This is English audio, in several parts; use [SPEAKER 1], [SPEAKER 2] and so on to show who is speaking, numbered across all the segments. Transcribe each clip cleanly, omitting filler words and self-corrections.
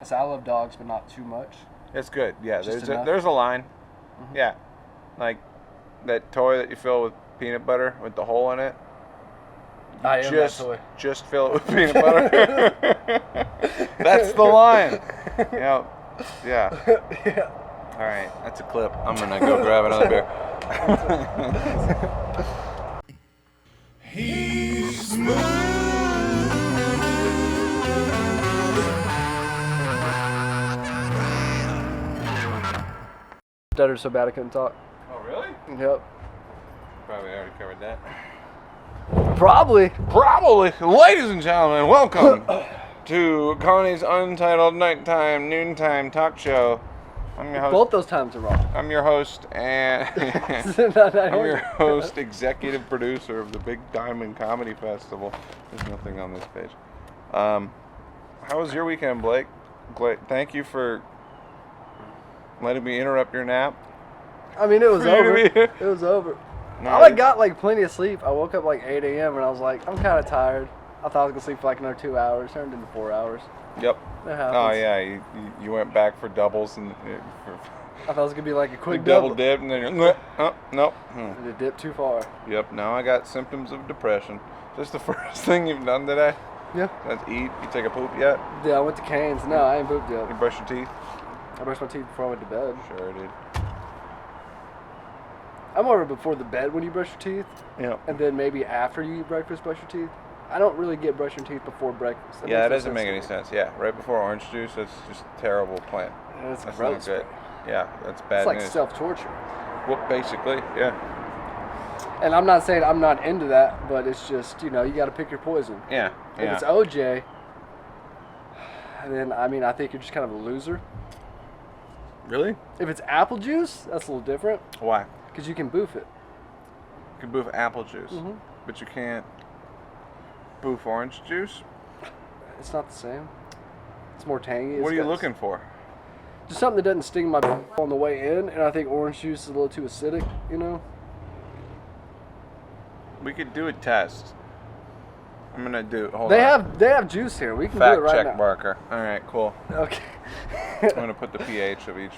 [SPEAKER 1] So I love dogs, but not too much.
[SPEAKER 2] It's good. Yeah,
[SPEAKER 1] Just
[SPEAKER 2] there's a line. Mm-hmm. Yeah, like that toy that you fill with peanut butter with the hole in it.
[SPEAKER 1] I am that toy.
[SPEAKER 2] Just fill it with peanut butter. That's the line. Yeah.
[SPEAKER 1] Yeah.
[SPEAKER 2] All right, that's a clip. I'm gonna go grab another beer. He's
[SPEAKER 1] Stuttered so bad I couldn't talk.
[SPEAKER 2] Oh, really?
[SPEAKER 1] Yep.
[SPEAKER 2] Probably already covered that.
[SPEAKER 1] Probably.
[SPEAKER 2] Ladies and gentlemen, welcome to Connie's Untitled Nighttime Noontime Talk Show. I'm your host.
[SPEAKER 1] Both those times are wrong.
[SPEAKER 2] I'm your host, and I'm your host, executive producer of the Big Diamond Comedy Festival. There's nothing on this page. How was your weekend, Blake? Thank you for letting me interrupt your nap.
[SPEAKER 1] I mean, it was over. It was over.
[SPEAKER 2] No,
[SPEAKER 1] I got like plenty of sleep. I woke up like 8 a.m. and I was like, I'm kind of tired. I thought I was gonna sleep for like another 2 hours. Turned into 4 hours.
[SPEAKER 2] Yep.
[SPEAKER 1] That happens.
[SPEAKER 2] Oh yeah, you went back for doubles and.
[SPEAKER 1] I thought it was gonna be like a quick
[SPEAKER 2] double dip and then you're nope.
[SPEAKER 1] And it dipped too far.
[SPEAKER 2] Yep. Now I got symptoms of depression. Is this the first thing you've done today?
[SPEAKER 1] Yeah.
[SPEAKER 2] That's eat. You take a poop yet?
[SPEAKER 1] Yeah, I went to Cane's. No, I ain't pooped yet.
[SPEAKER 2] You brush your teeth?
[SPEAKER 1] I brushed my teeth before I went to bed.
[SPEAKER 2] Sure, dude.
[SPEAKER 1] I'm more before the bed when you brush your teeth.
[SPEAKER 2] Yeah.
[SPEAKER 1] And then maybe after you eat breakfast, brush your teeth. I don't really get brushing teeth before breakfast.
[SPEAKER 2] That doesn't make any sense. Yeah, right before orange juice, that's just a terrible plan.
[SPEAKER 1] That's
[SPEAKER 2] not good. Yeah, that's bad
[SPEAKER 1] news. It's like
[SPEAKER 2] news.
[SPEAKER 1] self-torture.
[SPEAKER 2] Well, basically, yeah.
[SPEAKER 1] And I'm not saying I'm not into that, but it's just, you got to pick your poison.
[SPEAKER 2] Yeah.
[SPEAKER 1] If it's OJ, then, I think you're just kind of a loser.
[SPEAKER 2] Really?
[SPEAKER 1] If it's apple juice, that's a little different.
[SPEAKER 2] Why?
[SPEAKER 1] Because you can boof it.
[SPEAKER 2] You can boof apple juice, but you can't boof orange juice?
[SPEAKER 1] It's not the same. It's more tangy.
[SPEAKER 2] What are you looking for?
[SPEAKER 1] Just something that doesn't sting my on the way in, and I think orange juice is a little too acidic,
[SPEAKER 2] We could do a test. I'm gonna do. Hold
[SPEAKER 1] on. They have juice here. We can do it right now.
[SPEAKER 2] Fact check marker. All right, cool.
[SPEAKER 1] Okay.
[SPEAKER 2] I'm gonna put the pH of each.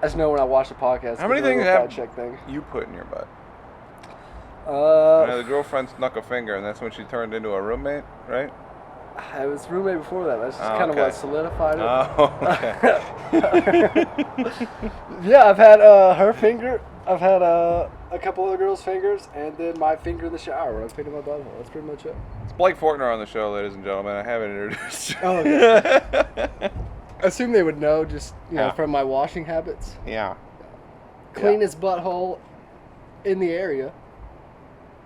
[SPEAKER 1] I just know when I watch the podcast.
[SPEAKER 2] How many things have
[SPEAKER 1] check thing.
[SPEAKER 2] you put in your butt? The girlfriend snuck a finger, and that's when she turned into a roommate, right?
[SPEAKER 1] I was roommate before that. That's just kind of what solidified it.
[SPEAKER 2] Oh, okay.
[SPEAKER 1] Yeah, I've had her finger. I've had a couple other girls' fingers, and then my finger in the shower when I was cleaning my butthole. That's pretty much it.
[SPEAKER 2] It's Blake Fortner on the show, ladies and gentlemen. I haven't introduced you.
[SPEAKER 1] Oh, okay. I assume they would know just, from my washing habits.
[SPEAKER 2] Yeah.
[SPEAKER 1] Cleanest butthole in the area.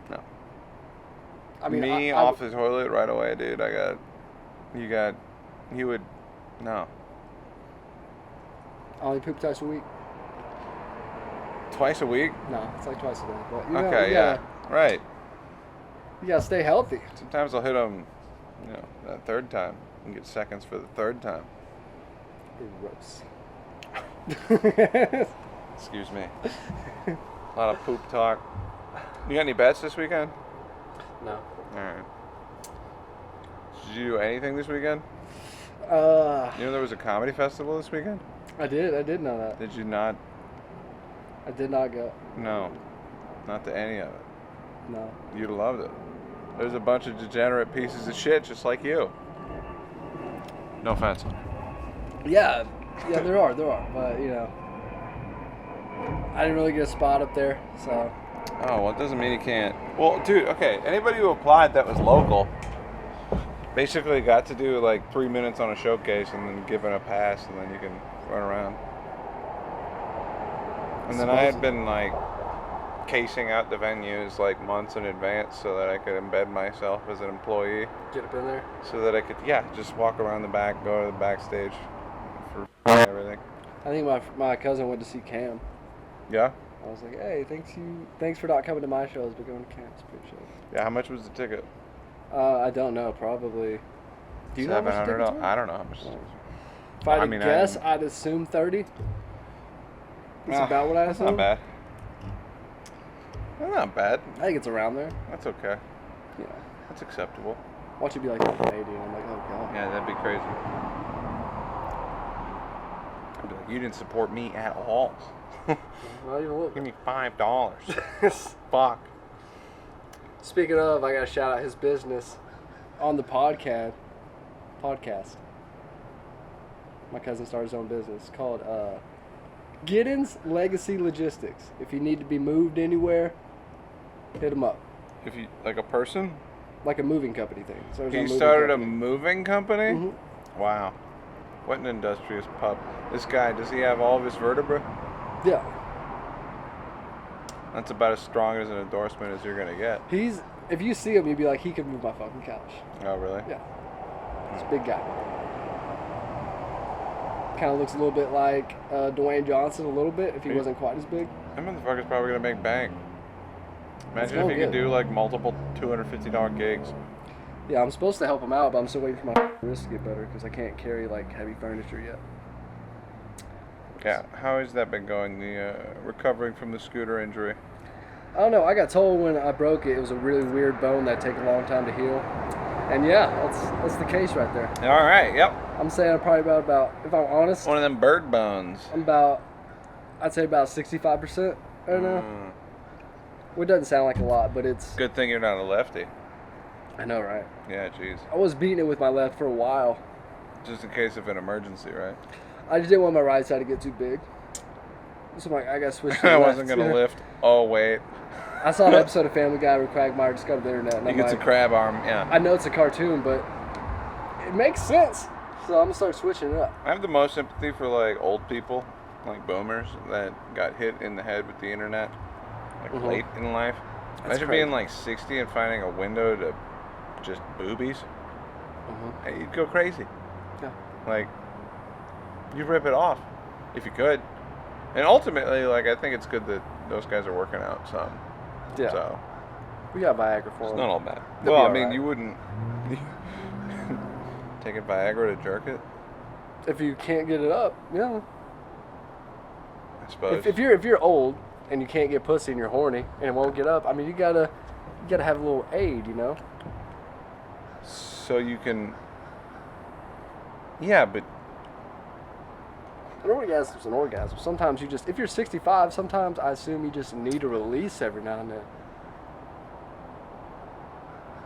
[SPEAKER 2] No.
[SPEAKER 1] I mean,
[SPEAKER 2] off the toilet right away, dude. You would, no.
[SPEAKER 1] I only poop twice a week.
[SPEAKER 2] Twice a week?
[SPEAKER 1] No, it's like twice a day. But,
[SPEAKER 2] Right.
[SPEAKER 1] You gotta stay healthy.
[SPEAKER 2] Sometimes I'll hit them, that third time and get seconds for the third time.
[SPEAKER 1] Gross.
[SPEAKER 2] Excuse me. A lot of poop talk. You got any bets this weekend?
[SPEAKER 1] No.
[SPEAKER 2] All right. Did you do anything this weekend? There was a comedy festival this weekend?
[SPEAKER 1] I did know that.
[SPEAKER 2] Did you not?
[SPEAKER 1] I did not go.
[SPEAKER 2] No. Not to any of it.
[SPEAKER 1] No.
[SPEAKER 2] You'd loved it. There's a bunch of degenerate pieces of shit just like you. No offense.
[SPEAKER 1] Yeah, there are, but I didn't really get a spot up there, so.
[SPEAKER 2] Oh, well, it doesn't mean you can't. Well, dude, okay, anybody who applied that was local basically got to do like 3 minutes on a showcase and then given a pass, and then you can run around. And then I had been like casing out the venues like months in advance so that I could embed myself as an employee.
[SPEAKER 1] Get up in there?
[SPEAKER 2] So that I could, just walk around the back, go to the backstage for everything.
[SPEAKER 1] I think my cousin went to see Cam.
[SPEAKER 2] Yeah?
[SPEAKER 1] I was like, hey, thanks for not coming to my shows, but going to Cam's shows.
[SPEAKER 2] Yeah, how much was the ticket?
[SPEAKER 1] I don't know, probably. Do you know how much the tickets were?
[SPEAKER 2] I don't know how much.
[SPEAKER 1] If I had to guess, I'd assume 30. That's about what I assume.
[SPEAKER 2] Not bad. Not bad.
[SPEAKER 1] I think it's around there.
[SPEAKER 2] That's okay.
[SPEAKER 1] Yeah.
[SPEAKER 2] That's acceptable.
[SPEAKER 1] Watch it be like 80, and I'm like, oh god.
[SPEAKER 2] Yeah, that'd be crazy. I'd be like, you didn't support me at all.
[SPEAKER 1] Not even a little
[SPEAKER 2] Give
[SPEAKER 1] bit.
[SPEAKER 2] me $5. Fuck.
[SPEAKER 1] Speaking of, I gotta shout out his business on the podcast. My cousin started his own business called Giddens Legacy Logistics. If you need to be moved anywhere, hit him up.
[SPEAKER 2] If you like a person,
[SPEAKER 1] Like a moving company thing. So
[SPEAKER 2] he started a moving company.
[SPEAKER 1] Mm-hmm.
[SPEAKER 2] Wow, what an industrious pup. This guy, does he have all of his vertebrae?
[SPEAKER 1] Yeah.
[SPEAKER 2] That's about as strong as an endorsement as you're gonna get.
[SPEAKER 1] If you see him, you'd be like, he could move my fucking couch.
[SPEAKER 2] Oh, really?
[SPEAKER 1] Yeah. He's a big guy. Kind of looks a little bit like Dwayne Johnson a little bit, if he wasn't quite as big.
[SPEAKER 2] That motherfucker's probably gonna make bank.
[SPEAKER 1] It's
[SPEAKER 2] Imagine if he
[SPEAKER 1] going
[SPEAKER 2] could
[SPEAKER 1] good.
[SPEAKER 2] do like multiple $250 gigs.
[SPEAKER 1] Yeah, I'm supposed to help him out, but I'm still waiting for my wrist to get better because I can't carry like heavy furniture yet.
[SPEAKER 2] Yeah, how has that been going? The recovering from the scooter injury.
[SPEAKER 1] I don't know. I got told when I broke it, it was a really weird bone that take a long time to heal. And yeah, that's the case right there.
[SPEAKER 2] All right. Yep.
[SPEAKER 1] I'm saying I'm probably about if I'm honest,
[SPEAKER 2] One of them bird bones.
[SPEAKER 1] I'd say about 65% right now. Well, it doesn't sound like a lot, but it's.
[SPEAKER 2] Good thing you're not a lefty.
[SPEAKER 1] I know, right?
[SPEAKER 2] Yeah, jeez.
[SPEAKER 1] I was beating it with my left for a while.
[SPEAKER 2] Just in case of an emergency, right?
[SPEAKER 1] I just didn't want my right side to get too big. So I'm like, I got to switch to the
[SPEAKER 2] I
[SPEAKER 1] left.
[SPEAKER 2] wasn't gonna lift. Oh wait.
[SPEAKER 1] I saw an episode of Family Guy where Quagmire discovered the internet. And
[SPEAKER 2] He
[SPEAKER 1] I'm
[SPEAKER 2] gets
[SPEAKER 1] like,
[SPEAKER 2] a crab arm. Yeah.
[SPEAKER 1] I know it's a cartoon, but it makes sense. So I'm going to start switching it up.
[SPEAKER 2] I have the most sympathy for like old people, like boomers that got hit in the head with the internet, like late in life. Imagine
[SPEAKER 1] crazy.
[SPEAKER 2] being like 60 and finding a window to just boobies. Hey, you'd go crazy.
[SPEAKER 1] Yeah.
[SPEAKER 2] Like, you'd rip it off if you could. And ultimately, like, I think it's good that those guys are working out some.
[SPEAKER 1] Yeah.
[SPEAKER 2] So
[SPEAKER 1] We got Viagra for
[SPEAKER 2] it's
[SPEAKER 1] him.
[SPEAKER 2] not all bad.
[SPEAKER 1] They'll
[SPEAKER 2] Well,
[SPEAKER 1] be
[SPEAKER 2] I mean,
[SPEAKER 1] alright.
[SPEAKER 2] you wouldn't take a Viagra to jerk it,
[SPEAKER 1] If you can't get it up, yeah.
[SPEAKER 2] I suppose.
[SPEAKER 1] If you're old and you can't get pussy and you're horny and it won't get up, I mean, you gotta have a little aid, you know.
[SPEAKER 2] So you can. Yeah, but
[SPEAKER 1] An orgasm's an orgasm. Sometimes you just, if you're 65, sometimes I assume you just need a release every now and then.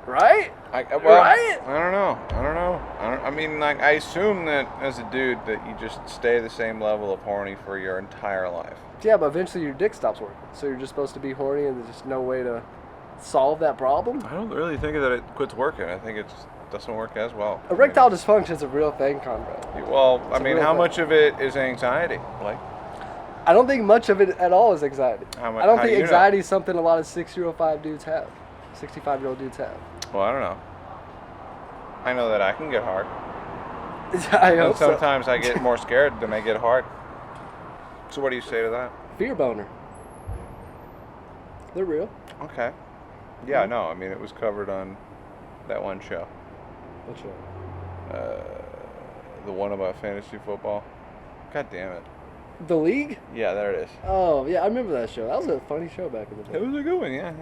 [SPEAKER 1] Right?
[SPEAKER 2] right?
[SPEAKER 1] Right?
[SPEAKER 2] I don't know. I mean, like, I assume that as a dude that you just stay the same level of horny for your entire life.
[SPEAKER 1] Yeah, but eventually your dick stops working. So you're just supposed to be horny and there's just no way to solve that problem.
[SPEAKER 2] I don't really think that it quits working. I think it just doesn't work as well.
[SPEAKER 1] Erectile dysfunction is a real thing, Conrad.
[SPEAKER 2] Well, I
[SPEAKER 1] It's a
[SPEAKER 2] mean,
[SPEAKER 1] real
[SPEAKER 2] how
[SPEAKER 1] thing.
[SPEAKER 2] much of it is anxiety? Like,
[SPEAKER 1] I don't think much of it at all is anxiety.
[SPEAKER 2] How
[SPEAKER 1] I don't
[SPEAKER 2] do
[SPEAKER 1] think
[SPEAKER 2] you know?
[SPEAKER 1] anxiety is something a lot of 65 dudes have. 65-year-old dudes have.
[SPEAKER 2] well, I don't know. I know that I can get hard.
[SPEAKER 1] I
[SPEAKER 2] And
[SPEAKER 1] hope so.
[SPEAKER 2] sometimes I get more scared than I get hard. So what do you say to that?
[SPEAKER 1] Fear boner. They're real.
[SPEAKER 2] Okay. Yeah, no, I mean, it was covered on that one show.
[SPEAKER 1] What's your
[SPEAKER 2] The one about fantasy football. God damn it.
[SPEAKER 1] The League?
[SPEAKER 2] Yeah, there it is.
[SPEAKER 1] Oh, yeah, I remember that show. That was a funny show back in the
[SPEAKER 2] It
[SPEAKER 1] day.
[SPEAKER 2] was a good one, yeah.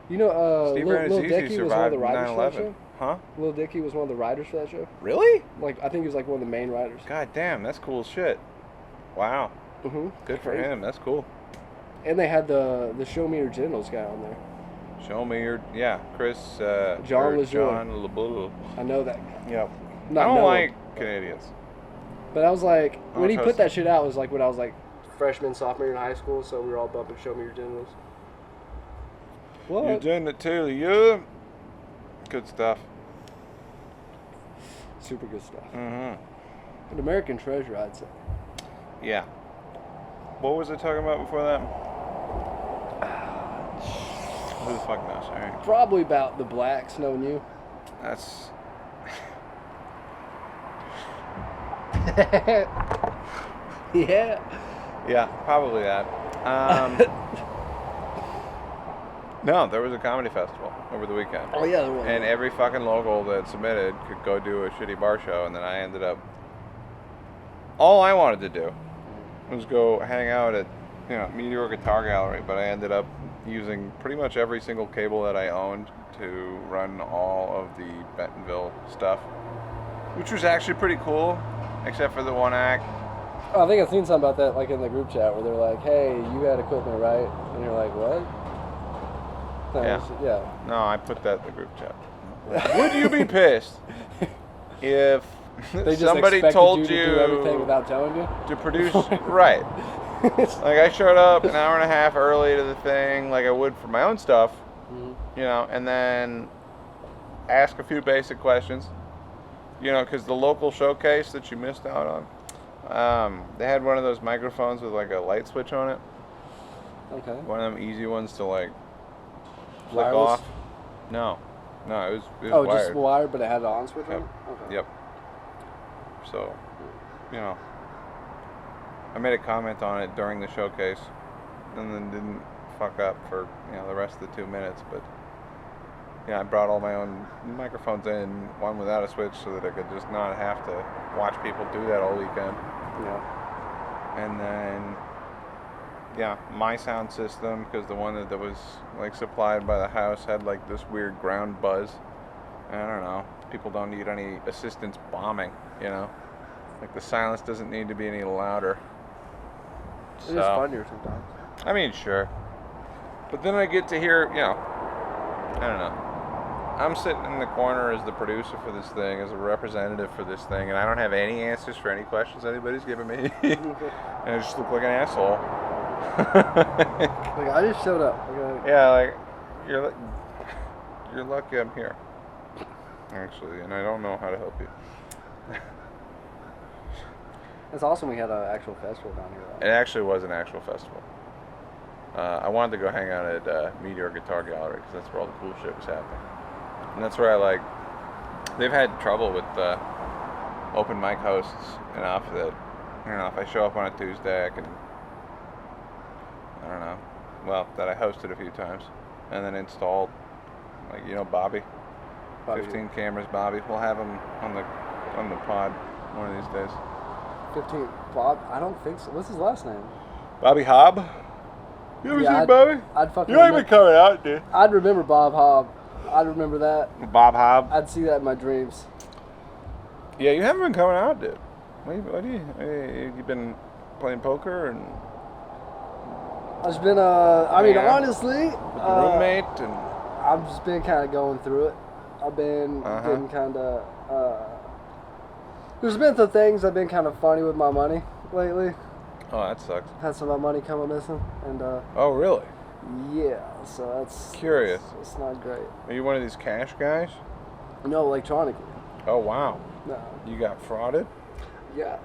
[SPEAKER 1] You know,
[SPEAKER 2] Steve
[SPEAKER 1] Lil
[SPEAKER 2] Rannazzisi
[SPEAKER 1] Dicky was one of the
[SPEAKER 2] survived
[SPEAKER 1] writers for that
[SPEAKER 2] 9/11.
[SPEAKER 1] show.
[SPEAKER 2] Huh?
[SPEAKER 1] Lil Dicky was one of the writers for that show.
[SPEAKER 2] Really?
[SPEAKER 1] Like, I think he was like one of the main writers.
[SPEAKER 2] God damn, that's cool as shit. Wow.
[SPEAKER 1] Mm-hmm.
[SPEAKER 2] Good for him. That's cool.
[SPEAKER 1] And they had the Show Me Your Genitals guy on there.
[SPEAKER 2] Show me your, Chris.
[SPEAKER 1] John
[SPEAKER 2] or
[SPEAKER 1] LeJoy.
[SPEAKER 2] John LeBoulou.
[SPEAKER 1] I know that.
[SPEAKER 2] Yep.
[SPEAKER 1] Not
[SPEAKER 2] I don't
[SPEAKER 1] know
[SPEAKER 2] like
[SPEAKER 1] him.
[SPEAKER 2] Canadians.
[SPEAKER 1] But I was like,
[SPEAKER 2] I
[SPEAKER 1] when
[SPEAKER 2] don't
[SPEAKER 1] he
[SPEAKER 2] trust
[SPEAKER 1] put that
[SPEAKER 2] him.
[SPEAKER 1] shit out, it was like when I was like freshman, sophomore year in high school, so we were all bumping Show Me Your Genitals.
[SPEAKER 2] You're
[SPEAKER 1] What?
[SPEAKER 2] doing it too, yeah. Good stuff.
[SPEAKER 1] Super good stuff.
[SPEAKER 2] Mm-hmm.
[SPEAKER 1] An American treasure, I'd say.
[SPEAKER 2] Yeah. What was I talking about before that? Who the fuck knows? All right.
[SPEAKER 1] Probably about the blacks knowing you.
[SPEAKER 2] That's.
[SPEAKER 1] Yeah.
[SPEAKER 2] Yeah, probably that. No, there was a comedy festival over the weekend.
[SPEAKER 1] Oh, yeah, there was.
[SPEAKER 2] And every fucking local that submitted could go do a shitty bar show, and then I ended up. All I wanted to do was go hang out at, Meteor Guitar Gallery, but I ended up using pretty much every single cable that I owned to run all of the Bentonville stuff, which was actually pretty cool, except for the one act.
[SPEAKER 1] I think I've seen something about that, like in the group chat, where they're like, "Hey, you had equipment, right?" And you're like, "What?" No, yeah.
[SPEAKER 2] No, I put that in the group chat. Would you be pissed if
[SPEAKER 1] They just
[SPEAKER 2] somebody
[SPEAKER 1] expected
[SPEAKER 2] told
[SPEAKER 1] you to do everything without telling you?
[SPEAKER 2] to produce right? Like I showed up an hour and a half early to the thing, like I would for my own stuff, you know, and then ask a few basic questions, you know, because the local showcase that you missed out on, they had one of those microphones with like a light switch on it.
[SPEAKER 1] Okay.
[SPEAKER 2] One of them easy ones to like flick
[SPEAKER 1] Wireless?
[SPEAKER 2] off. No, it was
[SPEAKER 1] Oh,
[SPEAKER 2] wired.
[SPEAKER 1] just wired, but it had an on switch on
[SPEAKER 2] Yep.
[SPEAKER 1] it? Okay.
[SPEAKER 2] Yep. So, you know, I made a comment on it during the showcase, and then didn't fuck up for, you know, the rest of the 2 minutes. But yeah, I brought all my own microphones in, one without a switch, so that I could just not have to watch people do that all weekend.
[SPEAKER 1] Yeah.
[SPEAKER 2] And then, yeah, my sound system, because the one that was like supplied by the house had like this weird ground buzz. I don't know. People don't need any assistance bombing, you know. Like the silence doesn't need to be any louder.
[SPEAKER 1] It is funnier sometimes.
[SPEAKER 2] I mean, sure. But then I get to hear, you know, I don't know. I'm sitting in the corner as the producer for this thing, as a representative for this thing, and I don't have any answers for any questions anybody's giving me. And I just look like an asshole.
[SPEAKER 1] Like, I just showed up.
[SPEAKER 2] Yeah, like, you're lucky I'm here. Actually, and I don't know how to help you.
[SPEAKER 1] It's awesome we had an actual festival down here.
[SPEAKER 2] It actually was an actual festival. I wanted to go hang out at Meteor Guitar Gallery because that's where all the cool shit was happening. And that's where they've had trouble with open mic hosts enough that, I don't know, if I show up on a Tuesday, I can, I don't know, well, that I hosted a few times and then installed, like, you know, Bobby. 15 cameras, Bobby. We'll have him on the pod one of these days.
[SPEAKER 1] 15 Bob? I don't think so. What's his last name?
[SPEAKER 2] Bobby Hobb. You ever seen Bobby?
[SPEAKER 1] I'd fucking.
[SPEAKER 2] You ain't been coming out, dude.
[SPEAKER 1] I'd remember Bob Hobb. I'd remember that.
[SPEAKER 2] Bob Hobb.
[SPEAKER 1] I'd see that in my dreams.
[SPEAKER 2] Yeah, you haven't been coming out, dude. What do you been playing poker and?
[SPEAKER 1] I've been I mean, honestly,
[SPEAKER 2] with the roommate and.
[SPEAKER 1] I've just been kind of going through it. I've been getting kind of. There's been some things I've been kind of funny with my money lately.
[SPEAKER 2] Oh, that sucks.
[SPEAKER 1] Had some of my money come missing, and.
[SPEAKER 2] Oh, really?
[SPEAKER 1] Yeah, so that's.
[SPEAKER 2] Curious.
[SPEAKER 1] It's not great.
[SPEAKER 2] Are you one of these cash guys?
[SPEAKER 1] No, electronically.
[SPEAKER 2] Oh wow.
[SPEAKER 1] No.
[SPEAKER 2] You got frauded?
[SPEAKER 1] Yeah.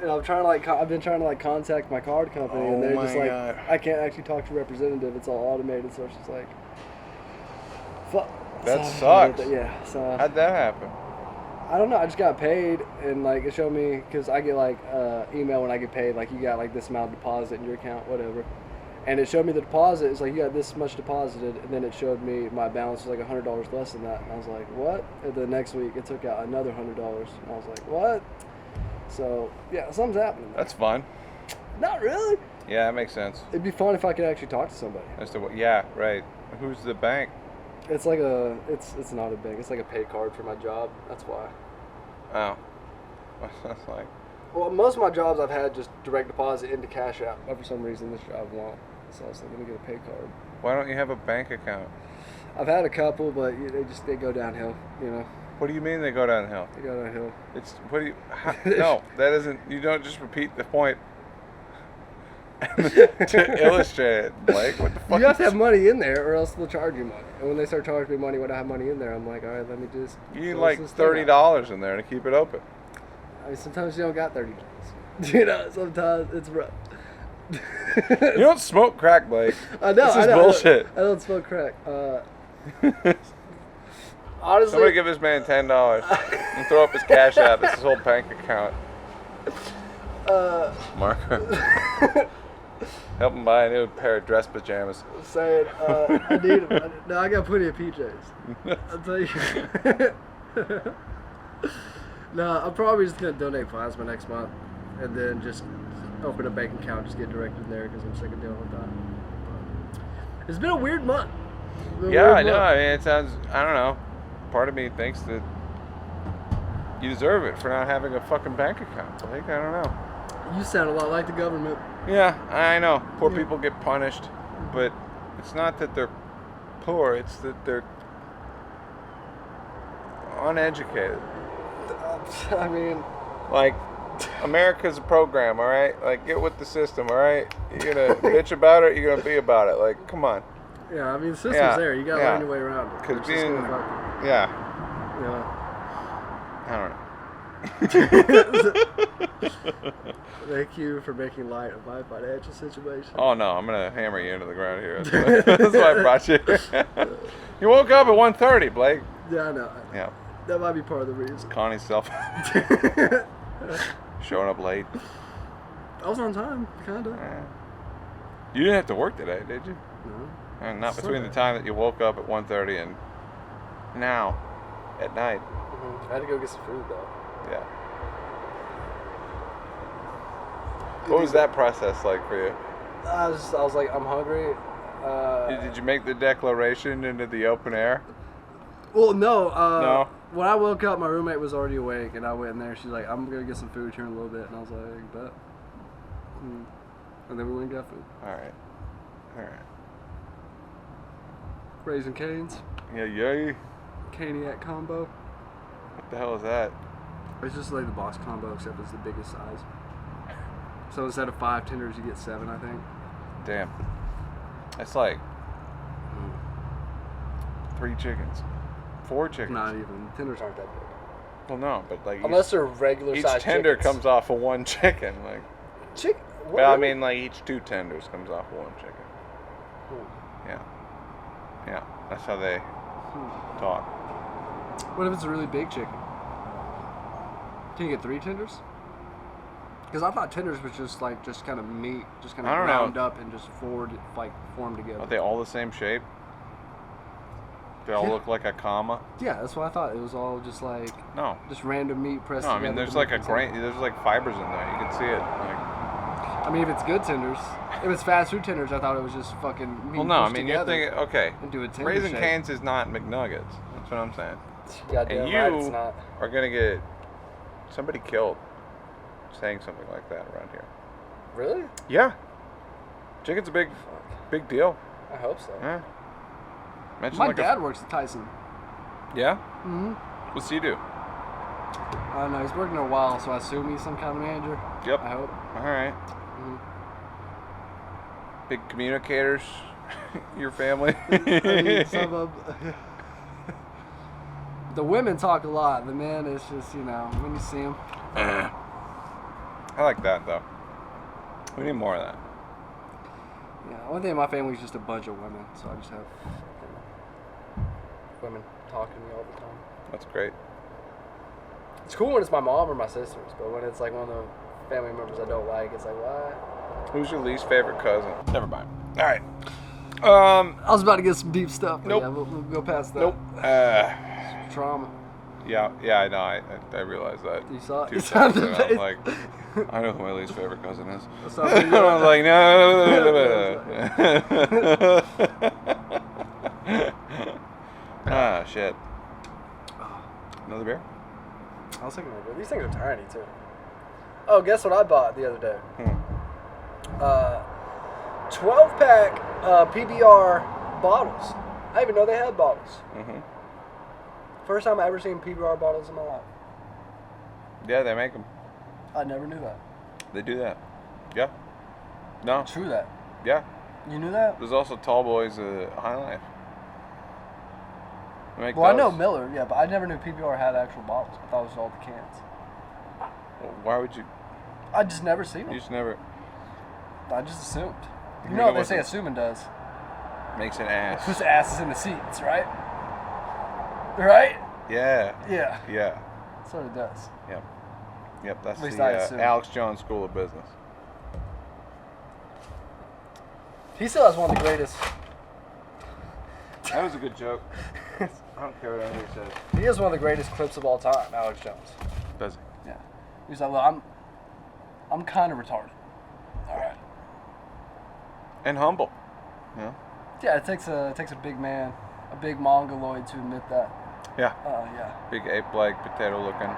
[SPEAKER 1] And I've been trying to contact my card company, and they're just like, God. I can't actually talk to a representative. It's all automated, so it's just like, fuck.
[SPEAKER 2] That sucks.
[SPEAKER 1] Yeah. So.
[SPEAKER 2] How'd that happen?
[SPEAKER 1] I don't know. I just got paid, and it showed me, because I get email when I get paid, you got this amount of deposit in your account, whatever. And it showed me the deposit. It's like, you got this much deposited, and then it showed me my balance was $100 less than that. And I was like, what? And the next week it took out another $100, and I was like, what? So yeah, something's happening.
[SPEAKER 2] That's fun.
[SPEAKER 1] Not really.
[SPEAKER 2] Yeah, that makes sense.
[SPEAKER 1] It'd be fun if I could actually talk to somebody.
[SPEAKER 2] As to what? Yeah, right. Who's the bank?
[SPEAKER 1] It's not a bank. It's like a pay card for my job. That's why.
[SPEAKER 2] Oh, that's like.
[SPEAKER 1] Well, most of my jobs I've had just direct deposit into Cash App, but for some reason this job won't. So I was like, let me get a pay card.
[SPEAKER 2] Why don't you have a bank account?
[SPEAKER 1] I've had a couple, but they go downhill.
[SPEAKER 2] What do you mean they go downhill?
[SPEAKER 1] They go downhill.
[SPEAKER 2] No, that isn't. You don't just repeat the point to illustrate it. What the fuck?
[SPEAKER 1] You have to have money in there, or else they'll charge you money. And when they start charging me money when I have money in there, I'm like, all right, let me just.
[SPEAKER 2] You need $30 in there to keep it open.
[SPEAKER 1] I mean, sometimes you don't got $30. Sometimes it's rough.
[SPEAKER 2] You don't smoke crack, Blake.
[SPEAKER 1] I know.
[SPEAKER 2] This is bullshit.
[SPEAKER 1] I don't smoke crack. Honestly,
[SPEAKER 2] somebody give this man $10 and throw up his Cash App. It's his whole bank account. Marco, help him buy a new pair of dress pajamas.
[SPEAKER 1] I'm saying, I need them. No, I got plenty of PJs. I'll tell you. No, I'm probably just gonna donate plasma next month, and then just open a bank account, just get directed there because I'm sick of dealing with that. But it's been a weird month.
[SPEAKER 2] Yeah, I know. I mean, it sounds. I don't know. Part of me thinks that you deserve it for not having a fucking bank account. I don't know.
[SPEAKER 1] You sound a lot like the government.
[SPEAKER 2] Yeah, I know. Poor people get punished, but it's not that they're poor, it's that they're uneducated.
[SPEAKER 1] I mean...
[SPEAKER 2] Like, America's a program, alright? Like, get with the system, alright? You're gonna bitch about it, you're gonna be about it. Like, come on.
[SPEAKER 1] Yeah, I mean, the system's there. You gotta learn your way around it.
[SPEAKER 2] Because being... Yeah. I don't know.
[SPEAKER 1] Thank you for making light of my financial situation.
[SPEAKER 2] Oh no, I'm gonna hammer you into the ground here. That's why I brought you here. You woke up at 1:30, Blake.
[SPEAKER 1] Yeah, I know.
[SPEAKER 2] Yeah.
[SPEAKER 1] That might be part of the reason.
[SPEAKER 2] Connie's self showing up late.
[SPEAKER 1] I was on time, kinda.
[SPEAKER 2] You didn't have to work today, did you?
[SPEAKER 1] No.
[SPEAKER 2] And not between the time that you woke up at 1:30 and now at night.
[SPEAKER 1] I had to go get some food though.
[SPEAKER 2] Yeah. What was that process like for you?
[SPEAKER 1] I was like, I'm hungry.
[SPEAKER 2] Did you make the declaration into the open air?
[SPEAKER 1] Well, no.
[SPEAKER 2] No?
[SPEAKER 1] When I woke up, my roommate was already awake, and I went in there. She's like, I'm going to get some food here in a little bit. And I was like, bet. And then we went and got food.
[SPEAKER 2] All right.
[SPEAKER 1] Raisin Cane's.
[SPEAKER 2] Yeah, yay.
[SPEAKER 1] Caniac combo.
[SPEAKER 2] What the hell is that?
[SPEAKER 1] It's just like the box combo, except it's the biggest size. So instead of 5 tenders, you get 7, I think.
[SPEAKER 2] Damn. That's like 3 chickens. 4 chickens.
[SPEAKER 1] Not even. Tenders aren't that big.
[SPEAKER 2] Well, no, but like
[SPEAKER 1] unless they're regular size
[SPEAKER 2] each tender
[SPEAKER 1] chickens.
[SPEAKER 2] comes off of 1 chicken. Like.
[SPEAKER 1] Chicken?
[SPEAKER 2] Well, I mean, like each 2 tenders comes off of 1 chicken. Yeah. That's how they talk.
[SPEAKER 1] What if it's a really big chicken? Can you get 3 tenders? Because I thought tenders was just kind of meat, just kind of ground up and just formed together.
[SPEAKER 2] Are they all the same shape? They all look like a comma?
[SPEAKER 1] Yeah, that's what I thought. It was all just like just random meat pressed together.
[SPEAKER 2] No, I mean there's like a grain. There's like fibers in there. You can see it. Like.
[SPEAKER 1] I mean, if it's good tenders, if it's fast food tenders, I thought it was just fucking meat.
[SPEAKER 2] Well, no, I mean you're thinking
[SPEAKER 1] into a tender
[SPEAKER 2] Raisin
[SPEAKER 1] shape.
[SPEAKER 2] Cane's is not McNuggets. That's what I'm saying.
[SPEAKER 1] Goddamn
[SPEAKER 2] and you
[SPEAKER 1] right, it's not.
[SPEAKER 2] are gonna get somebody killed saying something like that around here.
[SPEAKER 1] Really?
[SPEAKER 2] Yeah. Chicken's a big deal.
[SPEAKER 1] I hope so.
[SPEAKER 2] Yeah.
[SPEAKER 1] My dad works at Tyson.
[SPEAKER 2] Yeah?
[SPEAKER 1] Mm-hmm.
[SPEAKER 2] What's he do?
[SPEAKER 1] I don't know. He's working there a while, so I assume he's some kind of manager.
[SPEAKER 2] Yep.
[SPEAKER 1] I hope.
[SPEAKER 2] All right.
[SPEAKER 1] Mm-hmm.
[SPEAKER 2] Big communicators, your family.
[SPEAKER 1] I mean, some of the women talk a lot. The men is just, when you see them.
[SPEAKER 2] I like that, though. We need more of that.
[SPEAKER 1] Yeah, one thing in my family is just a bunch of women, so I just have women talking to me all the time.
[SPEAKER 2] That's great.
[SPEAKER 1] It's cool when it's my mom or my sisters, but when it's like one of the family members I don't like, it's like, what?
[SPEAKER 2] Who's your least favorite cousin? Never mind. All right.
[SPEAKER 1] I was about to get some deep stuff, but
[SPEAKER 2] nope.
[SPEAKER 1] yeah, we'll go past that.
[SPEAKER 2] Nope.
[SPEAKER 1] Trauma.
[SPEAKER 2] Yeah, I know. I realized that.
[SPEAKER 1] You saw it?
[SPEAKER 2] 2 seconds ago. I was like, I know who my least favorite cousin is.
[SPEAKER 1] I
[SPEAKER 2] was like, no. Shit. Another beer?
[SPEAKER 1] I was thinking about it. These things are tiny, too. Oh, guess what I bought the other day? 12-pack PBR bottles. I didn't even know they had bottles.
[SPEAKER 2] Mm-hmm.
[SPEAKER 1] First time I ever seen PBR bottles in my life.
[SPEAKER 2] Yeah, they make them.
[SPEAKER 1] I never knew that.
[SPEAKER 2] They do that. Yeah. No.
[SPEAKER 1] True that.
[SPEAKER 2] Yeah.
[SPEAKER 1] You knew that?
[SPEAKER 2] There's also Tall Boys High Life.
[SPEAKER 1] Well, I know Miller, yeah, but I never knew PBR had actual bottles. I thought it was all the cans.
[SPEAKER 2] Well, why would you?
[SPEAKER 1] I just never seen them.
[SPEAKER 2] You just never.
[SPEAKER 1] I just assumed. You know what they say assuming does?
[SPEAKER 2] Makes an ass.
[SPEAKER 1] Puts asses in the seats, right? Right?
[SPEAKER 2] Yeah.
[SPEAKER 1] Yeah.
[SPEAKER 2] Yeah.
[SPEAKER 1] That's what it does.
[SPEAKER 2] Yep, that's
[SPEAKER 1] At least
[SPEAKER 2] the Alex Jones School of Business.
[SPEAKER 1] He still has one of the greatest.
[SPEAKER 2] That was a good joke. I don't care what anybody says.
[SPEAKER 1] He has one of the greatest clips of all time, Alex Jones.
[SPEAKER 2] Does he?
[SPEAKER 1] Yeah. He's like, well, I'm kind of retarded. All right.
[SPEAKER 2] And humble. Yeah.
[SPEAKER 1] Yeah, it takes a big man, a big mongoloid to admit that.
[SPEAKER 2] Yeah.
[SPEAKER 1] Yeah.
[SPEAKER 2] Big ape-like, potato-looking.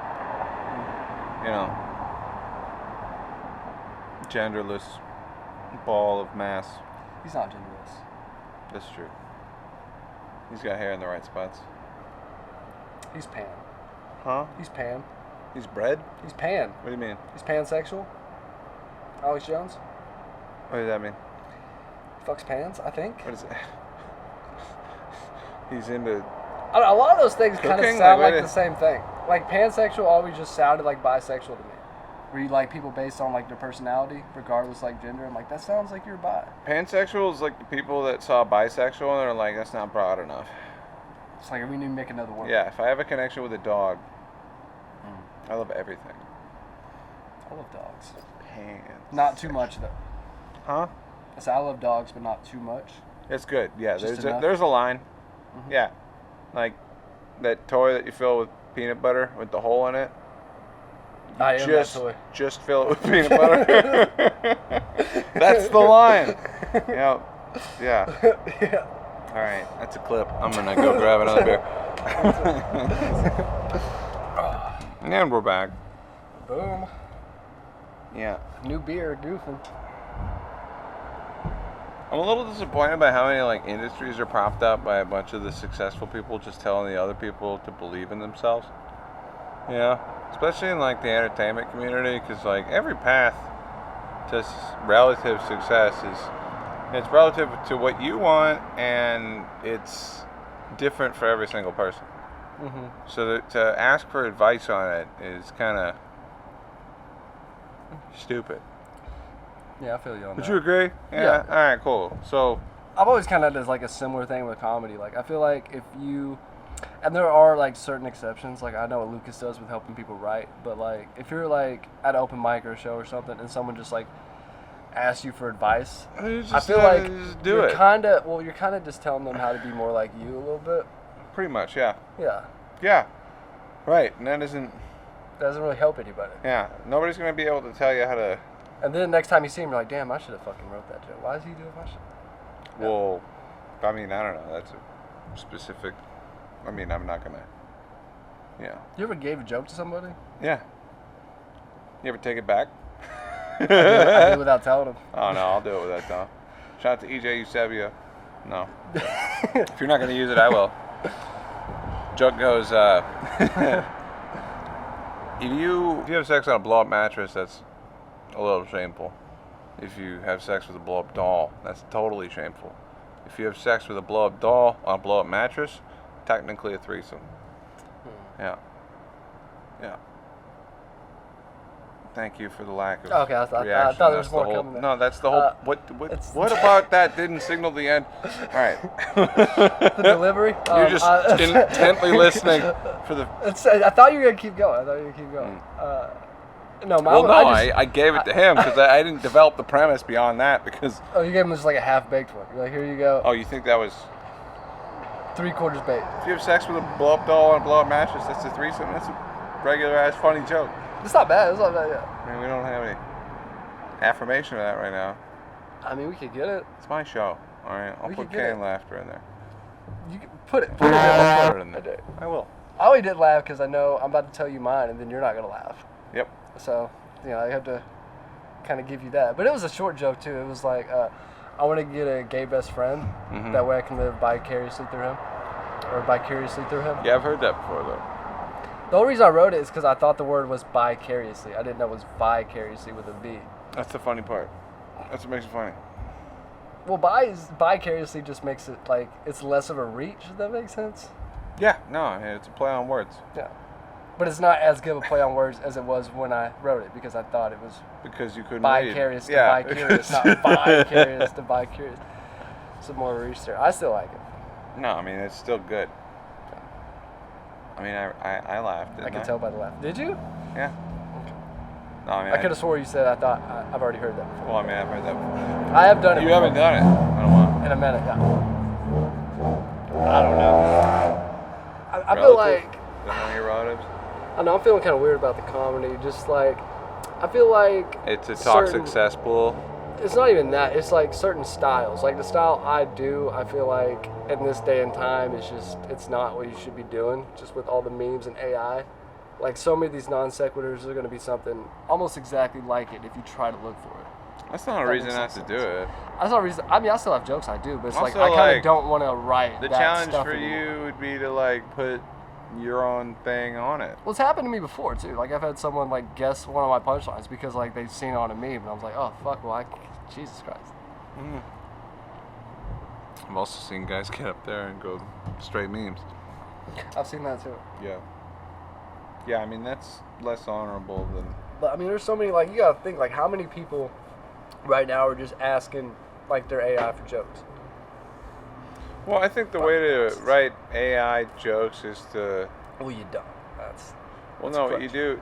[SPEAKER 2] You know. genderless ball of mass.
[SPEAKER 1] He's not genderless.
[SPEAKER 2] That's true. He's got hair in the right spots.
[SPEAKER 1] He's pan.
[SPEAKER 2] Huh?
[SPEAKER 1] He's pan.
[SPEAKER 2] He's bred?
[SPEAKER 1] He's pan.
[SPEAKER 2] What do you mean?
[SPEAKER 1] He's pansexual. Alex Jones.
[SPEAKER 2] What does that mean?
[SPEAKER 1] He fucks pans, I think.
[SPEAKER 2] What is it? He's into...
[SPEAKER 1] I don't know, a lot of those things kind of
[SPEAKER 2] cooking?
[SPEAKER 1] sound
[SPEAKER 2] Like,
[SPEAKER 1] like the same thing. Like pansexual always just sounded like bisexual to me. Where you like people based on like their personality, regardless like gender. I'm like, that sounds like you're bi.
[SPEAKER 2] Pansexual is like the people that saw bisexual and they're like, that's not broad enough.
[SPEAKER 1] It's like we need to make another word.
[SPEAKER 2] Yeah, if I have a connection with a dog, I love everything.
[SPEAKER 1] I love dogs. Not too much though.
[SPEAKER 2] Huh?
[SPEAKER 1] I said I love dogs, but not too much.
[SPEAKER 2] It's good. Yeah,
[SPEAKER 1] Just
[SPEAKER 2] there's a line. Mm-hmm. Yeah, like that toy that you fill with peanut butter with the hole in it.
[SPEAKER 1] I am that toy.
[SPEAKER 2] Just fill it with peanut butter. That's the line. Yeah.
[SPEAKER 1] Yeah.
[SPEAKER 2] All right, that's a clip. I'm gonna go grab another beer. And we're back.
[SPEAKER 1] Boom.
[SPEAKER 2] Yeah.
[SPEAKER 1] New beer, goofing.
[SPEAKER 2] I'm a little disappointed by how many like industries are propped up by a bunch of the successful people just telling the other people to believe in themselves. You know, especially in like the entertainment community, because like every path to relative success it's relative to what you want, and it's different for every single person.
[SPEAKER 1] Mm-hmm.
[SPEAKER 2] So to ask for advice on it is kind of stupid.
[SPEAKER 1] Yeah, I feel you on that.
[SPEAKER 2] Would you agree?
[SPEAKER 1] Yeah.
[SPEAKER 2] All right, cool. So
[SPEAKER 1] I've always kind of had like a similar thing with comedy. Like I feel like if you, and there are like certain exceptions. Like I know what Lucas does with helping people write, but like if you're like at an open mic or a show or something, and someone just like asks you for advice, I feel like you're kind of just telling them how to be more like you a little bit.
[SPEAKER 2] Pretty much, yeah.
[SPEAKER 1] Yeah.
[SPEAKER 2] Yeah. Right, and that doesn't
[SPEAKER 1] really help anybody.
[SPEAKER 2] Yeah, nobody's gonna be able to tell you how to.
[SPEAKER 1] And then next time you see him, you're like, damn, I should have fucking wrote that joke. Why is he doing my shit? Yeah.
[SPEAKER 2] Well, I mean, I don't know. That's a specific. I mean, I'm not gonna. Yeah.
[SPEAKER 1] You ever gave a joke to somebody?
[SPEAKER 2] Yeah. You ever take it back?
[SPEAKER 1] I do without telling them.
[SPEAKER 2] Oh no, I'll do it without telling. Shout out to EJ Eusebio. No. If you're not gonna use it, I will. Joke goes. If you have sex on a blow-up mattress, that's a little shameful. If you have sex with a blow-up doll, that's totally shameful. If you have sex with a blow-up doll on a blow-up mattress, technically a threesome. Yeah. Yeah. Thank you for the lack of
[SPEAKER 1] okay, I
[SPEAKER 2] reaction.
[SPEAKER 1] thought there was more coming there.
[SPEAKER 2] No, that's the whole. What about that didn't signal the end? All right.
[SPEAKER 1] The delivery.
[SPEAKER 2] You're just intently listening for the.
[SPEAKER 1] I thought you were gonna keep going. No,
[SPEAKER 2] I gave it to him because I didn't develop the premise beyond that because.
[SPEAKER 1] Oh, you gave him just like a half-baked one. You're like, here you go.
[SPEAKER 2] Oh, you think that was.
[SPEAKER 1] 3/4 baked.
[SPEAKER 2] If you have sex with a blow-up doll on a blow-up mattress, that's a threesome. That's a regular-ass funny joke.
[SPEAKER 1] It's not bad. Yeah.
[SPEAKER 2] I mean, we don't have any affirmation of that right now.
[SPEAKER 1] I mean, we could get it.
[SPEAKER 2] It's my show. All right, I'll put canned laughter in there.
[SPEAKER 1] You can put it.
[SPEAKER 2] I'll put it in there. I will.
[SPEAKER 1] I only did laugh because I know I'm about to tell you mine, and then you're not gonna laugh.
[SPEAKER 2] Yep.
[SPEAKER 1] So, I have to kind of give you that. But it was a short joke too. It was like, I want to get a gay best friend. Mm-hmm. That way I can live vicariously through him. Yeah,
[SPEAKER 2] I've heard that before though.
[SPEAKER 1] The only reason I wrote it is because I thought the word was vicariously. I didn't know it was vicariously with a V.
[SPEAKER 2] That's the funny part. That's what makes it funny.
[SPEAKER 1] Well, vicariously just makes it like it's less of a reach. Does that make sense?
[SPEAKER 2] Yeah, no, it's a play on words.
[SPEAKER 1] Yeah. But it's not as good of a play on words as it was when I wrote it because I thought it was
[SPEAKER 2] because you couldn't
[SPEAKER 1] vicarious
[SPEAKER 2] read.
[SPEAKER 1] to vicarious, not vicarious to vicarious. Some more reach there. I still like it.
[SPEAKER 2] No, I mean it's still good. I mean, I laughed.
[SPEAKER 1] I could tell by the laugh. Did you?
[SPEAKER 2] Yeah.
[SPEAKER 1] Okay.
[SPEAKER 2] No, I mean,
[SPEAKER 1] I could have swore you said. I thought I've already heard that before.
[SPEAKER 2] Well, I mean, I've heard that before.
[SPEAKER 1] I have done it.
[SPEAKER 2] You haven't done it. I don't want.
[SPEAKER 1] In a minute, yeah. I don't know. I feel like.
[SPEAKER 2] Is that one of your relatives?
[SPEAKER 1] I know. I'm feeling kind of weird about the comedy. Just like, I feel like
[SPEAKER 2] it's a toxic cesspool.
[SPEAKER 1] It's not even that. It's like certain styles. Like the style I do, I feel like in this day and time, it's not what you should be doing. Just with all the memes and AI, like so many of these non sequiturs are going to be something almost exactly like it if you try to look for it.
[SPEAKER 2] That's not a reason not to do it.
[SPEAKER 1] That's not a reason. I mean, I still have jokes I do, but it's
[SPEAKER 2] Also,
[SPEAKER 1] like I kind of
[SPEAKER 2] like,
[SPEAKER 1] don't want to write
[SPEAKER 2] The
[SPEAKER 1] that
[SPEAKER 2] challenge
[SPEAKER 1] stuff
[SPEAKER 2] for
[SPEAKER 1] anymore.
[SPEAKER 2] you would be to like put your own thing on it.
[SPEAKER 1] Well, it's happened to me before too. Like I've had someone like guess one of my punchlines because like they've seen it on a meme, and I was like, oh fuck, well, Jesus Christ.
[SPEAKER 2] Mm. I've also seen guys get up there and go straight memes.
[SPEAKER 1] I've seen that too.
[SPEAKER 2] Yeah. Yeah, I mean that's less honorable than.
[SPEAKER 1] But I mean, there's so many. Like you gotta think like how many people right now are just asking like their AI for jokes.
[SPEAKER 2] Well, I think the way to write AI jokes is to.
[SPEAKER 1] Well, you don't. That's.
[SPEAKER 2] Well, no, what you do.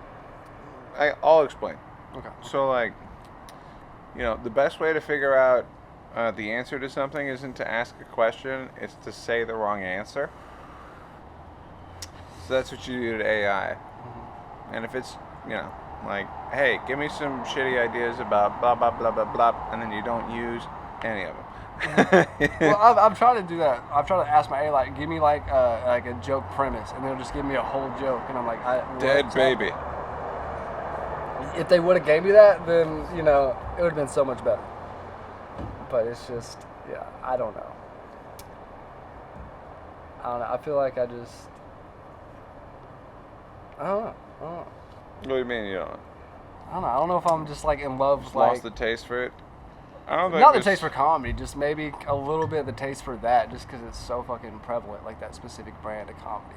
[SPEAKER 2] I'll explain.
[SPEAKER 1] Okay.
[SPEAKER 2] So, like, the best way to figure out the answer to something isn't to ask a question; it's to say the wrong answer. So that's what you do to AI. Mm-hmm. And if it's, like, hey, give me some shitty ideas about blah blah blah blah blah, and then you don't use any of them.
[SPEAKER 1] Well, I'm trying to do that. I'm trying to ask my AI, like, give me like a joke premise, and they'll just give me a whole joke, and I'm like,
[SPEAKER 2] dead baby.
[SPEAKER 1] If they would have gave me that, then it would have been so much better. But it's just, I don't know. I feel like I don't know.
[SPEAKER 2] What do you mean you don't know?
[SPEAKER 1] I don't know. I don't know if I'm just like in love with
[SPEAKER 2] lost the taste for it. I don't think
[SPEAKER 1] not the taste for comedy, just maybe a little bit of the taste for that, just because it's so fucking prevalent, like that specific brand of comedy.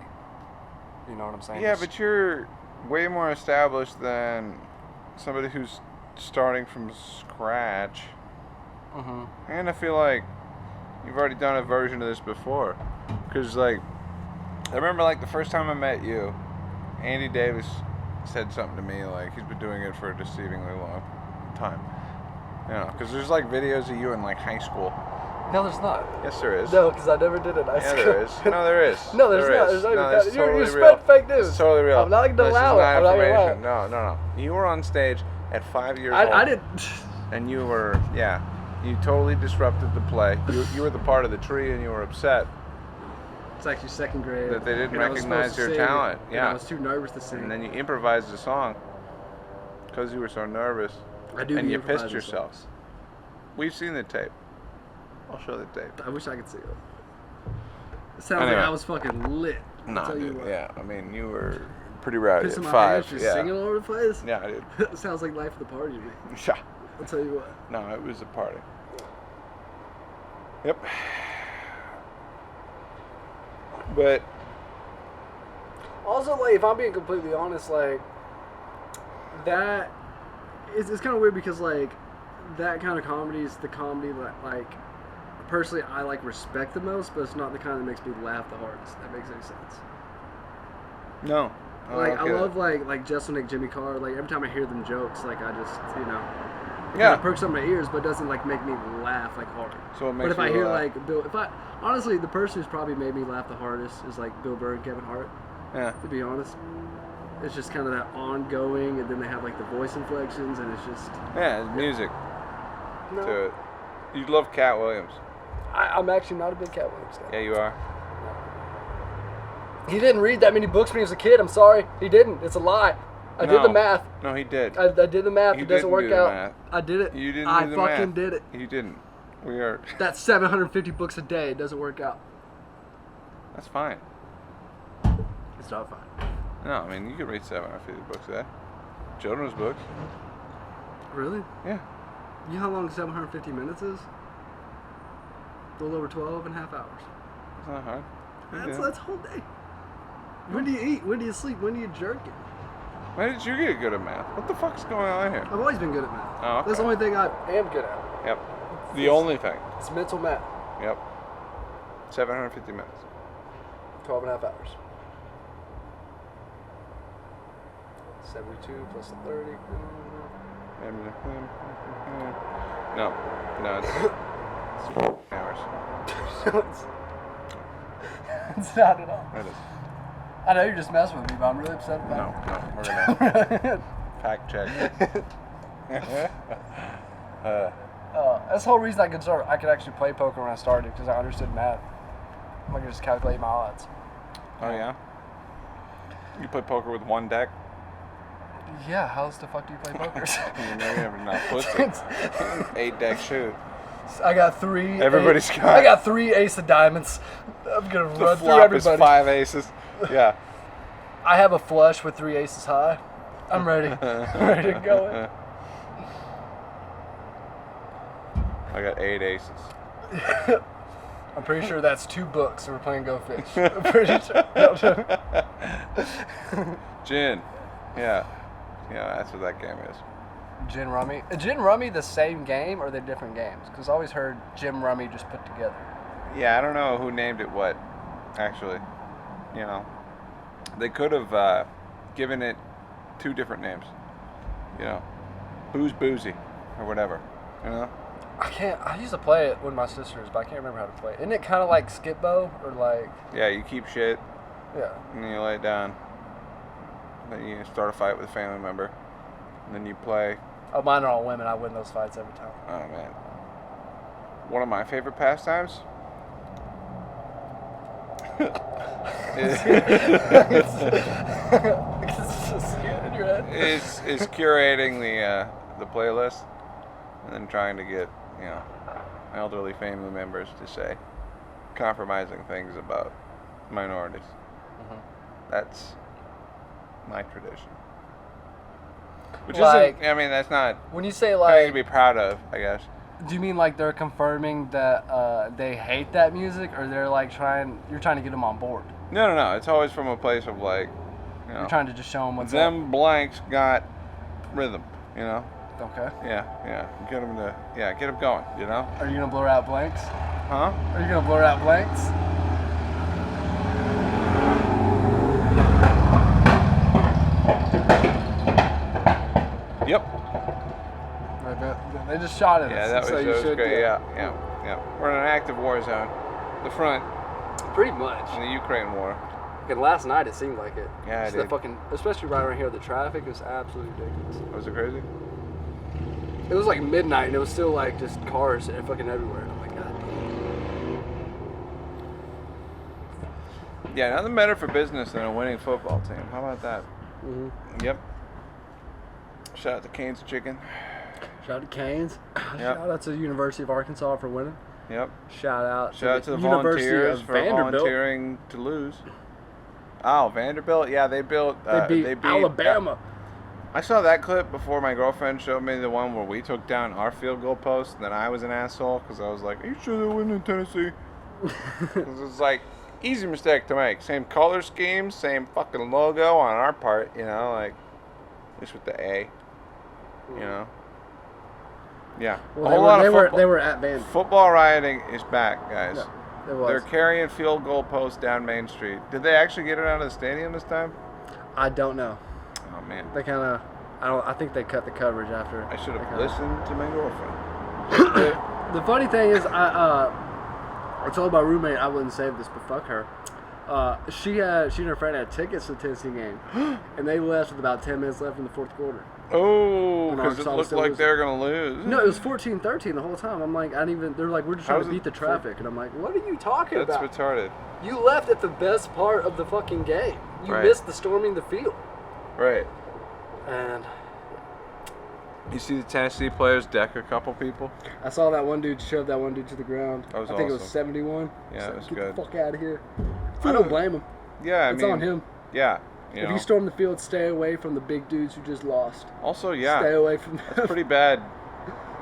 [SPEAKER 1] You know what I'm saying?
[SPEAKER 2] Yeah, but you're way more established than somebody who's starting from scratch.
[SPEAKER 1] Mm-hmm.
[SPEAKER 2] And I feel like you've already done a version of this before. Because, like, I remember, like, the first time I met you, Andy Davis said something to me, like, he's been doing it for a deceivingly long time. Because there's, like, videos of you in, like, high school.
[SPEAKER 1] No, there's not.
[SPEAKER 2] Yes, there is.
[SPEAKER 1] No, because I never did it in high school.
[SPEAKER 2] Yeah, there is. No, there is.
[SPEAKER 1] No, there's not.
[SPEAKER 2] Is.
[SPEAKER 1] There's not.
[SPEAKER 2] No, it's totally
[SPEAKER 1] You're
[SPEAKER 2] real.
[SPEAKER 1] spreading fake news.
[SPEAKER 2] It's totally real.
[SPEAKER 1] I'm not going to allow it. I'm not going to allow it.
[SPEAKER 2] No. You were on stage at 5 years old.
[SPEAKER 1] I didn't.
[SPEAKER 2] And you were, you totally disrupted the play. You were the part of the tree, and you were upset.
[SPEAKER 1] It's actually second grade.
[SPEAKER 2] That they didn't recognize your talent.
[SPEAKER 1] Yeah. I was too nervous to sing.
[SPEAKER 2] And then you improvised the song because you were so nervous.
[SPEAKER 1] I do.
[SPEAKER 2] And you pissed yourself. We've seen the tape. I'll show the tape.
[SPEAKER 1] I wish I could see it. It sounds like I was fucking lit.
[SPEAKER 2] Nah, dude. Yeah, I mean, you were pretty rowdy at 5.
[SPEAKER 1] Just singing all over the place.
[SPEAKER 2] Yeah, dude.
[SPEAKER 1] It sounds like life of the party to me.
[SPEAKER 2] Yeah.
[SPEAKER 1] I'll tell you what.
[SPEAKER 2] No, it was a party. Yep. But
[SPEAKER 1] also, like, if I'm being completely honest, like, that it's kind of weird because, like, that kind of comedy is the comedy that, like, personally I, like, respect the most, but it's not the kind that makes me laugh the hardest. That makes any sense.
[SPEAKER 2] No.
[SPEAKER 1] Like, I love, like Justin and Jimmy Carr. Like, every time I hear them jokes, like, I just, it kind of perks up my ears, but it doesn't, like, make me laugh, like, hard.
[SPEAKER 2] So it makes
[SPEAKER 1] But if
[SPEAKER 2] you
[SPEAKER 1] I hear,
[SPEAKER 2] laugh.
[SPEAKER 1] like, honestly, the person who's probably made me laugh the hardest is, like, Bill Burr and Kevin Hart.
[SPEAKER 2] Yeah.
[SPEAKER 1] To be honest. It's just kind of that ongoing, and then they have, like, the voice inflections, and it's just...
[SPEAKER 2] Yeah, it's music to it. You love Cat Williams.
[SPEAKER 1] I'm actually not a big Cat Williams guy.
[SPEAKER 2] Yeah, you are.
[SPEAKER 1] He didn't read that many books when he was a kid. I'm sorry. He didn't. It's a lie. I did the math.
[SPEAKER 2] No, he did.
[SPEAKER 1] I did the math. It doesn't work out.
[SPEAKER 2] Math.
[SPEAKER 1] I did it.
[SPEAKER 2] You didn't
[SPEAKER 1] I
[SPEAKER 2] do the math.
[SPEAKER 1] fucking did it.
[SPEAKER 2] You didn't. We are...
[SPEAKER 1] That's 750 books a day. It doesn't work out.
[SPEAKER 2] That's fine.
[SPEAKER 1] It's not fine.
[SPEAKER 2] No, I mean, you could read 750 books a day. Children's books.
[SPEAKER 1] Really?
[SPEAKER 2] Yeah.
[SPEAKER 1] You know how long 750 minutes is? A little over 12 and a half hours.
[SPEAKER 2] It's not hard.
[SPEAKER 1] That's a whole day. When do you eat? When do you sleep? When do you jerk it?
[SPEAKER 2] Why did you get good at math? What the fuck's going on here?
[SPEAKER 1] I've always been good at math.
[SPEAKER 2] Oh, okay.
[SPEAKER 1] That's the only thing I am good at.
[SPEAKER 2] Yep. The only thing.
[SPEAKER 1] It's mental math.
[SPEAKER 2] Yep. 750 minutes.
[SPEAKER 1] 12 and a half hours. 72 plus the 30.
[SPEAKER 2] No, it's 4 hours.
[SPEAKER 1] It's not at all.
[SPEAKER 2] That is.
[SPEAKER 1] I know you're just messing with me, but I'm really upset about
[SPEAKER 2] No, we're gonna fact check.
[SPEAKER 1] That's the whole reason I could actually play poker when I started, because I understood math. I could just calculate my odds.
[SPEAKER 2] Oh yeah. You play poker with one deck?
[SPEAKER 1] Yeah, how the fuck do you play poker?
[SPEAKER 2] You never not pussy. 8-deck shoot.
[SPEAKER 1] I got 3.
[SPEAKER 2] Everybody's got.
[SPEAKER 1] I got 3 ace of diamonds. I'm gonna run through
[SPEAKER 2] flop
[SPEAKER 1] everybody.
[SPEAKER 2] is 5 aces. Yeah.
[SPEAKER 1] I have a flush with 3 aces high. I'm ready. I'm ready to go.
[SPEAKER 2] I got 8 aces.
[SPEAKER 1] I'm pretty sure that's 2 books, so we're playing Go Fish. I'm pretty sure.
[SPEAKER 2] Gin. Yeah. Yeah, that's what that game is.
[SPEAKER 1] Gin Rummy. Is Gin Rummy the same game or are they different games? Because I always heard Gin Rummy just put together.
[SPEAKER 2] Yeah, I don't know who named it what, actually. You know. They could have given it 2 different names. You know. Who's Boozy? Or whatever. You know?
[SPEAKER 1] I used to play it with my sisters, but I can't remember how to play it. Isn't it kind of like Skip-Bo? Or like...
[SPEAKER 2] Yeah, you keep shit.
[SPEAKER 1] Yeah.
[SPEAKER 2] And then you lay it down. Then you start a fight with a family member. And then you play.
[SPEAKER 1] Oh, mine are all women. I win those fights every time.
[SPEAKER 2] Oh, man. One of my favorite pastimes is curating the playlist and then trying to get, you know, elderly family members to say compromising things about minorities. Mm-hmm. That's my tradition. Which
[SPEAKER 1] like,
[SPEAKER 2] isn't, I mean, that's not
[SPEAKER 1] when you say
[SPEAKER 2] something
[SPEAKER 1] like
[SPEAKER 2] to be proud of, I guess.
[SPEAKER 1] Do you mean like they're confirming that they hate that music, or they're like you're trying to get them on board?
[SPEAKER 2] No. It's always from a place of like, you know,
[SPEAKER 1] you're trying to just show them what's
[SPEAKER 2] them up. Blanks got rhythm, you know.
[SPEAKER 1] Okay.
[SPEAKER 2] Yeah. Get them going, you know.
[SPEAKER 1] Are you gonna blur out blanks?
[SPEAKER 2] Huh?
[SPEAKER 1] Are you gonna blur out blanks?
[SPEAKER 2] Yep.
[SPEAKER 1] They just shot at us.
[SPEAKER 2] Yeah, that was great. Yeah. We're in an active war zone. The front.
[SPEAKER 1] Pretty much.
[SPEAKER 2] In the Ukraine war.
[SPEAKER 1] And last night it seemed like it.
[SPEAKER 2] Yeah, it did.
[SPEAKER 1] Especially right around here, the traffic was absolutely ridiculous.
[SPEAKER 2] Was it crazy?
[SPEAKER 1] It was like midnight and it was still like just cars and fucking everywhere. And I'm like, God damn.
[SPEAKER 2] Yeah, nothing better for business than a winning football team. How about that?
[SPEAKER 1] Mm-hmm.
[SPEAKER 2] Yep. Shout out to Cane's Chicken.
[SPEAKER 1] Shout out to Canes.
[SPEAKER 2] Yep.
[SPEAKER 1] Shout out to the University of Arkansas for winning.
[SPEAKER 2] Yep.
[SPEAKER 1] Shout out
[SPEAKER 2] to the
[SPEAKER 1] University
[SPEAKER 2] Volunteers
[SPEAKER 1] of
[SPEAKER 2] for
[SPEAKER 1] Vanderbilt.
[SPEAKER 2] volunteering to lose. Oh, Vanderbilt? Yeah, they beat
[SPEAKER 1] Alabama.
[SPEAKER 2] I saw that clip before my girlfriend showed me the one where we took down our field goal post, and then I was an asshole because I was like, "Are you sure they're winning in Tennessee?" Because it's like easy mistake to make. Same color scheme, same fucking logo on our part, you know, like at least with the A, you know. Yeah.
[SPEAKER 1] Well, they were at Vanderbilt.
[SPEAKER 2] Football rioting is back, guys.
[SPEAKER 1] Yeah, it was.
[SPEAKER 2] They're carrying field goal posts down Main Street. Did they actually get it out of the stadium this time?
[SPEAKER 1] I don't know.
[SPEAKER 2] Oh man.
[SPEAKER 1] They kind of. I think they cut the coverage after.
[SPEAKER 2] I should have listened to my girlfriend.
[SPEAKER 1] The funny thing is, I told my roommate I wouldn't save this, but fuck her. She and her friend had tickets to the Tennessee game, and they left with about 10 minutes left in the fourth quarter.
[SPEAKER 2] Oh, because it looked like they were going to lose.
[SPEAKER 1] No, it was 14-13 the whole time. I'm like, they're like, we're just trying to beat the traffic. And I'm like, what are you talking about?
[SPEAKER 2] That's retarded.
[SPEAKER 1] You left at the best part of the fucking game. You missed the storming the field.
[SPEAKER 2] Right.
[SPEAKER 1] And
[SPEAKER 2] you see the Tennessee players deck a couple people?
[SPEAKER 1] I saw that one dude shove that one dude to the ground.
[SPEAKER 2] That was
[SPEAKER 1] I think it was 71.
[SPEAKER 2] Yeah, it was
[SPEAKER 1] Get
[SPEAKER 2] good.
[SPEAKER 1] the fuck out of here. I don't blame him.
[SPEAKER 2] Yeah,
[SPEAKER 1] it's on him.
[SPEAKER 2] Yeah.
[SPEAKER 1] If you storm the field, stay away from the big dudes who just lost.
[SPEAKER 2] Also, yeah.
[SPEAKER 1] Stay away from them.
[SPEAKER 2] That's pretty bad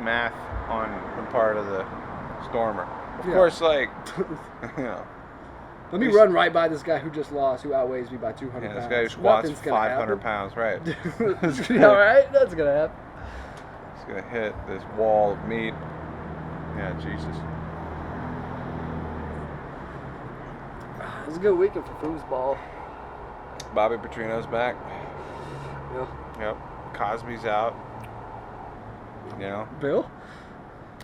[SPEAKER 2] math on the part of the stormer. Of course, like, you know.
[SPEAKER 1] Let me run right by this guy who just lost, who outweighs me by 200 pounds.
[SPEAKER 2] Yeah, this guy who squats 500 pounds, right.
[SPEAKER 1] All right, that's going to happen.
[SPEAKER 2] He's going to hit this wall of meat. Yeah, Jesus.
[SPEAKER 1] It was a good weekend for foosball.
[SPEAKER 2] Bobby Petrino's back.
[SPEAKER 1] Yeah.
[SPEAKER 2] Yep. Cosby's out. You know.
[SPEAKER 1] Bill?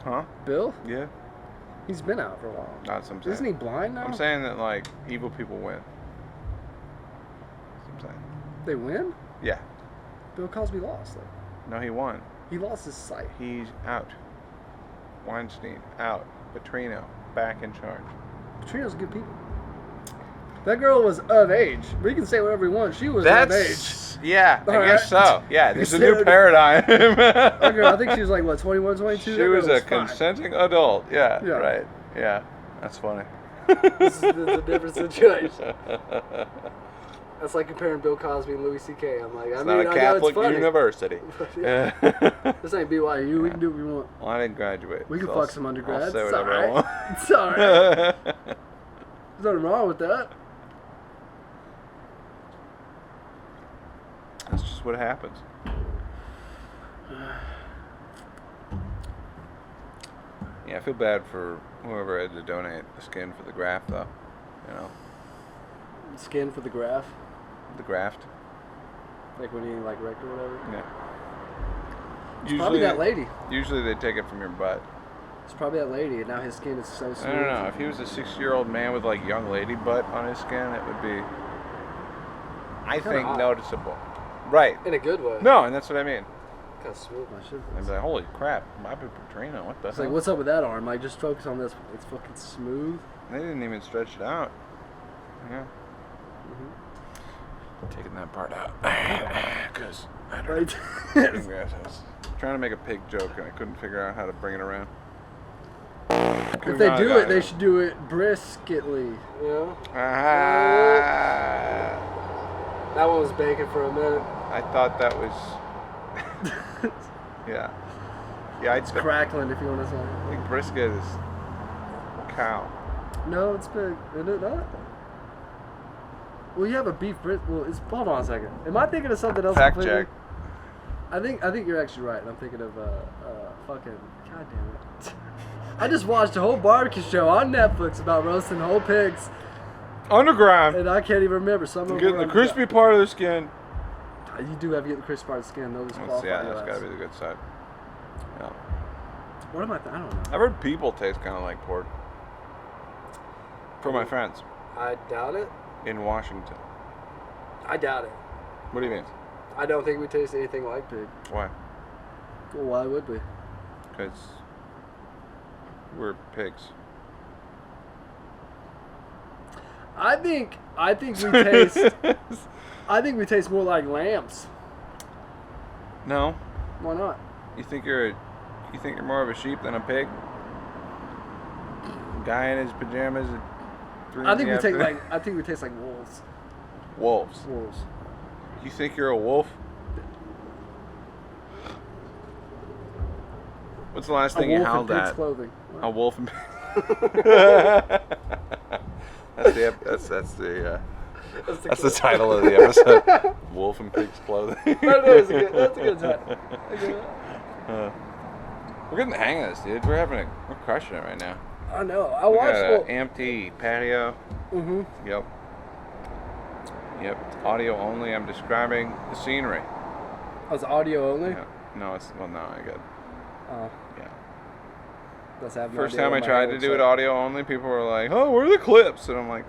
[SPEAKER 2] Huh?
[SPEAKER 1] Bill?
[SPEAKER 2] Yeah.
[SPEAKER 1] He's been out for a while.
[SPEAKER 2] That's what I'm saying.
[SPEAKER 1] Isn't he blind now?
[SPEAKER 2] I'm saying that, like, evil people win. That's what I'm saying.
[SPEAKER 1] They win?
[SPEAKER 2] Yeah.
[SPEAKER 1] Bill Cosby lost, though.
[SPEAKER 2] No, he won.
[SPEAKER 1] He lost his sight.
[SPEAKER 2] He's out. Weinstein, out. Petrino, back in charge.
[SPEAKER 1] Petrino's good people. That girl was of age. We can say whatever we want. She was of age.
[SPEAKER 2] Yeah, I guess so. Yeah, there's a new
[SPEAKER 1] Considered-
[SPEAKER 2] paradigm.
[SPEAKER 1] That girl, I think she was like, what, 21, 22?
[SPEAKER 2] She
[SPEAKER 1] That
[SPEAKER 2] was
[SPEAKER 1] girl
[SPEAKER 2] a
[SPEAKER 1] fine.
[SPEAKER 2] consenting adult. Yeah,
[SPEAKER 1] Yeah.
[SPEAKER 2] right. Yeah, that's funny.
[SPEAKER 1] This is a different situation. That's like comparing Bill Cosby and Louis C.K. I'm like,
[SPEAKER 2] It's
[SPEAKER 1] I
[SPEAKER 2] not
[SPEAKER 1] mean,
[SPEAKER 2] a
[SPEAKER 1] I know
[SPEAKER 2] Catholic
[SPEAKER 1] it's funny.
[SPEAKER 2] university.
[SPEAKER 1] Yeah. This ain't BYU. We can do what we want.
[SPEAKER 2] Well, I didn't graduate.
[SPEAKER 1] We can
[SPEAKER 2] so
[SPEAKER 1] fuck some undergrads.
[SPEAKER 2] I'll say
[SPEAKER 1] It's
[SPEAKER 2] whatever I
[SPEAKER 1] alright.
[SPEAKER 2] want.
[SPEAKER 1] It's alright. There's nothing wrong with that.
[SPEAKER 2] That's just what happens. Yeah, I feel bad for whoever had to donate the skin for the graft, though. You know,
[SPEAKER 1] Skin for the graph.
[SPEAKER 2] the graft.
[SPEAKER 1] Like when you like wrecked or whatever.
[SPEAKER 2] Yeah.
[SPEAKER 1] It's probably that lady.
[SPEAKER 2] Usually they take it from your butt.
[SPEAKER 1] It's probably that lady, and now his skin is so smooth.
[SPEAKER 2] I don't know. If he was a 60-year-old man with like young lady butt on his skin, it would be, I
[SPEAKER 1] Kinda
[SPEAKER 2] think,
[SPEAKER 1] hot.
[SPEAKER 2] noticeable. Right.
[SPEAKER 1] In a good way.
[SPEAKER 2] No, and that's what I mean.
[SPEAKER 1] Look how smooth my shit
[SPEAKER 2] I'd
[SPEAKER 1] is.
[SPEAKER 2] be like, holy crap, my Petrino, what the
[SPEAKER 1] It's
[SPEAKER 2] hell?
[SPEAKER 1] like, what's up with that arm? Like, just focus on this. It's fucking smooth.
[SPEAKER 2] They didn't even stretch it out. Yeah.
[SPEAKER 1] Mm-hmm.
[SPEAKER 2] Taking that part out. Because I don't
[SPEAKER 1] Right.
[SPEAKER 2] I was trying to make a pig joke and I couldn't figure out how to bring it around.
[SPEAKER 1] If they do it, they should do it brisketly. You know? That one was bacon for a minute.
[SPEAKER 2] I thought that was. Yeah. Yeah, I'd
[SPEAKER 1] It's crackling, if you want to say.
[SPEAKER 2] I think brisket is cow.
[SPEAKER 1] No, it's big. Isn't it not? Well, you have a beef brisket. Well, it's. Hold on a second. Am I thinking of something else?
[SPEAKER 2] Fact
[SPEAKER 1] completely?
[SPEAKER 2] check.
[SPEAKER 1] I think you're actually right. I'm thinking of fucking. God damn it. I just watched a whole barbecue show on Netflix about roasting whole pigs,
[SPEAKER 2] Underground.
[SPEAKER 1] and I can't even remember some of them.
[SPEAKER 2] Getting the crispy part of the skin.
[SPEAKER 1] You do have to get the crispy part of the skin. Those qualify.
[SPEAKER 2] Yeah,
[SPEAKER 1] your
[SPEAKER 2] that's
[SPEAKER 1] ass.
[SPEAKER 2] got to be the good side. Yeah.
[SPEAKER 1] What am I? I don't know.
[SPEAKER 2] I've heard people taste kind of like pork. For my friends
[SPEAKER 1] I doubt it.
[SPEAKER 2] in Washington.
[SPEAKER 1] I doubt it.
[SPEAKER 2] What do you mean?
[SPEAKER 1] I don't think we taste anything like pig.
[SPEAKER 2] Why?
[SPEAKER 1] Well, why would we?
[SPEAKER 2] Because we're pigs.
[SPEAKER 1] I think we taste. I think we taste more like lambs.
[SPEAKER 2] No.
[SPEAKER 1] Why not?
[SPEAKER 2] You think you're more of a sheep than a pig? Guy in his pajamas at 3
[SPEAKER 1] I think
[SPEAKER 2] in
[SPEAKER 1] we
[SPEAKER 2] the
[SPEAKER 1] take
[SPEAKER 2] afternoon?
[SPEAKER 1] I think we taste like wolves.
[SPEAKER 2] Wolves.
[SPEAKER 1] Wolves.
[SPEAKER 2] You think you're a wolf? What's the last thing you howled
[SPEAKER 1] in pig's
[SPEAKER 2] at?
[SPEAKER 1] clothing.
[SPEAKER 2] A wolf in that's the title of the episode. Wolf in pig's clothing.
[SPEAKER 1] That's a good title.
[SPEAKER 2] We're getting the hang of this, dude. We're crushing it right now.
[SPEAKER 1] I know. I
[SPEAKER 2] We
[SPEAKER 1] watched.
[SPEAKER 2] got an empty patio.
[SPEAKER 1] Mm-hmm.
[SPEAKER 2] Yep. It's audio only. I'm describing the scenery.
[SPEAKER 1] Oh, it's audio only.
[SPEAKER 2] Yeah. No, I get.
[SPEAKER 1] Oh,
[SPEAKER 2] Yeah.
[SPEAKER 1] that's have no
[SPEAKER 2] First
[SPEAKER 1] idea
[SPEAKER 2] time
[SPEAKER 1] what
[SPEAKER 2] I
[SPEAKER 1] my
[SPEAKER 2] tried
[SPEAKER 1] hand
[SPEAKER 2] to
[SPEAKER 1] looks
[SPEAKER 2] do it
[SPEAKER 1] like.
[SPEAKER 2] audio only, people were like, "Oh, where are the clips?" And I'm like,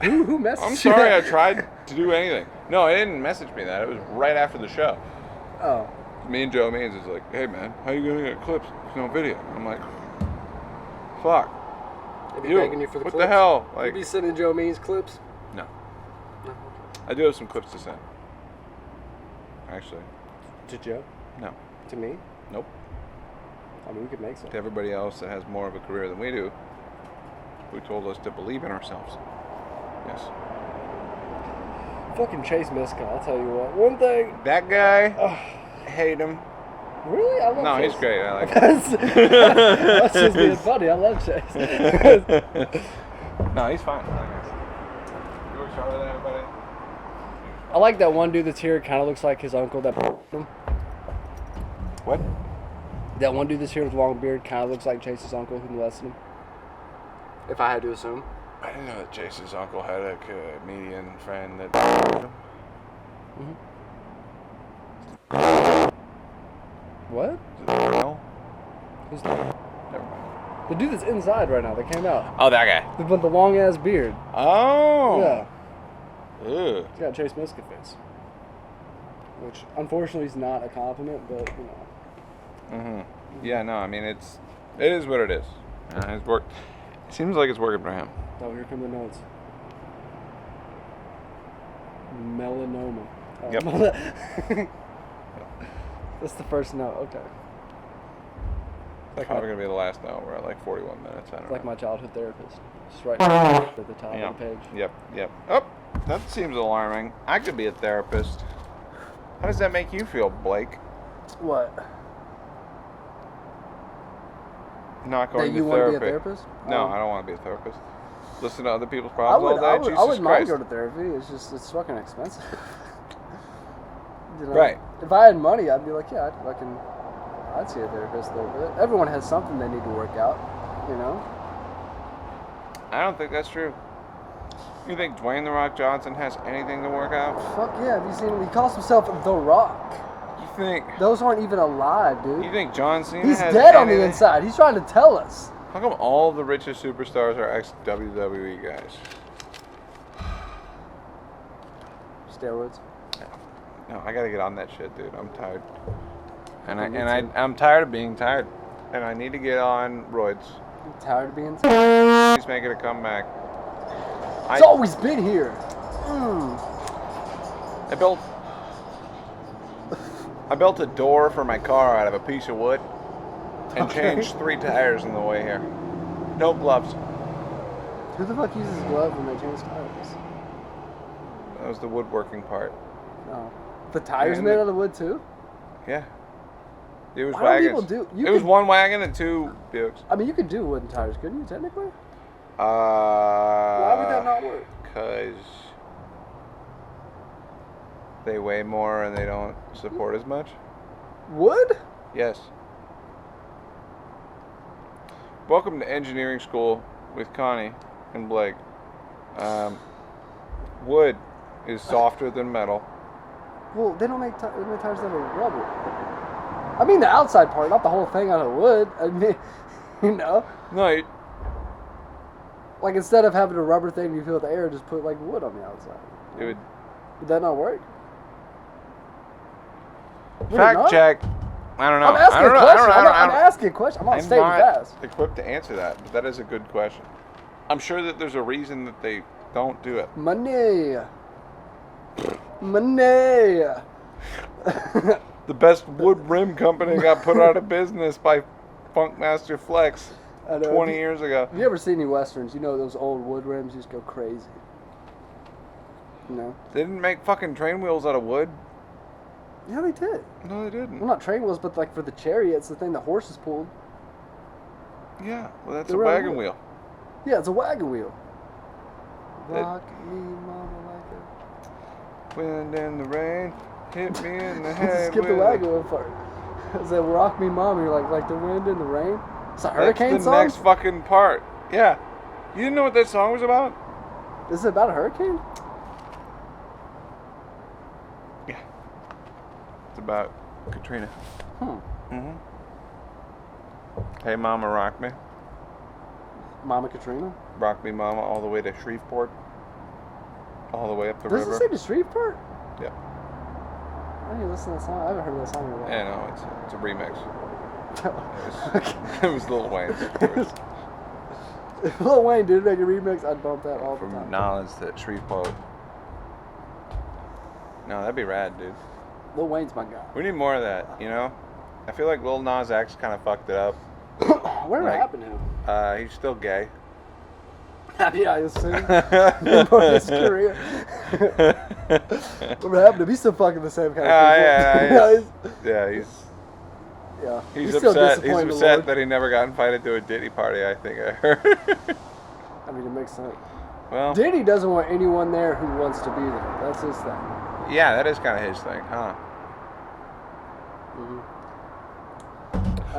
[SPEAKER 1] Who messaged
[SPEAKER 2] "I'm
[SPEAKER 1] you
[SPEAKER 2] sorry, I
[SPEAKER 1] that?
[SPEAKER 2] tried to do anything." No, it didn't message me that. It was right after the show.
[SPEAKER 1] Oh.
[SPEAKER 2] Me and Joe Means is like, "Hey man, how you gonna get clips? There's no video." I'm like, "Fuck."
[SPEAKER 1] They be
[SPEAKER 2] You,
[SPEAKER 1] begging you for the
[SPEAKER 2] what
[SPEAKER 1] clips?
[SPEAKER 2] the hell?
[SPEAKER 1] You
[SPEAKER 2] Like,
[SPEAKER 1] be sending Joe Means clips?
[SPEAKER 2] no.
[SPEAKER 1] No.
[SPEAKER 2] I do have some clips to send. Actually,
[SPEAKER 1] To Joe?
[SPEAKER 2] no.
[SPEAKER 1] To me?
[SPEAKER 2] Nope.
[SPEAKER 1] I mean, we could make some.
[SPEAKER 2] To everybody else that has more of a career than we do, who told us to believe in ourselves. Yes.
[SPEAKER 1] Fucking Chase Miska, I'll tell you what. One thing.
[SPEAKER 2] That guy,
[SPEAKER 1] Ugh,
[SPEAKER 2] hate him.
[SPEAKER 1] really? I love
[SPEAKER 2] No,
[SPEAKER 1] Chase.
[SPEAKER 2] he's great. I like him.
[SPEAKER 1] That's just being funny. I love Chase.
[SPEAKER 2] No, he's fine. You work harder than everybody.
[SPEAKER 1] I like that one dude that's here. Kind of looks like his uncle.
[SPEAKER 2] What?
[SPEAKER 1] That one dude that's here with long beard kind of looks like Chase's uncle who molested him. If I had to assume.
[SPEAKER 2] I didn't know that Chase's uncle had a comedian friend that.
[SPEAKER 1] What?
[SPEAKER 2] Is it Darnell?
[SPEAKER 1] Who's that?
[SPEAKER 2] Never mind.
[SPEAKER 1] The dude that's inside right now that came out.
[SPEAKER 2] Oh, that guy.
[SPEAKER 1] With the long ass beard.
[SPEAKER 2] Oh.
[SPEAKER 1] Yeah.
[SPEAKER 2] Ew.
[SPEAKER 1] He's got Chase Miska face. Which, unfortunately, is not a compliment, but, you know.
[SPEAKER 2] Yeah, no, I mean, it is what it is. It seems like it's working for him.
[SPEAKER 1] Oh, here come the notes. Melanoma. Oh,
[SPEAKER 2] Yep.
[SPEAKER 1] That's the first note. Okay.
[SPEAKER 2] That's probably going to be the last note. We're at like 41 minutes. I don't know.
[SPEAKER 1] Like my childhood therapist. Just right at the top of the page.
[SPEAKER 2] Yep. Oh, that seems alarming. I could be a therapist. How does that make you feel, Blake?
[SPEAKER 1] What?
[SPEAKER 2] Not going
[SPEAKER 1] that you
[SPEAKER 2] to
[SPEAKER 1] want
[SPEAKER 2] therapy.
[SPEAKER 1] to be a therapist?
[SPEAKER 2] No, I don't want to be a therapist. Listen to other people's problems all day.
[SPEAKER 1] I
[SPEAKER 2] Jesus
[SPEAKER 1] wouldn't mind
[SPEAKER 2] Christ.
[SPEAKER 1] going to therapy. It's fucking expensive. You know?
[SPEAKER 2] Right.
[SPEAKER 1] If I had money, I'd be like, yeah, I'd see a therapist a little bit. Everyone has something they need to work out, you know?
[SPEAKER 2] I don't think that's true. You think Dwayne The Rock Johnson has anything to work out?
[SPEAKER 1] Fuck yeah, have you seen him? He calls himself The Rock.
[SPEAKER 2] You think...
[SPEAKER 1] Those aren't even alive, dude.
[SPEAKER 2] You think John Cena
[SPEAKER 1] He's
[SPEAKER 2] has
[SPEAKER 1] dead
[SPEAKER 2] anything?
[SPEAKER 1] on the inside. He's trying to tell us.
[SPEAKER 2] How come all the richest superstars are ex-WWE guys?
[SPEAKER 1] Steroids.
[SPEAKER 2] No, I gotta get on that shit, dude. I'm tired. I'm tired of being tired. And I need to get on roids.
[SPEAKER 1] I'm tired of being tired.
[SPEAKER 2] He's making a comeback.
[SPEAKER 1] It's always been here.
[SPEAKER 2] I built a door for my car out of a piece of wood and changed 3 tires on the way here. No gloves.
[SPEAKER 1] Who the fuck uses gloves when they change tires?
[SPEAKER 2] That was the woodworking part.
[SPEAKER 1] No. The tires made out of wood too?
[SPEAKER 2] Yeah. It was
[SPEAKER 1] Why
[SPEAKER 2] wagons.
[SPEAKER 1] don't people
[SPEAKER 2] It was 1 wagon and 2 Buicks.
[SPEAKER 1] I mean, you could do wooden tires, couldn't you, technically?
[SPEAKER 2] Why
[SPEAKER 1] Why would that not work?
[SPEAKER 2] Because they weigh more and they don't support as much.
[SPEAKER 1] Wood?
[SPEAKER 2] Yes. Welcome to engineering school with Connie and Blake. Wood is softer than metal.
[SPEAKER 1] Well, they don't make tires out of rubber. I mean the outside part, not the whole thing out of wood. I mean, you know?
[SPEAKER 2] No,
[SPEAKER 1] Like instead of having a rubber thing you fill with air, just put like wood on the outside.
[SPEAKER 2] it would.
[SPEAKER 1] Would that not work? Would it
[SPEAKER 2] Fact
[SPEAKER 1] not?
[SPEAKER 2] check. I don't know.
[SPEAKER 1] I'm asking a question. I'm asking a question. I'm not
[SPEAKER 2] I'm
[SPEAKER 1] stating
[SPEAKER 2] not
[SPEAKER 1] fast.
[SPEAKER 2] equipped to answer that, but that is a good question. I'm sure that there's a reason that they don't do it.
[SPEAKER 1] Money. Money.
[SPEAKER 2] The best wood rim company got put out of business by Funkmaster Flex 20 years ago.
[SPEAKER 1] Have you ever seen any westerns? You know those old wood rims just go crazy. You know?
[SPEAKER 2] They didn't make fucking train wheels out of wood.
[SPEAKER 1] Yeah, they did.
[SPEAKER 2] No, they didn't.
[SPEAKER 1] Well, not train wheels, but like for the chariots, the thing the horses pulled.
[SPEAKER 2] Yeah, well, that's
[SPEAKER 1] They
[SPEAKER 2] a
[SPEAKER 1] were out of
[SPEAKER 2] wagon
[SPEAKER 1] wood.
[SPEAKER 2] wheel.
[SPEAKER 1] Yeah, it's a wagon wheel.
[SPEAKER 2] That-
[SPEAKER 1] Rock me, mama, like
[SPEAKER 2] Wind and the rain hit me in the
[SPEAKER 1] a...
[SPEAKER 2] head.
[SPEAKER 1] Skip the
[SPEAKER 2] with
[SPEAKER 1] wagon
[SPEAKER 2] a-
[SPEAKER 1] wheel part. It said, rock me, mama, you're like the wind and the rain. It's a
[SPEAKER 2] That's
[SPEAKER 1] hurricane
[SPEAKER 2] the
[SPEAKER 1] song?
[SPEAKER 2] next fucking part. Yeah. You didn't know what that song was about?
[SPEAKER 1] Is it about a hurricane?
[SPEAKER 2] Yeah. It's about Katrina. Mm-hmm. Hey, Mama, rock me.
[SPEAKER 1] Mama Katrina?
[SPEAKER 2] Rock me, Mama, all the way to Shreveport. All the way up the
[SPEAKER 1] Does
[SPEAKER 2] river.
[SPEAKER 1] it say to Shreveport?
[SPEAKER 2] Yeah.
[SPEAKER 1] I didn't listen to that song. I haven't heard that song in a while.
[SPEAKER 2] Yeah, no, it's a remix. It was Lil Wayne.
[SPEAKER 1] If Lil Wayne did make a remix, I'd bump that all the
[SPEAKER 2] From
[SPEAKER 1] time.
[SPEAKER 2] Nolens to Shreveport. No, that'd be rad, dude.
[SPEAKER 1] Lil Wayne's my guy.
[SPEAKER 2] We need more of that, you know? I feel like Lil Nas X kind of fucked it up.
[SPEAKER 1] Whatever
[SPEAKER 2] Like-
[SPEAKER 1] happened to him?
[SPEAKER 2] He's still gay.
[SPEAKER 1] Yeah, I assume. For his career. Whatever happened to him? He's still fucking the same kind of people.
[SPEAKER 2] Yeah, he's
[SPEAKER 1] He's still
[SPEAKER 2] upset. He's
[SPEAKER 1] disappointed in the
[SPEAKER 2] upset
[SPEAKER 1] Lord.
[SPEAKER 2] that he never got invited to a Diddy party, I think I heard.
[SPEAKER 1] I mean, it makes sense.
[SPEAKER 2] Well,
[SPEAKER 1] Diddy doesn't want anyone there who wants to be there. That's his thing.
[SPEAKER 2] yeah, that is kind of his thing, huh?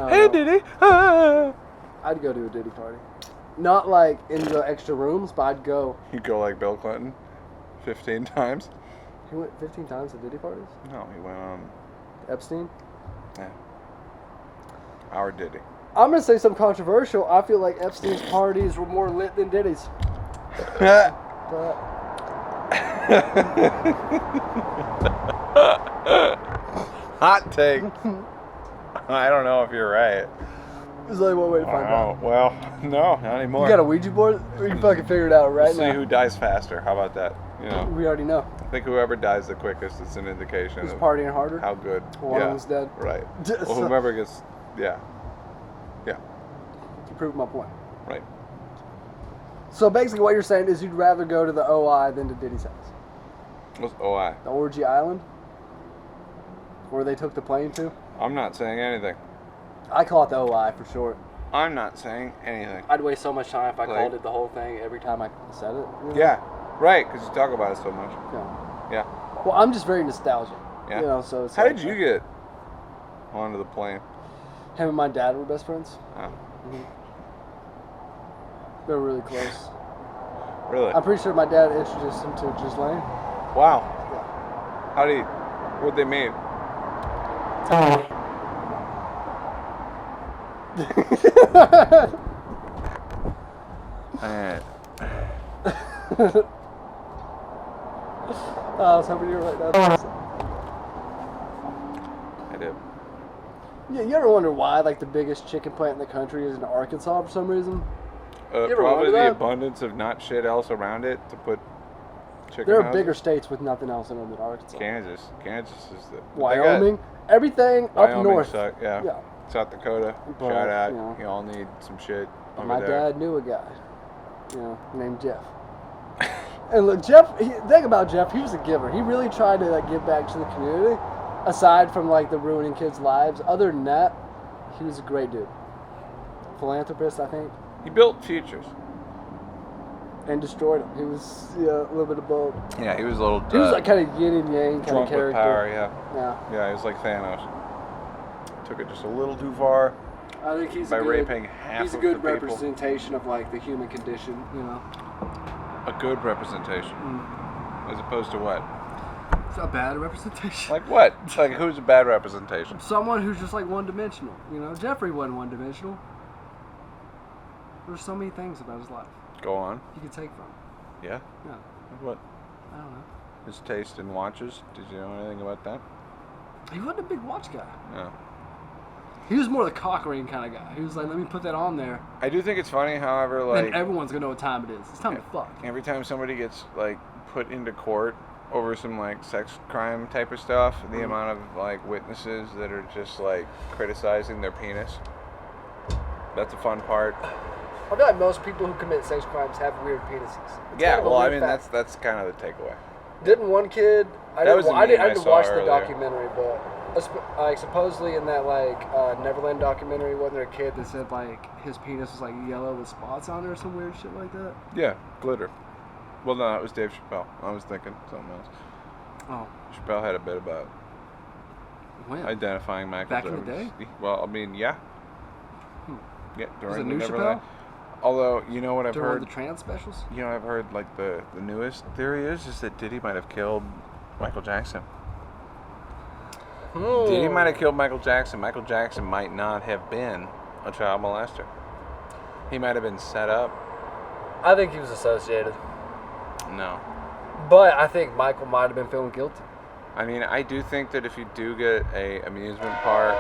[SPEAKER 2] Hey, Diddy!
[SPEAKER 1] I'd go to a Diddy party. Not like in the extra rooms, but I'd go.
[SPEAKER 2] You go like Bill Clinton 15 times?
[SPEAKER 1] He went 15 times to Diddy parties?
[SPEAKER 2] No, he went on.
[SPEAKER 1] Epstein?
[SPEAKER 2] Yeah. Our Diddy.
[SPEAKER 1] I'm going to say something controversial. I feel like Epstein's parties were more lit than Diddy's. But
[SPEAKER 2] Hot take. I don't know if you're right.
[SPEAKER 1] There's only one way to find out.
[SPEAKER 2] Well, no, not anymore.
[SPEAKER 1] You got a Ouija board? Or you fucking figure it out right now?
[SPEAKER 2] See who dies faster. How about that? You know.
[SPEAKER 1] We already know.
[SPEAKER 2] I think whoever dies the quickest is an indication
[SPEAKER 1] Who's
[SPEAKER 2] of
[SPEAKER 1] partying harder?
[SPEAKER 2] how good.
[SPEAKER 1] One of them's dead.
[SPEAKER 2] Right. Well, whoever gets, yeah.
[SPEAKER 1] To prove my point.
[SPEAKER 2] Right.
[SPEAKER 1] So basically, what you're saying is you'd rather go to the OI than to Diddy's house.
[SPEAKER 2] What's OI?
[SPEAKER 1] The Orgy Island, where they took the plane to.
[SPEAKER 2] I'm not saying anything.
[SPEAKER 1] I call it the OI for short.
[SPEAKER 2] I'm not saying anything.
[SPEAKER 1] I'd waste so much time if I called it the whole thing every time I said it. You know?
[SPEAKER 2] Yeah, right, because you talk about it so much.
[SPEAKER 1] Yeah.
[SPEAKER 2] Yeah.
[SPEAKER 1] Well, I'm just very nostalgic.
[SPEAKER 2] Yeah.
[SPEAKER 1] You know, so it's
[SPEAKER 2] How
[SPEAKER 1] like,
[SPEAKER 2] did you get onto the plane?
[SPEAKER 1] Him and my dad were best friends.
[SPEAKER 2] Oh.
[SPEAKER 1] Mm-hmm. They were really close.
[SPEAKER 2] Really?
[SPEAKER 1] I'm pretty sure my dad introduced him to Ghislaine.
[SPEAKER 2] Wow.
[SPEAKER 1] Yeah.
[SPEAKER 2] Where'd they meet?
[SPEAKER 1] I was hoping you were right now.
[SPEAKER 2] I did.
[SPEAKER 1] Yeah, you ever wonder why like the biggest chicken plant in the country is in Arkansas for some reason? You ever
[SPEAKER 2] Probably
[SPEAKER 1] wonder
[SPEAKER 2] the
[SPEAKER 1] that?
[SPEAKER 2] abundance of not shit else around it to put chicken
[SPEAKER 1] There are
[SPEAKER 2] houses.
[SPEAKER 1] bigger states with nothing else in them than Arkansas.
[SPEAKER 2] Kansas is the
[SPEAKER 1] Wyoming, everything
[SPEAKER 2] Wyoming
[SPEAKER 1] up north.
[SPEAKER 2] Suck, yeah. South Dakota,
[SPEAKER 1] But,
[SPEAKER 2] shout out.
[SPEAKER 1] you know,
[SPEAKER 2] You all need some shit over
[SPEAKER 1] my
[SPEAKER 2] there.
[SPEAKER 1] dad knew a guy, named Jeff. And look, Jeff. Think about Jeff. He was a giver. He really tried to like give back to the community. Aside from like the ruining kids' lives, other than that, he was a great dude. Philanthropist, I think.
[SPEAKER 2] He built futures.
[SPEAKER 1] And destroyed him. He was a little bit of both.
[SPEAKER 2] Yeah, he was a little.
[SPEAKER 1] He was like kind of yin and yang kind of
[SPEAKER 2] drunk
[SPEAKER 1] character.
[SPEAKER 2] with power. Yeah.
[SPEAKER 1] Yeah.
[SPEAKER 2] Yeah, he was like Thanos. Took it just a little too far.
[SPEAKER 1] I think he's
[SPEAKER 2] by
[SPEAKER 1] a good,
[SPEAKER 2] raping half
[SPEAKER 1] he's a
[SPEAKER 2] of
[SPEAKER 1] good
[SPEAKER 2] the people.
[SPEAKER 1] representation of like the human condition, you know.
[SPEAKER 2] A good representation, as opposed to what?
[SPEAKER 1] It's a bad representation.
[SPEAKER 2] Like what? Like who's a bad representation?
[SPEAKER 1] Someone who's just like one-dimensional. You know, Jeffrey wasn't one-dimensional. There's so many things about his life
[SPEAKER 2] Go on.
[SPEAKER 1] you could take from.
[SPEAKER 2] Yeah.
[SPEAKER 1] Yeah.
[SPEAKER 2] Like what?
[SPEAKER 1] I don't know.
[SPEAKER 2] His taste in watches. Did you know anything about that?
[SPEAKER 1] He wasn't a big watch guy.
[SPEAKER 2] No.
[SPEAKER 1] He was more the cock ring kind of guy. He was like, let me put that on there.
[SPEAKER 2] I do think it's funny, however, like
[SPEAKER 1] And everyone's gonna know what time it is. It's time to fuck.
[SPEAKER 2] every time somebody gets like put into court over some like sex crime type of stuff, the amount of like witnesses that are just like criticizing their penis. That's a fun part.
[SPEAKER 1] I feel like most people who commit sex crimes have weird penises. It's
[SPEAKER 2] Yeah,
[SPEAKER 1] kind of a
[SPEAKER 2] well, I
[SPEAKER 1] weird
[SPEAKER 2] mean
[SPEAKER 1] fact.
[SPEAKER 2] that's kind of the takeaway.
[SPEAKER 1] Didn't one kid? I
[SPEAKER 2] That was a meme I
[SPEAKER 1] didn't
[SPEAKER 2] saw
[SPEAKER 1] watch the
[SPEAKER 2] earlier.
[SPEAKER 1] documentary, but like supposedly in that like Neverland documentary, wasn't there a kid that said like his penis was like yellow with spots on it or some weird shit like that?
[SPEAKER 2] Yeah, glitter. Well, no, it was Dave Chappelle. I was thinking something else.
[SPEAKER 1] Oh,
[SPEAKER 2] Chappelle had a bit about
[SPEAKER 1] when?
[SPEAKER 2] identifying Michael
[SPEAKER 1] Back in the
[SPEAKER 2] Jordan's-
[SPEAKER 1] day?
[SPEAKER 2] Well, I mean, yeah. Yeah,
[SPEAKER 1] Was
[SPEAKER 2] during
[SPEAKER 1] it
[SPEAKER 2] the
[SPEAKER 1] new
[SPEAKER 2] Neverland.
[SPEAKER 1] Chappelle?
[SPEAKER 2] Although, you know what I've
[SPEAKER 1] During one
[SPEAKER 2] heard?
[SPEAKER 1] of the trans specials?
[SPEAKER 2] You know, I've heard like the newest theory is that Diddy might have killed Michael Jackson. Diddy might have killed Michael Jackson. Michael Jackson might not have been a child molester. He might have been set up.
[SPEAKER 1] I think he was associated,
[SPEAKER 2] No.
[SPEAKER 1] but I think Michael might have been feeling guilty.
[SPEAKER 2] I mean, I do think that if you do get a amusement park,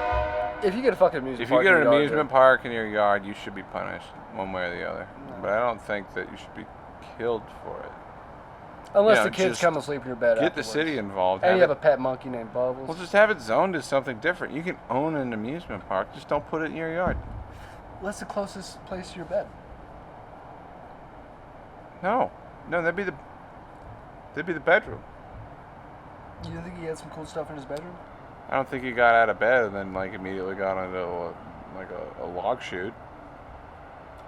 [SPEAKER 1] If you get a fucking amusement
[SPEAKER 2] if you
[SPEAKER 1] park
[SPEAKER 2] get
[SPEAKER 1] in
[SPEAKER 2] an
[SPEAKER 1] your yard,
[SPEAKER 2] amusement park in your yard, you should be punished one way or the other. But I don't think that you should be killed for it.
[SPEAKER 1] unless
[SPEAKER 2] you know,
[SPEAKER 1] the kids
[SPEAKER 2] just
[SPEAKER 1] come and sleep in your bed.
[SPEAKER 2] Get the
[SPEAKER 1] afterwards.
[SPEAKER 2] city involved.
[SPEAKER 1] And you have
[SPEAKER 2] it-
[SPEAKER 1] a pet monkey named Bubbles.
[SPEAKER 2] Well, just have it zoned as something different. You can own an amusement park, just don't put it in your yard.
[SPEAKER 1] What's the closest place to your bed?
[SPEAKER 2] No, that'd be the bedroom.
[SPEAKER 1] You think he had some cool stuff in his bedroom?
[SPEAKER 2] I don't think he got out of bed and then like immediately got onto a log chute.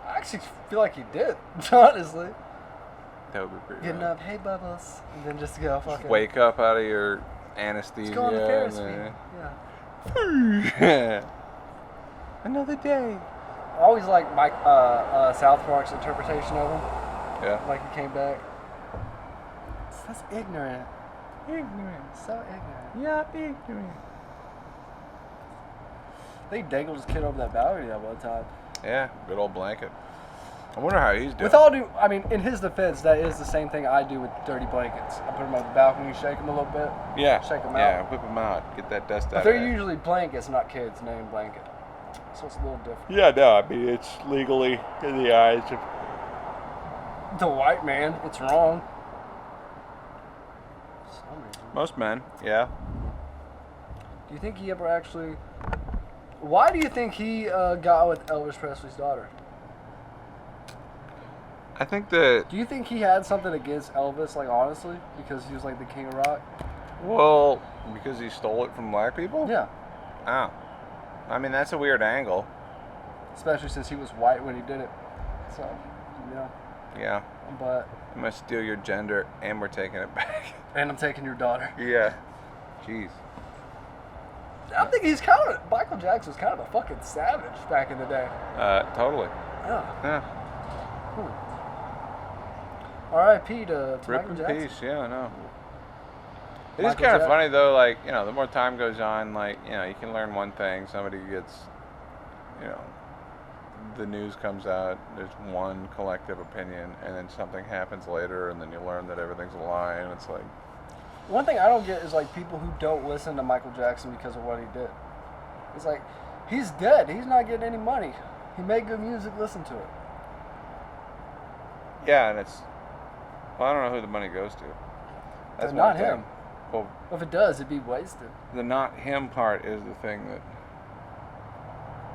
[SPEAKER 1] I actually feel like he did, honestly.
[SPEAKER 2] That would be pretty.
[SPEAKER 1] Getting
[SPEAKER 2] rad.
[SPEAKER 1] up, hey Bubbles, and then just go fucking.
[SPEAKER 2] Wake up out of your anesthesia.
[SPEAKER 1] Let's go on the Ferris
[SPEAKER 2] and
[SPEAKER 1] wheel. Yeah.
[SPEAKER 2] then- Another day.
[SPEAKER 1] I always like Mike South Park's interpretation of him.
[SPEAKER 2] Yeah.
[SPEAKER 1] Like he came back. That's ignorant. Ignorant. So ignorant.
[SPEAKER 2] Yeah, ignorant.
[SPEAKER 1] They dangled his kid over that balcony that one time.
[SPEAKER 2] Yeah, good old blanket. I wonder how he's doing.
[SPEAKER 1] With all due, I mean, in his defense, that is the same thing I do with dirty blankets. I put them on the balcony, shake them a little bit.
[SPEAKER 2] Yeah.
[SPEAKER 1] Shake them
[SPEAKER 2] Yeah,
[SPEAKER 1] out.
[SPEAKER 2] whip them out. Get that dust
[SPEAKER 1] But
[SPEAKER 2] out
[SPEAKER 1] they're
[SPEAKER 2] of there.
[SPEAKER 1] usually blankets, not kids named Blanket. so it's a little different.
[SPEAKER 2] Yeah, no, I mean, it's legally in the eyes of
[SPEAKER 1] the white man. It's wrong. For some reason.
[SPEAKER 2] most men, yeah.
[SPEAKER 1] Do you think he ever actually... Why do you think he got with Elvis Presley's daughter?
[SPEAKER 2] I think that...
[SPEAKER 1] Do you think he had something against Elvis, like, honestly? Because he was, like, the king of rock?
[SPEAKER 2] Well, because he stole it from black people?
[SPEAKER 1] Yeah.
[SPEAKER 2] Oh. I mean, that's a weird angle.
[SPEAKER 1] Especially since he was white when he did it. So, you know.
[SPEAKER 2] Yeah.
[SPEAKER 1] But...
[SPEAKER 2] I'm going to steal your gender, and we're taking it back.
[SPEAKER 1] And I'm taking your daughter.
[SPEAKER 2] Yeah. Jeez.
[SPEAKER 1] I think he's kind of... Michael Jackson was kind of a fucking savage back in the day.
[SPEAKER 2] Totally.
[SPEAKER 1] Yeah.
[SPEAKER 2] Yeah.
[SPEAKER 1] R.I.P. to
[SPEAKER 2] Rip
[SPEAKER 1] Michael
[SPEAKER 2] in
[SPEAKER 1] Jackson.
[SPEAKER 2] peace, yeah, I know. It is
[SPEAKER 1] Michael
[SPEAKER 2] kind of
[SPEAKER 1] Jack-
[SPEAKER 2] funny, though, like, you know, the more time goes on, like, you know, you can learn one thing, somebody gets, you know, the news comes out, there's one collective opinion, and then something happens later, and then you learn that everything's a lie, and it's like...
[SPEAKER 1] One thing I don't get is, like, people who don't listen to Michael Jackson because of what he did. It's like, he's dead. He's not getting any money. He made good music. Listen to it.
[SPEAKER 2] Yeah, and it's... Well, I don't know who the money goes to. That's
[SPEAKER 1] But not
[SPEAKER 2] one thing.
[SPEAKER 1] him.
[SPEAKER 2] Well,
[SPEAKER 1] If it does, it'd be wasted.
[SPEAKER 2] the not him part is the thing that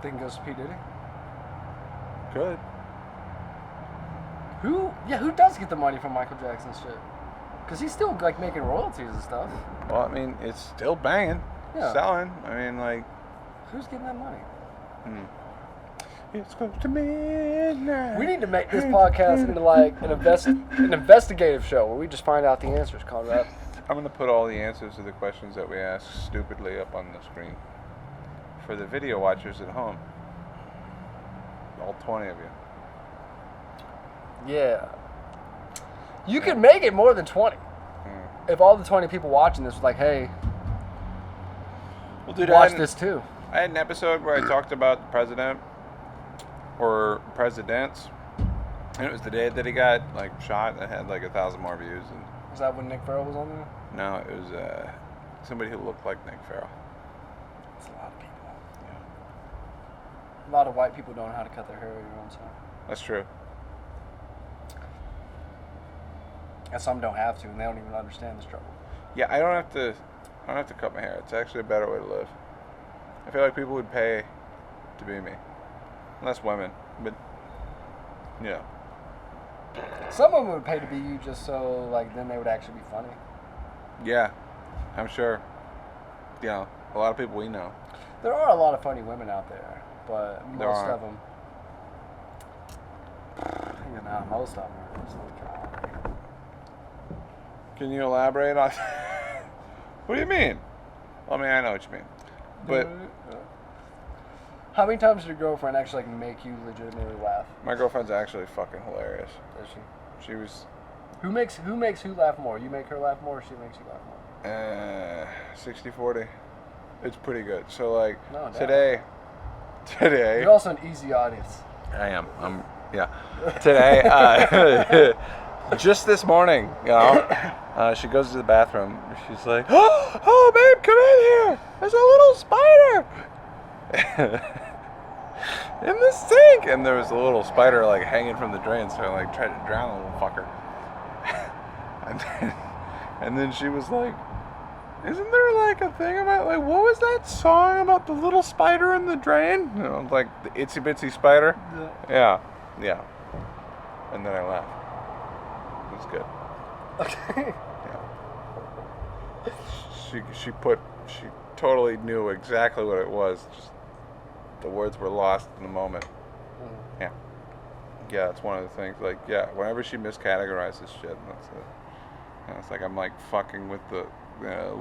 [SPEAKER 1] Think it goes to P. Diddy?
[SPEAKER 2] could.
[SPEAKER 1] Who does get the money from Michael Jackson's shit? Because he's still, like, making royalties and stuff.
[SPEAKER 2] Well, I mean, it's still banging,
[SPEAKER 1] Yeah.
[SPEAKER 2] selling. I mean, like...
[SPEAKER 1] Who's getting that money?
[SPEAKER 2] It's close to midnight.
[SPEAKER 1] We need to make this podcast into, like, an investigative show where we just find out the answers, Conrad.
[SPEAKER 2] I'm going to put all the answers to the questions that we ask stupidly up on the screen for the video watchers at home. All 20 of you.
[SPEAKER 1] Yeah. You could make it more than 20. If all the 20 people watching this was like, hey,
[SPEAKER 2] Well, dude,
[SPEAKER 1] watch this too.
[SPEAKER 2] I had an episode where I talked about the president or presidents, and it was the day that he got like shot. That had like 1,000 more views. And
[SPEAKER 1] Was that when Nick Farrell was on there?
[SPEAKER 2] no, it was somebody who looked like Nick Farrell.
[SPEAKER 1] That's a lot of people. A lot of white people don't know how to cut their hair, you know what I'm saying?
[SPEAKER 2] That's true.
[SPEAKER 1] And some don't have to, and they don't even understand the struggle.
[SPEAKER 2] Yeah, I don't have to cut my hair. It's actually a better way to live. I feel like people would pay to be me. Unless women, but you know.
[SPEAKER 1] Some of them would pay to be you just so, like, then they would actually be funny.
[SPEAKER 2] Yeah, I'm sure. You know, a lot of people we know.
[SPEAKER 1] There are a lot of funny women out there, but
[SPEAKER 2] There
[SPEAKER 1] most
[SPEAKER 2] are.
[SPEAKER 1] of them, you know, most of them are just like,
[SPEAKER 2] Can you elaborate on? What do you mean? Well, I mean, I know what you mean. But
[SPEAKER 1] how many times did your girlfriend actually, like, make you legitimately laugh?
[SPEAKER 2] my girlfriend's actually fucking hilarious.
[SPEAKER 1] Does she?
[SPEAKER 2] She was
[SPEAKER 1] Who makes who laugh more? You make her laugh more, or she makes you laugh more?
[SPEAKER 2] 60-40. It's pretty good. So like
[SPEAKER 1] No doubt.
[SPEAKER 2] today.
[SPEAKER 1] You're also an easy audience.
[SPEAKER 2] I am. Yeah. Today, just this morning, you know, she goes to the bathroom. She's like, "Oh, babe, come in here. There's a little spider in the sink." And there was a little spider like hanging from the drain, so I like tried to drown the little fucker. and then she was like, "Isn't there like a thing about like what was that song about the little spider in the drain?" You know, like the itsy bitsy spider. Yeah. And then I laughed. It was good.
[SPEAKER 1] Okay.
[SPEAKER 2] Yeah. She totally knew exactly what it was. Just the words were lost in the moment. Yeah. Yeah, it's one of the things. Like, yeah, whenever she miscategorizes shit, that's it. You know, it's like I'm like fucking with the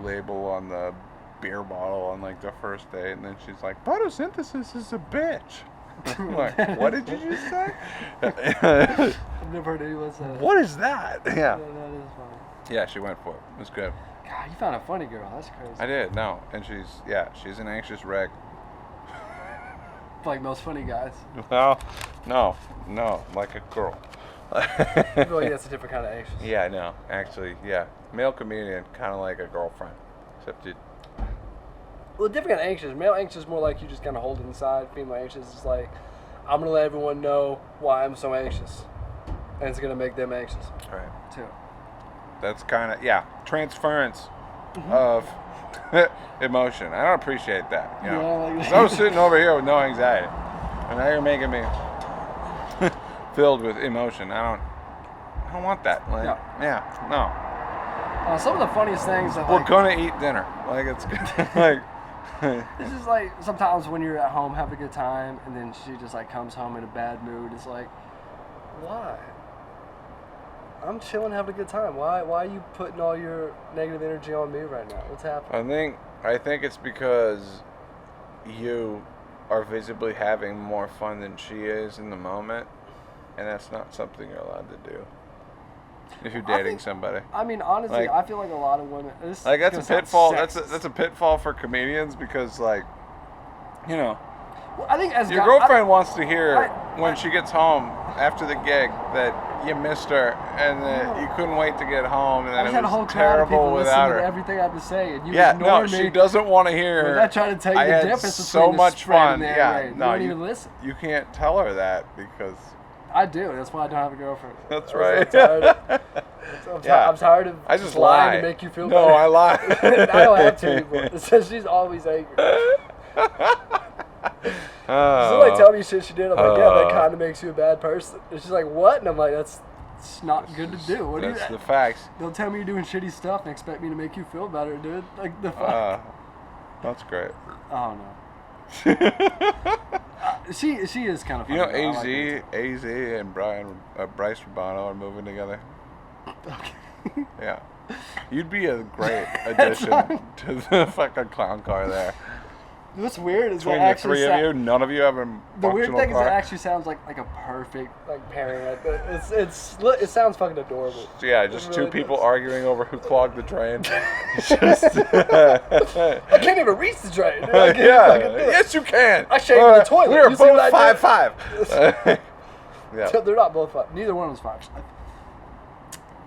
[SPEAKER 2] label on the beer bottle on like the first day, and then she's like, "Photosynthesis is a bitch." I'm like, what did you just say?
[SPEAKER 1] I've never heard anyone say that.
[SPEAKER 2] What is that? Yeah.
[SPEAKER 1] Yeah, that is funny.
[SPEAKER 2] Yeah, she went for it. It was good.
[SPEAKER 1] God, you found a funny girl. That's crazy.
[SPEAKER 2] I did. No, and she's an anxious wreck.
[SPEAKER 1] Like most funny guys.
[SPEAKER 2] Well, no, like a girl.
[SPEAKER 1] Well, yeah, that's a different kind of anxious.
[SPEAKER 2] Yeah, I know. Actually, yeah, male comedian, kind of like a girlfriend, except
[SPEAKER 1] Well, different kind of anxious. Male anxious is more like you just kind of hold it inside. Female anxious is like, I'm going to let everyone know why I'm so anxious. And it's going to make them anxious.
[SPEAKER 2] Right.
[SPEAKER 1] Too.
[SPEAKER 2] That's kind of, transference of emotion. I don't appreciate that. You know?
[SPEAKER 1] Yeah, like
[SPEAKER 2] 'Cause I was sitting over here with no anxiety. And now you're making me filled with emotion. I don't want that. Like,
[SPEAKER 1] No.
[SPEAKER 2] Yeah, no.
[SPEAKER 1] Some of the funniest things that
[SPEAKER 2] We're gonna eat dinner. Like it's like
[SPEAKER 1] it's just like sometimes when you're at home having a good time and then she just like comes home in a bad mood. It's like, why? I'm chilling, having a good time. Why are you putting all your negative energy on me right now? What's happening?
[SPEAKER 2] I think it's because you are visibly having more fun than she is in the moment, and that's not something you're allowed to do if you're dating somebody.
[SPEAKER 1] I mean, honestly,
[SPEAKER 2] Like-
[SPEAKER 1] I feel like a lot of women. That's
[SPEAKER 2] a pitfall. That's a pitfall for comedians because, like, you know,
[SPEAKER 1] Well, I think as
[SPEAKER 2] your girlfriend wants to hear when she gets home after the gig that you missed her and that you couldn't wait to get home and
[SPEAKER 1] I
[SPEAKER 2] that
[SPEAKER 1] just
[SPEAKER 2] it
[SPEAKER 1] had a whole
[SPEAKER 2] was
[SPEAKER 1] crowd of people
[SPEAKER 2] terrible without
[SPEAKER 1] listening
[SPEAKER 2] her.
[SPEAKER 1] to everything I have to say, and you
[SPEAKER 2] Yeah,
[SPEAKER 1] ignore
[SPEAKER 2] no,
[SPEAKER 1] me.
[SPEAKER 2] she doesn't want to hear.
[SPEAKER 1] When I try to tell you
[SPEAKER 2] I
[SPEAKER 1] the
[SPEAKER 2] had
[SPEAKER 1] difference
[SPEAKER 2] so
[SPEAKER 1] between the
[SPEAKER 2] much
[SPEAKER 1] spread
[SPEAKER 2] fun.
[SPEAKER 1] and the
[SPEAKER 2] Yeah,
[SPEAKER 1] air. You
[SPEAKER 2] no,
[SPEAKER 1] don't even listen.
[SPEAKER 2] You can't tell her that because
[SPEAKER 1] I do. That's why I don't have a girlfriend.
[SPEAKER 2] that's
[SPEAKER 1] I'm
[SPEAKER 2] right.
[SPEAKER 1] tired.
[SPEAKER 2] Yeah.
[SPEAKER 1] I'm tired of
[SPEAKER 2] I just
[SPEAKER 1] lying
[SPEAKER 2] lie
[SPEAKER 1] to make you feel
[SPEAKER 2] No,
[SPEAKER 1] better.
[SPEAKER 2] I lie.
[SPEAKER 1] I don't have to anymore. It says she's always angry. She's like telling me shit she did. I'm like, yeah, that kind of makes you a bad person. And she's like, what? And I'm like, that's not good to do. What do you?
[SPEAKER 2] That's the facts.
[SPEAKER 1] Don't tell me you're doing shitty stuff and expect me to make you feel better, dude. Like the fuck.
[SPEAKER 2] That's great.
[SPEAKER 1] Oh no. She is kind of funny.
[SPEAKER 2] You know,
[SPEAKER 1] though. I like her.
[SPEAKER 2] AZ and Bryce Urbano are moving together.
[SPEAKER 1] Okay.
[SPEAKER 2] Yeah. You'd be a great addition to the fucking clown car there.
[SPEAKER 1] What's weird is
[SPEAKER 2] Between
[SPEAKER 1] that
[SPEAKER 2] the
[SPEAKER 1] actually
[SPEAKER 2] three of you, none of you have a
[SPEAKER 1] the weird
[SPEAKER 2] functional
[SPEAKER 1] thing is
[SPEAKER 2] car.
[SPEAKER 1] it actually sounds like a perfect like pairing. Like it sounds fucking adorable.
[SPEAKER 2] Yeah, just
[SPEAKER 1] It really
[SPEAKER 2] two people
[SPEAKER 1] does.
[SPEAKER 2] arguing over who clogged the drain. Just,
[SPEAKER 1] I can't even reach the drain. Dude. I can't
[SPEAKER 2] yeah,
[SPEAKER 1] fucking do it.
[SPEAKER 2] yes you can.
[SPEAKER 1] I shaved the toilet.
[SPEAKER 2] We are
[SPEAKER 1] You see what I
[SPEAKER 2] both
[SPEAKER 1] did?
[SPEAKER 2] 5'5". Yeah.
[SPEAKER 1] So they're not both 5. Neither one was 5.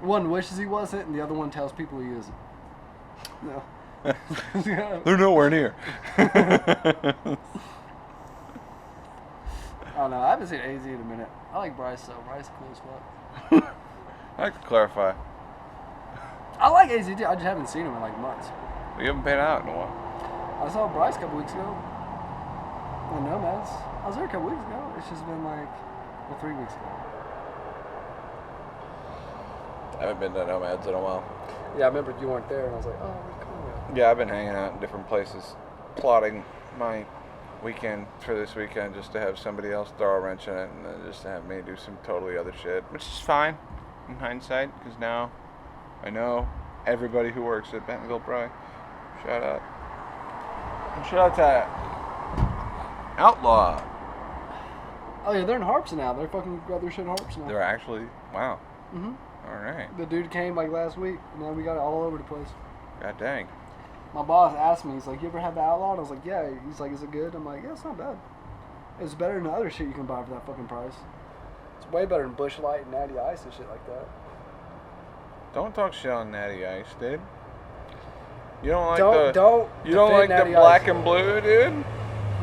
[SPEAKER 1] One wishes he wasn't, and the other one tells people he isn't. No.
[SPEAKER 2] They're nowhere near.
[SPEAKER 1] I don't know. I haven't seen AZ in a minute. I like Bryce though. Bryce is cool as fuck.
[SPEAKER 2] I like to clarify.
[SPEAKER 1] I like AZ too. I just haven't seen him in like months.
[SPEAKER 2] You haven't been out in a while.
[SPEAKER 1] I saw Bryce a couple weeks ago. On Nomads. I was there a couple weeks ago. It's just been like 3 weeks ago.
[SPEAKER 2] I haven't been to Nomads in a while.
[SPEAKER 1] Yeah, I remember you weren't there, and I was like, oh, where's Conrad?
[SPEAKER 2] Yeah, I've been hanging out in different places, plotting my weekend for this weekend just to have somebody else throw a wrench in it and then just to have me do some totally other shit, which is fine in hindsight because now I know everybody who works at Bentonville Brewing. Shout out. And shout out to Outlaw.
[SPEAKER 1] Oh yeah, they're in Harps now. They're fucking got their shit in Harps now.
[SPEAKER 2] They're actually, wow.
[SPEAKER 1] Mm-hmm.
[SPEAKER 2] All right.
[SPEAKER 1] The dude came like last week, and now we got it all over the place.
[SPEAKER 2] God dang.
[SPEAKER 1] My boss asked me, he's like, you ever had the Outlaw? And I was like, yeah. He's like, is it good? I'm like, yeah, it's not bad. It's better than the other shit you can buy for that fucking price. It's way better than Busch Light and Natty Ice and shit like that.
[SPEAKER 2] Don't talk shit on Natty Ice, dude. You don't like
[SPEAKER 1] You
[SPEAKER 2] don't like the
[SPEAKER 1] Natty
[SPEAKER 2] black
[SPEAKER 1] Ice.
[SPEAKER 2] and blue, dude?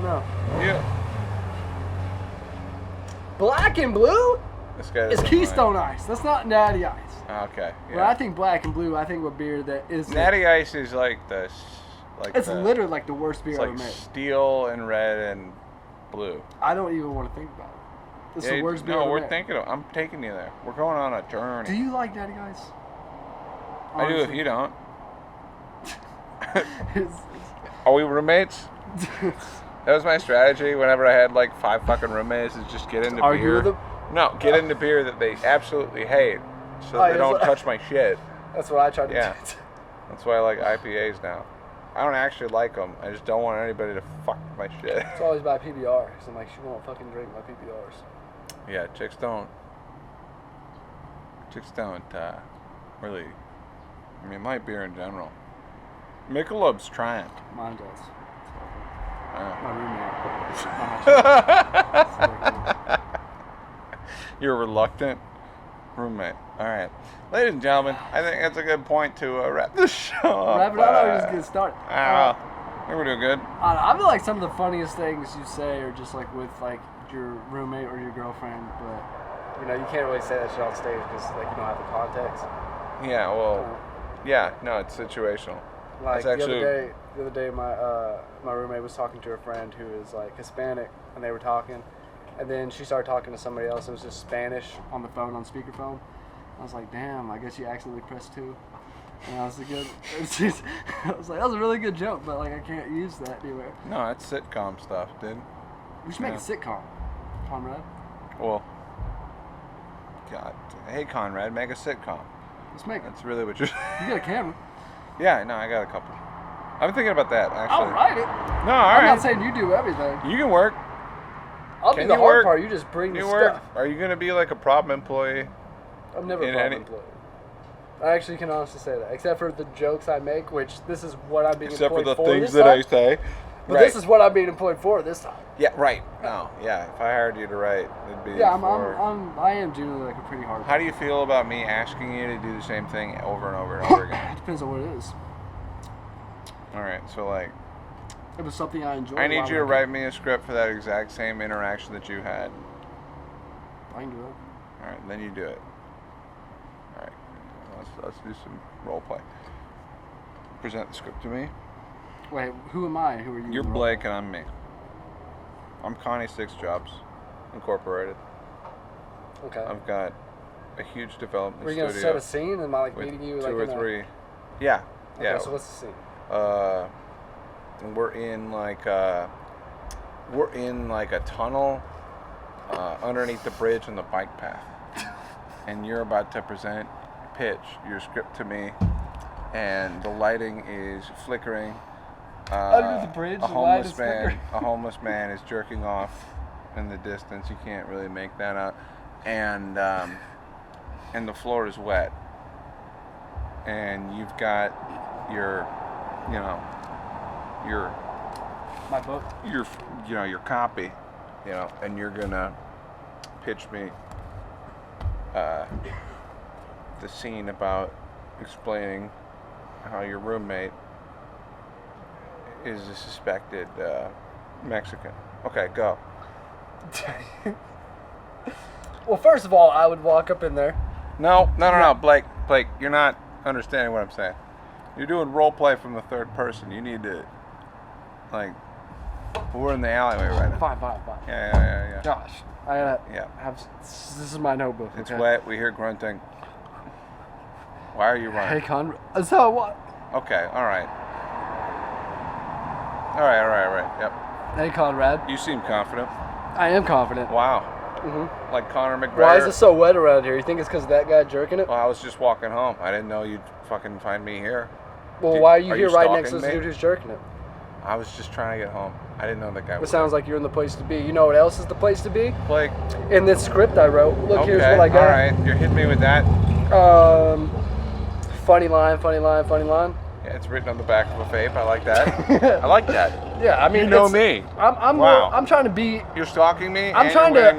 [SPEAKER 1] No.
[SPEAKER 2] Yeah.
[SPEAKER 1] Black and blue?
[SPEAKER 2] This guy
[SPEAKER 1] It's
[SPEAKER 2] doesn't
[SPEAKER 1] Keystone Ice. That's not Natty Ice.
[SPEAKER 2] like- Okay.
[SPEAKER 1] When
[SPEAKER 2] Yeah.
[SPEAKER 1] I think black and blue, I think of a beer that is
[SPEAKER 2] Natty Ice is like the
[SPEAKER 1] it's literally like the worst beer
[SPEAKER 2] it's
[SPEAKER 1] ever
[SPEAKER 2] like
[SPEAKER 1] made.
[SPEAKER 2] steel and red and blue.
[SPEAKER 1] I don't even want to think about it. It's
[SPEAKER 2] Yeah,
[SPEAKER 1] the worst beer
[SPEAKER 2] no,
[SPEAKER 1] ever
[SPEAKER 2] we're
[SPEAKER 1] made.
[SPEAKER 2] thinking I'm taking you there. We're going on a journey.
[SPEAKER 1] Do you like Natty Ice?
[SPEAKER 2] I do if you don't.
[SPEAKER 1] It's-
[SPEAKER 2] Are we roommates? That was my strategy whenever I had like 5 fucking roommates is just get into
[SPEAKER 1] Argue
[SPEAKER 2] beer.
[SPEAKER 1] with them?
[SPEAKER 2] No, get into beer that they absolutely hate so
[SPEAKER 1] Oh,
[SPEAKER 2] they
[SPEAKER 1] yeah,
[SPEAKER 2] don't
[SPEAKER 1] so-
[SPEAKER 2] touch my shit.
[SPEAKER 1] That's what I tried to
[SPEAKER 2] Yeah.
[SPEAKER 1] do.
[SPEAKER 2] That's why I like IPAs now. I don't actually like them. I just don't want anybody to fuck my shit.
[SPEAKER 1] It's always by PBR. So I'm like, she won't fucking drink my PBRs.
[SPEAKER 2] Yeah, chicks don't really. I mean, my beer in general. Michelob's trying.
[SPEAKER 1] Mine does.
[SPEAKER 2] Yeah.
[SPEAKER 1] My roommate.
[SPEAKER 2] You're a reluctant roommate. All right. Ladies and gentlemen, I think that's a good point to wrap this show up.
[SPEAKER 1] Wrap it up or just get started?
[SPEAKER 2] think we're doing good.
[SPEAKER 1] I feel like some of the funniest things you say are just like with like your roommate or your girlfriend, but you know you can't really say that shit on stage because like you don't have the context.
[SPEAKER 2] Yeah, well, yeah, no, it's situational.
[SPEAKER 1] Like
[SPEAKER 2] it's actually...
[SPEAKER 1] the other day, my roommate was talking to her friend who is like Hispanic, and they were talking, and then she started talking to somebody else. It was just Spanish on the phone, on speakerphone. I was like, damn, I guess you accidentally pressed 2. And I was like, I was like, that was a really good joke, but like I can't use that anywhere.
[SPEAKER 2] No, it's sitcom stuff, dude.
[SPEAKER 1] We should make a sitcom, Conrad.
[SPEAKER 2] Well, God, hey Conrad, make a sitcom.
[SPEAKER 1] Let's make it.
[SPEAKER 2] That's really what you're.
[SPEAKER 1] You got a camera.
[SPEAKER 2] Yeah, no, I got a couple. I'm thinking about that actually.
[SPEAKER 1] I'll write it.
[SPEAKER 2] No, all right.
[SPEAKER 1] I'm not saying you do everything.
[SPEAKER 2] You can work.
[SPEAKER 1] I'll do the hard part. You just bring the stuff.
[SPEAKER 2] Are you gonna be like a problem employee?
[SPEAKER 1] I'm never a problem employee. I actually can honestly say that, except for the jokes I make, which this is what I'm being employed for.
[SPEAKER 2] Except for the things that I say.
[SPEAKER 1] But this is what I'm being employed for this time.
[SPEAKER 2] Yeah, right. No, yeah. If I hired you to write, it'd be.
[SPEAKER 1] Yeah, I am genuinely like a pretty hard.
[SPEAKER 2] How do you feel about me asking you to do the same thing over and over and over again?
[SPEAKER 1] It depends on what it is.
[SPEAKER 2] All right, so like.
[SPEAKER 1] It was something I enjoyed.
[SPEAKER 2] I need you to write me a script for that exact same interaction that you had.
[SPEAKER 1] I can do it.
[SPEAKER 2] All right, then you do it. All right, let's do some role play. Present the script to me.
[SPEAKER 1] Wait, who am I? Who are you?
[SPEAKER 2] You're Blake and I'm me. I'm Connie Six Jobs, Incorporated.
[SPEAKER 1] Okay.
[SPEAKER 2] I've got a huge development
[SPEAKER 1] studio. Are you gonna set a scene? Am I like meeting you like
[SPEAKER 2] 2 or 3? Yeah.
[SPEAKER 1] Okay,
[SPEAKER 2] yeah.
[SPEAKER 1] So what's the scene?
[SPEAKER 2] We're in like a tunnel underneath the bridge on the bike path, and you're about to pitch your script to me, and the lighting is flickering.
[SPEAKER 1] Under the bridge,
[SPEAKER 2] a homeless man is jerking off in the distance. You can't really make that out, and the floor is wet, and you've got your
[SPEAKER 1] my book,
[SPEAKER 2] your copy, and you're gonna pitch me the scene about explaining how your roommate is a suspected Mexican. Okay, go.
[SPEAKER 1] Well, first of all, I would walk up in there.
[SPEAKER 2] No, Blake, you're not understanding what I'm saying. You're doing role play from the third person. You need to, we're in the alleyway right now.
[SPEAKER 1] Fine.
[SPEAKER 2] Yeah.
[SPEAKER 1] Gosh, I gotta have. This is my notebook.
[SPEAKER 2] It's wet. We hear grunting. Why are you running?
[SPEAKER 1] Hey, Conrad. So what?
[SPEAKER 2] Okay. All right. Yep.
[SPEAKER 1] Hey, Conrad.
[SPEAKER 2] You seem confident.
[SPEAKER 1] I am confident.
[SPEAKER 2] Wow.
[SPEAKER 1] Mm-hmm.
[SPEAKER 2] Like Conor McGregor.
[SPEAKER 1] Why is it so wet around here? You think it's because of that guy jerking it?
[SPEAKER 2] Well, I was just walking home. I didn't know you'd fucking find me here.
[SPEAKER 1] Well, why are you here right next to the dude who's jerking it?
[SPEAKER 2] I was just trying to get home. I didn't know that guy was.
[SPEAKER 1] It sounds like you're in the place to be. You know what else is the place to be?
[SPEAKER 2] Blake.
[SPEAKER 1] In this script I wrote. Look, here's what I got.
[SPEAKER 2] All right, you're hitting me with that.
[SPEAKER 1] Funny line.
[SPEAKER 2] Yeah, it's written on the back of a vape. I like that. I like that.
[SPEAKER 1] Yeah, I mean,
[SPEAKER 2] you know me.
[SPEAKER 1] I'm trying to be.
[SPEAKER 2] You're stalking me.
[SPEAKER 1] I'm trying to,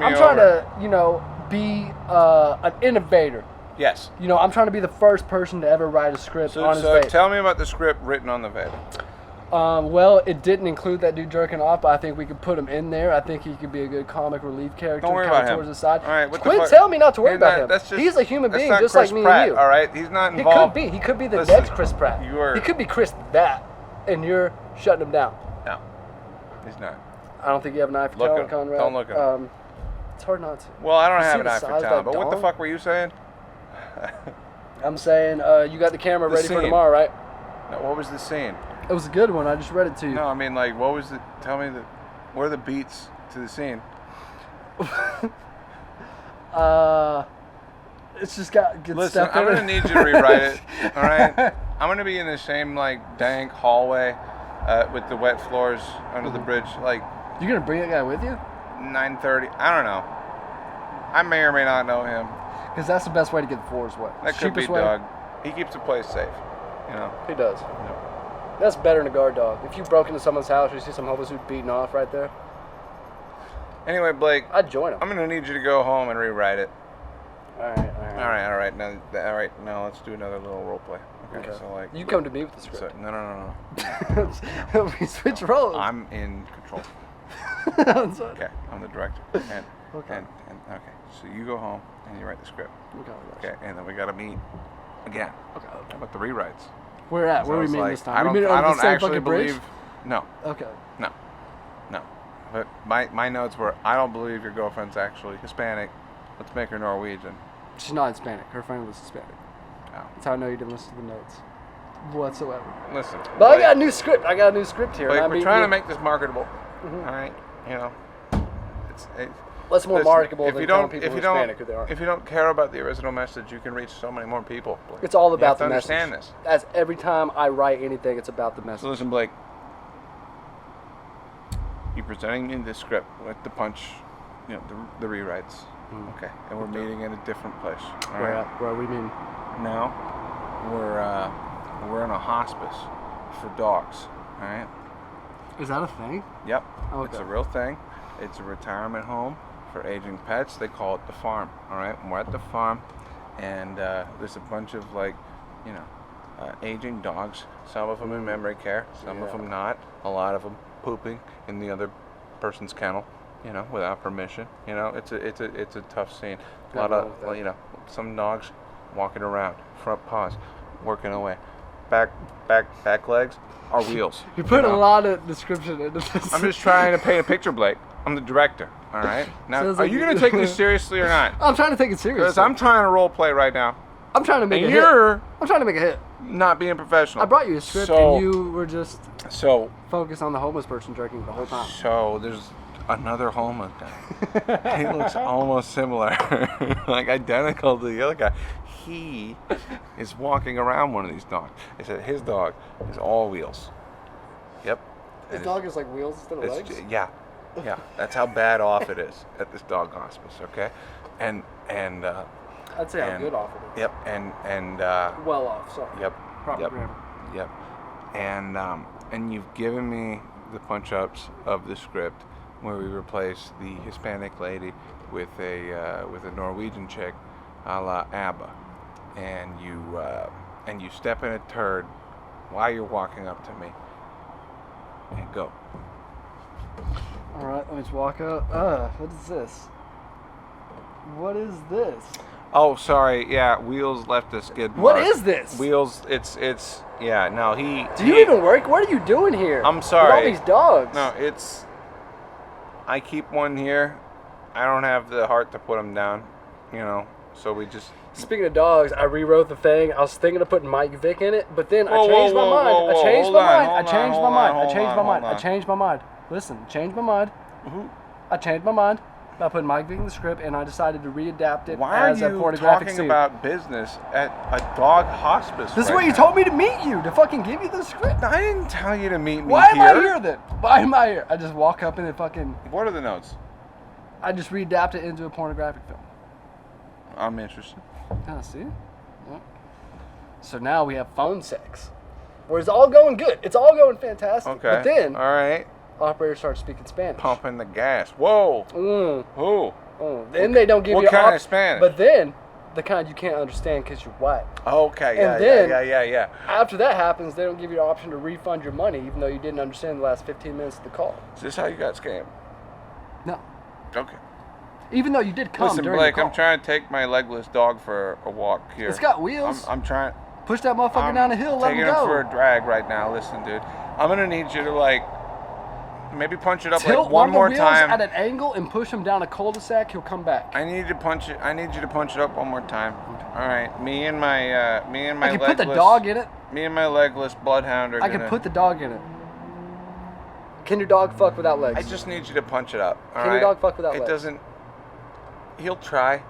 [SPEAKER 1] be an innovator.
[SPEAKER 2] Yes.
[SPEAKER 1] I'm trying to be the first person to ever write a script on his vape.
[SPEAKER 2] So tell me about the script written on the vape.
[SPEAKER 1] Well, it didn't include that dude jerking off, but I think we could put him in there. I think he could be a good comic relief character.
[SPEAKER 2] Don't worry about him.
[SPEAKER 1] Towards the side.
[SPEAKER 2] All right,
[SPEAKER 1] Quit telling me not to worry about him. He's a human being just like me and you.
[SPEAKER 2] All right, he's not involved.
[SPEAKER 1] He could be the next Chris Pratt. He could be Chris that, and you're shutting him down.
[SPEAKER 2] No, he's not.
[SPEAKER 1] I don't think you have an eye for talent, Conrad.
[SPEAKER 2] Don't look at him.
[SPEAKER 1] It's hard not to.
[SPEAKER 2] Well, I don't have an eye for talent, but what the fuck were you saying?
[SPEAKER 1] I'm saying you got the camera ready for tomorrow, right?
[SPEAKER 2] No, what was the scene?
[SPEAKER 1] It was a good one. I just read it to you.
[SPEAKER 2] No, I mean, what was the? Tell me what are the beats to the scene?
[SPEAKER 1] It's just got good stuff in it.
[SPEAKER 2] I'm gonna need you to rewrite it. All right. I'm gonna be in the same dank hallway with the wet floors under the bridge.
[SPEAKER 1] You're gonna bring that guy with you?
[SPEAKER 2] 9:30. I don't know. I may or may not know him.
[SPEAKER 1] Because that's the best way to get the floors wet.
[SPEAKER 2] That could be Doug. He keeps the place safe.
[SPEAKER 1] He does. That's better than a guard dog. If you broke into someone's house, you see some homeless dude beating off right there.
[SPEAKER 2] Anyway, Blake,
[SPEAKER 1] I'd join him.
[SPEAKER 2] I'm gonna need you to go home and rewrite it.
[SPEAKER 1] All right.
[SPEAKER 2] All right. Now let's do another little role play. Okay. So like.
[SPEAKER 1] You come to me with the script.
[SPEAKER 2] So, no.
[SPEAKER 1] We switch roles.
[SPEAKER 2] I'm in control.
[SPEAKER 1] Okay.
[SPEAKER 2] Okay. I'm the director. And okay. So you go home and you write the script. Okay. And then we got to meet again.
[SPEAKER 1] Okay.
[SPEAKER 2] How about the rewrites?
[SPEAKER 1] Where at?
[SPEAKER 2] So
[SPEAKER 1] Where are we meeting
[SPEAKER 2] like,
[SPEAKER 1] this time?
[SPEAKER 2] I don't,
[SPEAKER 1] we meeting on the same
[SPEAKER 2] actually
[SPEAKER 1] fucking bridge?
[SPEAKER 2] believe. No.
[SPEAKER 1] Okay.
[SPEAKER 2] No. But my notes were, I don't believe your girlfriend's actually Hispanic. Let's make her Norwegian.
[SPEAKER 1] She's not Hispanic. Her friend was Hispanic.
[SPEAKER 2] Oh.
[SPEAKER 1] That's how I know you didn't listen to the notes whatsoever.
[SPEAKER 2] Listen.
[SPEAKER 1] But I got a new script. Here.
[SPEAKER 2] Like, we're trying to make this marketable. All right.
[SPEAKER 1] What's more marketable than telling people
[SPEAKER 2] Hispanic
[SPEAKER 1] who they are?
[SPEAKER 2] If you don't care about the original message, you can reach so many more people. Blake.
[SPEAKER 1] It's all about
[SPEAKER 2] you have
[SPEAKER 1] the
[SPEAKER 2] to
[SPEAKER 1] message.
[SPEAKER 2] understand this.
[SPEAKER 1] As every time I write anything, it's about the message.
[SPEAKER 2] So listen, Blake. You're presenting me the script with the punch, the rewrites. Okay, and we're meeting in a different place. All right?
[SPEAKER 1] Where we mean?
[SPEAKER 2] Now, we're in a hospice for dogs. All right.
[SPEAKER 1] Is that a thing?
[SPEAKER 2] Yep.
[SPEAKER 1] Okay.
[SPEAKER 2] It's a real thing. It's a retirement home for aging pets. They call it the farm. All right. And we're at the farm, and there's a bunch of aging dogs. Some of them in memory care. Some of them not. A lot of them pooping in the other person's kennel. Without permission. It's a tough scene. A lot of some dogs walking around, front paws, working away, back legs are wheels.
[SPEAKER 1] You put a lot of description into this.
[SPEAKER 2] I'm just trying to paint a picture, Blake. I'm the director. All right. Now, are you gonna take this seriously or not?
[SPEAKER 1] I'm trying to take it seriously.
[SPEAKER 2] Because I'm trying to role play right now.
[SPEAKER 1] I'm trying to make
[SPEAKER 2] and
[SPEAKER 1] a hit. I'm trying to make a hit.
[SPEAKER 2] Not being professional.
[SPEAKER 1] I brought you a script and you were just focused on the homeless person jerking the whole time.
[SPEAKER 2] So there's another homeless guy. He looks almost similar, like identical to the other guy. He is walking around one of these dogs. They said his dog is all wheels. Yep.
[SPEAKER 1] His dog is like wheels instead of legs?
[SPEAKER 2] Yeah. That's how bad off it is at this dog hospice. Okay, and
[SPEAKER 1] I'd say how good off it is.
[SPEAKER 2] Yep. And
[SPEAKER 1] well off. Sorry.
[SPEAKER 2] Yep.
[SPEAKER 1] Proper grammar.
[SPEAKER 2] Yep. And you've given me the punch-ups of the script where we replace the Hispanic lady with a Norwegian chick, a la ABBA, and you step in a turd while you're walking up to me, and go.
[SPEAKER 1] All right, let me just walk up. What is this? What is this?
[SPEAKER 2] Oh, sorry. Yeah, Wheels left a skid mark.
[SPEAKER 1] What is this?
[SPEAKER 2] Wheels. It's. Yeah. No, he.
[SPEAKER 1] Do you even work? What are you doing here?
[SPEAKER 2] I'm sorry.
[SPEAKER 1] With all these dogs.
[SPEAKER 2] No, it's. I keep one here. I don't have the heart to put him down. So we just.
[SPEAKER 1] Speaking of dogs, I rewrote the thing. I was thinking of putting Mike Vick in it, but then I changed my mind. I changed my mind. Listen, changed my mind. I changed my mind by putting Mike Vick in the script, and I decided to readapt it as a pornographic
[SPEAKER 2] Why are you talking
[SPEAKER 1] scene.
[SPEAKER 2] about business at a dog hospice?
[SPEAKER 1] This is where you told me to meet you, to fucking give you the script.
[SPEAKER 2] I didn't tell you to meet me
[SPEAKER 1] Why
[SPEAKER 2] here.
[SPEAKER 1] am I here then? Why am I here? I just walk up and then fucking...
[SPEAKER 2] What are the notes?
[SPEAKER 1] I just readapt it into a pornographic film.
[SPEAKER 2] I'm interested.
[SPEAKER 1] See? Yep. So now we have phone sex. Where it's all going good. It's all going fantastic.
[SPEAKER 2] Okay.
[SPEAKER 1] But then...
[SPEAKER 2] All right.
[SPEAKER 1] Operator starts speaking Spanish.
[SPEAKER 2] Pumping the gas. Whoa. Who?
[SPEAKER 1] Then they don't give you...
[SPEAKER 2] What kind of Spanish?
[SPEAKER 1] But then, the kind you can't understand because you're white.
[SPEAKER 2] Okay, yeah.
[SPEAKER 1] After that happens, they don't give you the option to refund your money, even though you didn't understand the last 15 minutes of the call.
[SPEAKER 2] Is this how you got scammed?
[SPEAKER 1] No.
[SPEAKER 2] Okay.
[SPEAKER 1] Even though you did come
[SPEAKER 2] Listen,
[SPEAKER 1] during
[SPEAKER 2] Blake,
[SPEAKER 1] the call.
[SPEAKER 2] I'm trying to take my legless dog for a walk here.
[SPEAKER 1] It's got wheels.
[SPEAKER 2] I'm trying...
[SPEAKER 1] Push that motherfucker down the hill, let him go.
[SPEAKER 2] Taking him for a drag right now. Listen, dude. I'm going to need you to, maybe punch it up
[SPEAKER 1] Tilt
[SPEAKER 2] one more
[SPEAKER 1] wheels
[SPEAKER 2] time.
[SPEAKER 1] At an angle and push him down a cul-de-sac. He'll come back.
[SPEAKER 2] I need you to punch it up one more time. All right, me and my
[SPEAKER 1] I can put the dog in it.
[SPEAKER 2] Me and my legless bloodhound are
[SPEAKER 1] I can put the dog in it. Can your dog fuck without legs?
[SPEAKER 2] I just need you to punch it up. All
[SPEAKER 1] Can
[SPEAKER 2] right?
[SPEAKER 1] your dog fuck without legs?
[SPEAKER 2] It doesn't. He'll try.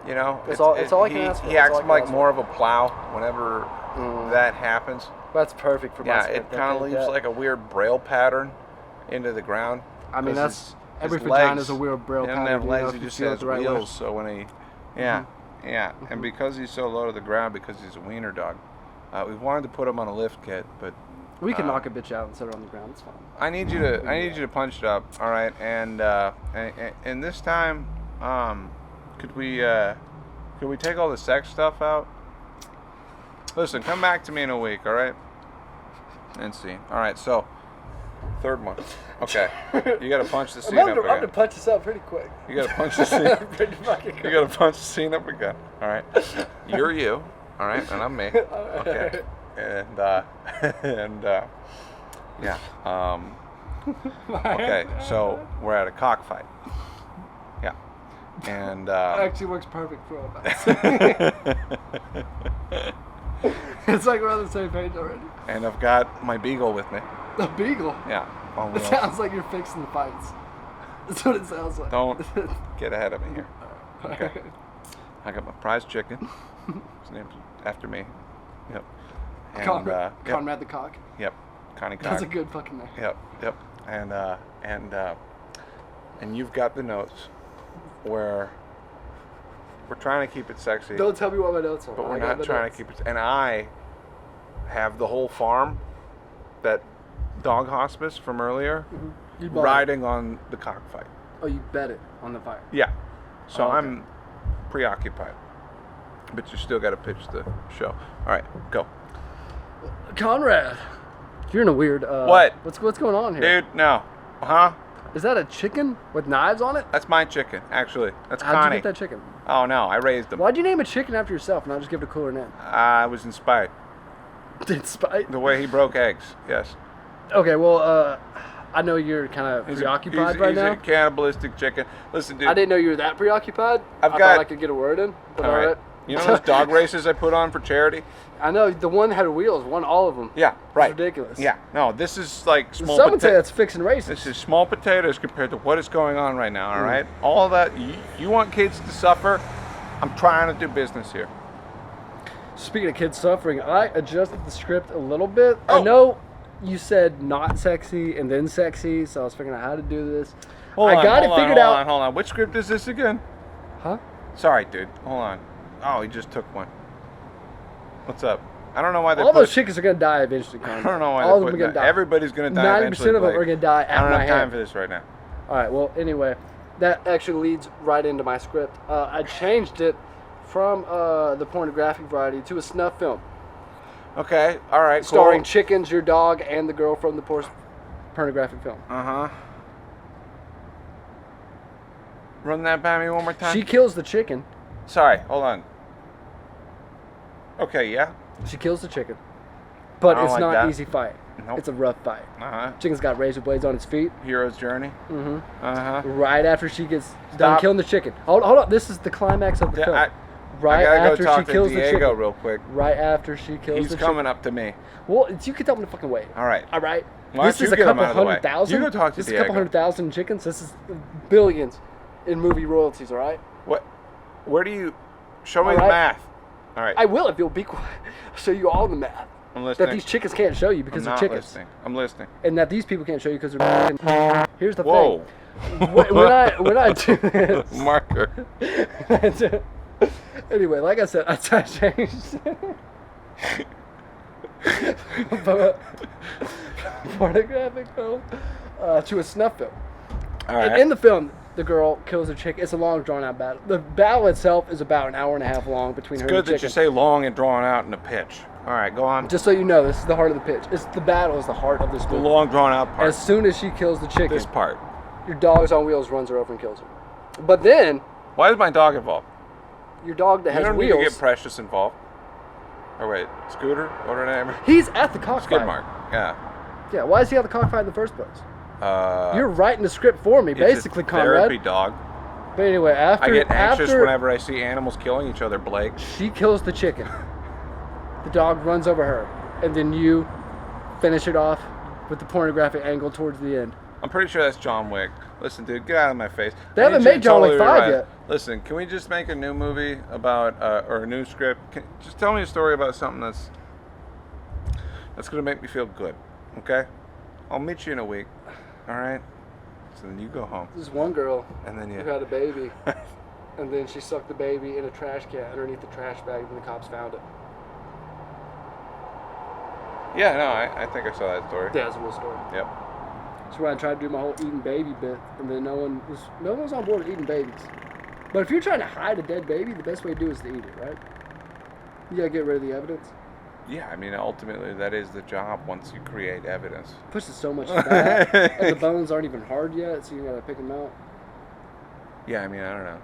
[SPEAKER 1] It's all I can ask for.
[SPEAKER 2] He acts like more of a plow whenever that happens.
[SPEAKER 1] That's perfect for my
[SPEAKER 2] Yeah, it kind of leaves like a weird braille pattern into the ground.
[SPEAKER 1] I mean, that's every vagina is a weird braille pattern.
[SPEAKER 2] He doesn't have legs, he just has
[SPEAKER 1] right
[SPEAKER 2] wheels.
[SPEAKER 1] way.
[SPEAKER 2] So when he, and because he's so low to the ground, because he's a wiener dog, we wanted to put him on a lift kit, but
[SPEAKER 1] we can knock a bitch out and set her on the ground. It's fine.
[SPEAKER 2] I need you to punch it up, all right? And this time, could we take all the sex stuff out? Listen, come back to me in a week, all right? And see. All right, so third one. Okay, you got to punch the scene up again.
[SPEAKER 1] I'm gonna punch this up pretty quick.
[SPEAKER 2] You got to punch the scene.
[SPEAKER 1] Pretty fucking quick.
[SPEAKER 2] You got to punch the scene up again. All right. You're you. All right, and I'm me. Okay. And yeah. Okay, so we're at a cockfight. Yeah. And
[SPEAKER 1] It actually works perfect for all of us. It's like we're on the same page already.
[SPEAKER 2] And I've got my beagle with me.
[SPEAKER 1] The beagle?
[SPEAKER 2] Yeah.
[SPEAKER 1] It sounds like you're fixing the fights. That's what it sounds like.
[SPEAKER 2] Don't get ahead of me here. Okay. I got my prize chicken. His name's after me. Yep. And,
[SPEAKER 1] Conrad the Cock.
[SPEAKER 2] Yep. Connie Cock.
[SPEAKER 1] That's a good fucking name.
[SPEAKER 2] Yep. And you've got the notes where we're trying to keep it sexy.
[SPEAKER 1] Don't tell me what my notes are.
[SPEAKER 2] But we're not trying to keep it. And I have the whole farm, that dog hospice from earlier, riding on the cockfight.
[SPEAKER 1] Oh, you bet it on the fire.
[SPEAKER 2] Yeah. So I'm preoccupied. But you still got to pitch the show. All right, go.
[SPEAKER 1] Conrad, you're in a weird.
[SPEAKER 2] What?
[SPEAKER 1] What's going on here?
[SPEAKER 2] Dude, no. Huh?
[SPEAKER 1] Is that a chicken with knives on it?
[SPEAKER 2] That's my chicken, actually. That's
[SPEAKER 1] How'd
[SPEAKER 2] Connie.
[SPEAKER 1] you get that chicken?
[SPEAKER 2] Oh, no, I raised him.
[SPEAKER 1] Why'd you name a chicken after yourself and not just give it a cooler name?
[SPEAKER 2] I was inspired.
[SPEAKER 1] Inspired?
[SPEAKER 2] The way he broke eggs, yes.
[SPEAKER 1] Okay, well, I know you're kind of preoccupied right now.
[SPEAKER 2] He's a cannibalistic chicken. Listen, dude.
[SPEAKER 1] I didn't know you were that preoccupied. I thought I could get a word in. But all right.
[SPEAKER 2] You know those dog races I put on for charity?
[SPEAKER 1] I know. The one had wheels. Won all of them.
[SPEAKER 2] Yeah, right.
[SPEAKER 1] It's ridiculous.
[SPEAKER 2] Yeah. No, this is like small.
[SPEAKER 1] Someone say that's fixing races.
[SPEAKER 2] This is small potatoes compared to what is going on right now, all right? All of that. You want kids to suffer? I'm trying to do business here.
[SPEAKER 1] Speaking of kids suffering, I adjusted the script a little bit.
[SPEAKER 2] Oh.
[SPEAKER 1] I know you said not sexy and then sexy, so I was figuring out how to do this. I got it figured out.
[SPEAKER 2] Hold on. Which script is this again?
[SPEAKER 1] Huh?
[SPEAKER 2] Sorry, dude. Hold on. Oh, he just took one. What's up? I don't know why they
[SPEAKER 1] all those chickens are going to die eventually, Conrad.
[SPEAKER 2] I don't know why
[SPEAKER 1] all
[SPEAKER 2] they're
[SPEAKER 1] of them are going to die.
[SPEAKER 2] Everybody's going to die eventually.
[SPEAKER 1] 90% of them are going to die at my hand.
[SPEAKER 2] I don't have time for this right now.
[SPEAKER 1] All right, well, anyway, that actually leads right into my script. I changed it from the pornographic variety to a snuff film.
[SPEAKER 2] Okay, all right, cool.
[SPEAKER 1] Starring chickens, your dog, and the girl from the pornographic film.
[SPEAKER 2] Uh-huh. Run that by me one more time.
[SPEAKER 1] She kills the chicken.
[SPEAKER 2] Sorry, hold on. Okay, yeah.
[SPEAKER 1] She kills the chicken. But it's
[SPEAKER 2] like
[SPEAKER 1] not
[SPEAKER 2] that.
[SPEAKER 1] an easy fight.
[SPEAKER 2] Nope.
[SPEAKER 1] It's a rough fight.
[SPEAKER 2] Uh-huh.
[SPEAKER 1] Chicken's got razor blades on its feet.
[SPEAKER 2] Hero's journey.
[SPEAKER 1] Mm-hmm.
[SPEAKER 2] Uh-huh.
[SPEAKER 1] Right after she gets done killing the chicken. Hold on. This is the climax of the film. Right after she kills the chicken.
[SPEAKER 2] Real quick.
[SPEAKER 1] Right after she kills the chicken.
[SPEAKER 2] He's coming up to me.
[SPEAKER 1] Well, you can tell him to fucking wait.
[SPEAKER 2] All right.
[SPEAKER 1] All right.
[SPEAKER 2] Why
[SPEAKER 1] this
[SPEAKER 2] don't
[SPEAKER 1] is
[SPEAKER 2] you
[SPEAKER 1] a
[SPEAKER 2] get him
[SPEAKER 1] couple
[SPEAKER 2] out of the way?
[SPEAKER 1] 100,000.
[SPEAKER 2] You go talk to
[SPEAKER 1] This is a
[SPEAKER 2] Diego.
[SPEAKER 1] couple 100,000 chickens. This is billions in movie royalties. All right.
[SPEAKER 2] What? Where do you? Show me the math. All right.
[SPEAKER 1] I will if you'll be quiet. I'll show you all the math.
[SPEAKER 2] I'm listening.
[SPEAKER 1] That these chickens can't show you because they're chickens.
[SPEAKER 2] I'm listening.
[SPEAKER 1] And that these people can't show you because they're chickens. Here's the
[SPEAKER 2] Whoa.
[SPEAKER 1] thing. When I do this,
[SPEAKER 2] Marker.
[SPEAKER 1] Anyway, like I said, I changed from a pornographic film to a snuff film.
[SPEAKER 2] All right.
[SPEAKER 1] And in the film, the girl kills a chick. It's a long, drawn-out battle. The battle itself is about an hour and a half long between her and the chicken.
[SPEAKER 2] Good that you say long and drawn out in a pitch. All right, go on.
[SPEAKER 1] Just so you know, this is the heart of the pitch. It's the battle is the heart of this
[SPEAKER 2] The
[SPEAKER 1] movie.
[SPEAKER 2] long drawn out part.
[SPEAKER 1] As soon as she kills the chicken,
[SPEAKER 2] This part.
[SPEAKER 1] your dog's on wheels runs her over and kills her. But then,
[SPEAKER 2] Why is my dog involved?
[SPEAKER 1] your dog that
[SPEAKER 2] You
[SPEAKER 1] has
[SPEAKER 2] don't
[SPEAKER 1] wheels,
[SPEAKER 2] need to get Precious involved. Or wait, Scooter? What her name?
[SPEAKER 1] he's at the cockfight.
[SPEAKER 2] Skid Mark. Yeah.
[SPEAKER 1] Yeah, why is he at the cockfight in the first place?
[SPEAKER 2] Uh,
[SPEAKER 1] You're writing the script for me,
[SPEAKER 2] it's
[SPEAKER 1] basically,
[SPEAKER 2] a
[SPEAKER 1] Conrad.
[SPEAKER 2] therapy dog.
[SPEAKER 1] But anyway,
[SPEAKER 2] I get anxious whenever I see animals killing each other, Blake.
[SPEAKER 1] she kills the chicken, the dog runs over her, and then you finish it off with the pornographic angle towards the end.
[SPEAKER 2] I'm pretty sure that's John Wick. Listen, dude, get out of my face.
[SPEAKER 1] They haven't made John Wick 5 yet.
[SPEAKER 2] Listen, can we just make a new movie about, or a new script? Just tell me a story about something that's going to make me feel good, okay? I'll meet you in a week, all right? So then you go home.
[SPEAKER 1] There's one girl
[SPEAKER 2] And then
[SPEAKER 1] who had a baby, and then she sucked the baby in a trash can underneath the trash bag when the cops found it.
[SPEAKER 2] Yeah, no, I think I saw that story.
[SPEAKER 1] Yeah, that's a real story.
[SPEAKER 2] Yep.
[SPEAKER 1] That's where I tried to do my whole eating baby bit, and then no one was on board with eating babies. But if you're trying to hide a dead baby, the best way to do it is to eat it, right? You gotta get rid of the evidence.
[SPEAKER 2] Yeah, I mean, ultimately, that is the job once you create evidence.
[SPEAKER 1] Pushes so much back. And the bones aren't even hard yet, so you gotta pick them out.
[SPEAKER 2] Yeah, I mean, I don't know.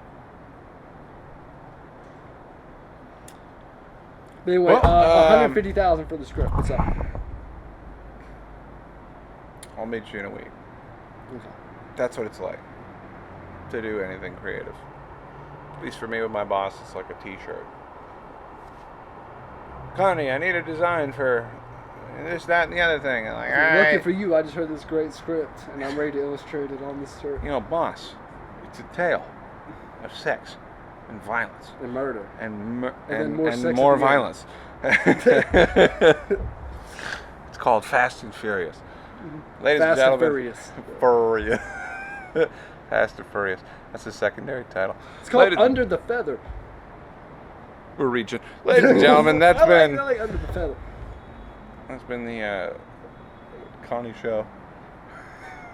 [SPEAKER 1] But anyway,
[SPEAKER 2] Well,
[SPEAKER 1] 150,000 for the script. What's up?
[SPEAKER 2] I'll meet you in a week.
[SPEAKER 1] Okay.
[SPEAKER 2] That's what it's like to do anything creative. At least for me with my boss, it's like a t-shirt. Connie, I need a design for this, that, and the other thing. I'm like, all right.
[SPEAKER 1] Looking for you. I just heard this great script, and I'm ready to illustrate it on this shirt.
[SPEAKER 2] You know, boss, it's a tale of sex and violence.
[SPEAKER 1] And murder.
[SPEAKER 2] And
[SPEAKER 1] then more sex
[SPEAKER 2] more
[SPEAKER 1] at the
[SPEAKER 2] violence. It's called Fast and Furious. Ladies and gentlemen. Furious. Fast and Furious. That's the secondary title.
[SPEAKER 1] It's called Under the Feather.
[SPEAKER 2] We're reaching. Ladies and gentlemen, that's been...
[SPEAKER 1] I like Under the Feather.
[SPEAKER 2] That's been the Connie show.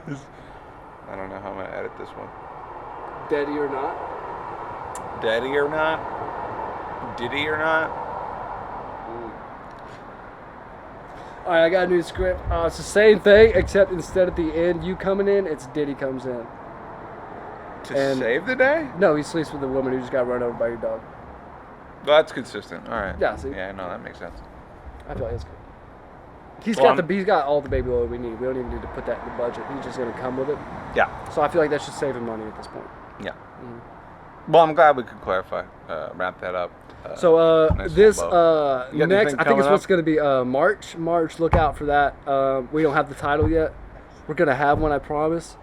[SPEAKER 2] I don't know how I'm going to edit this one.
[SPEAKER 1] Daddy or not?
[SPEAKER 2] Daddy or not? Diddy or not?
[SPEAKER 1] Alright, I got a new script. It's the same thing, except instead at the end, you coming in, it's Diddy comes in.
[SPEAKER 2] To save the day?
[SPEAKER 1] No, he sleeps with a woman who just got run over by your dog.
[SPEAKER 2] Well, that's consistent. All right.
[SPEAKER 1] Yeah, see?
[SPEAKER 2] Yeah, no, that makes sense.
[SPEAKER 1] I feel like it's good. He's got all the baby oil we need. We don't even need to put that in the budget. He's just going to come with it.
[SPEAKER 2] Yeah.
[SPEAKER 1] So I feel like that should save him money at this point.
[SPEAKER 2] Yeah. Mm-hmm. Well, I'm glad we could clarify, wrap that up.
[SPEAKER 1] This next, I think it's what's going to be March. March, look out for that. We don't have the title yet. We're going to have one, I promise.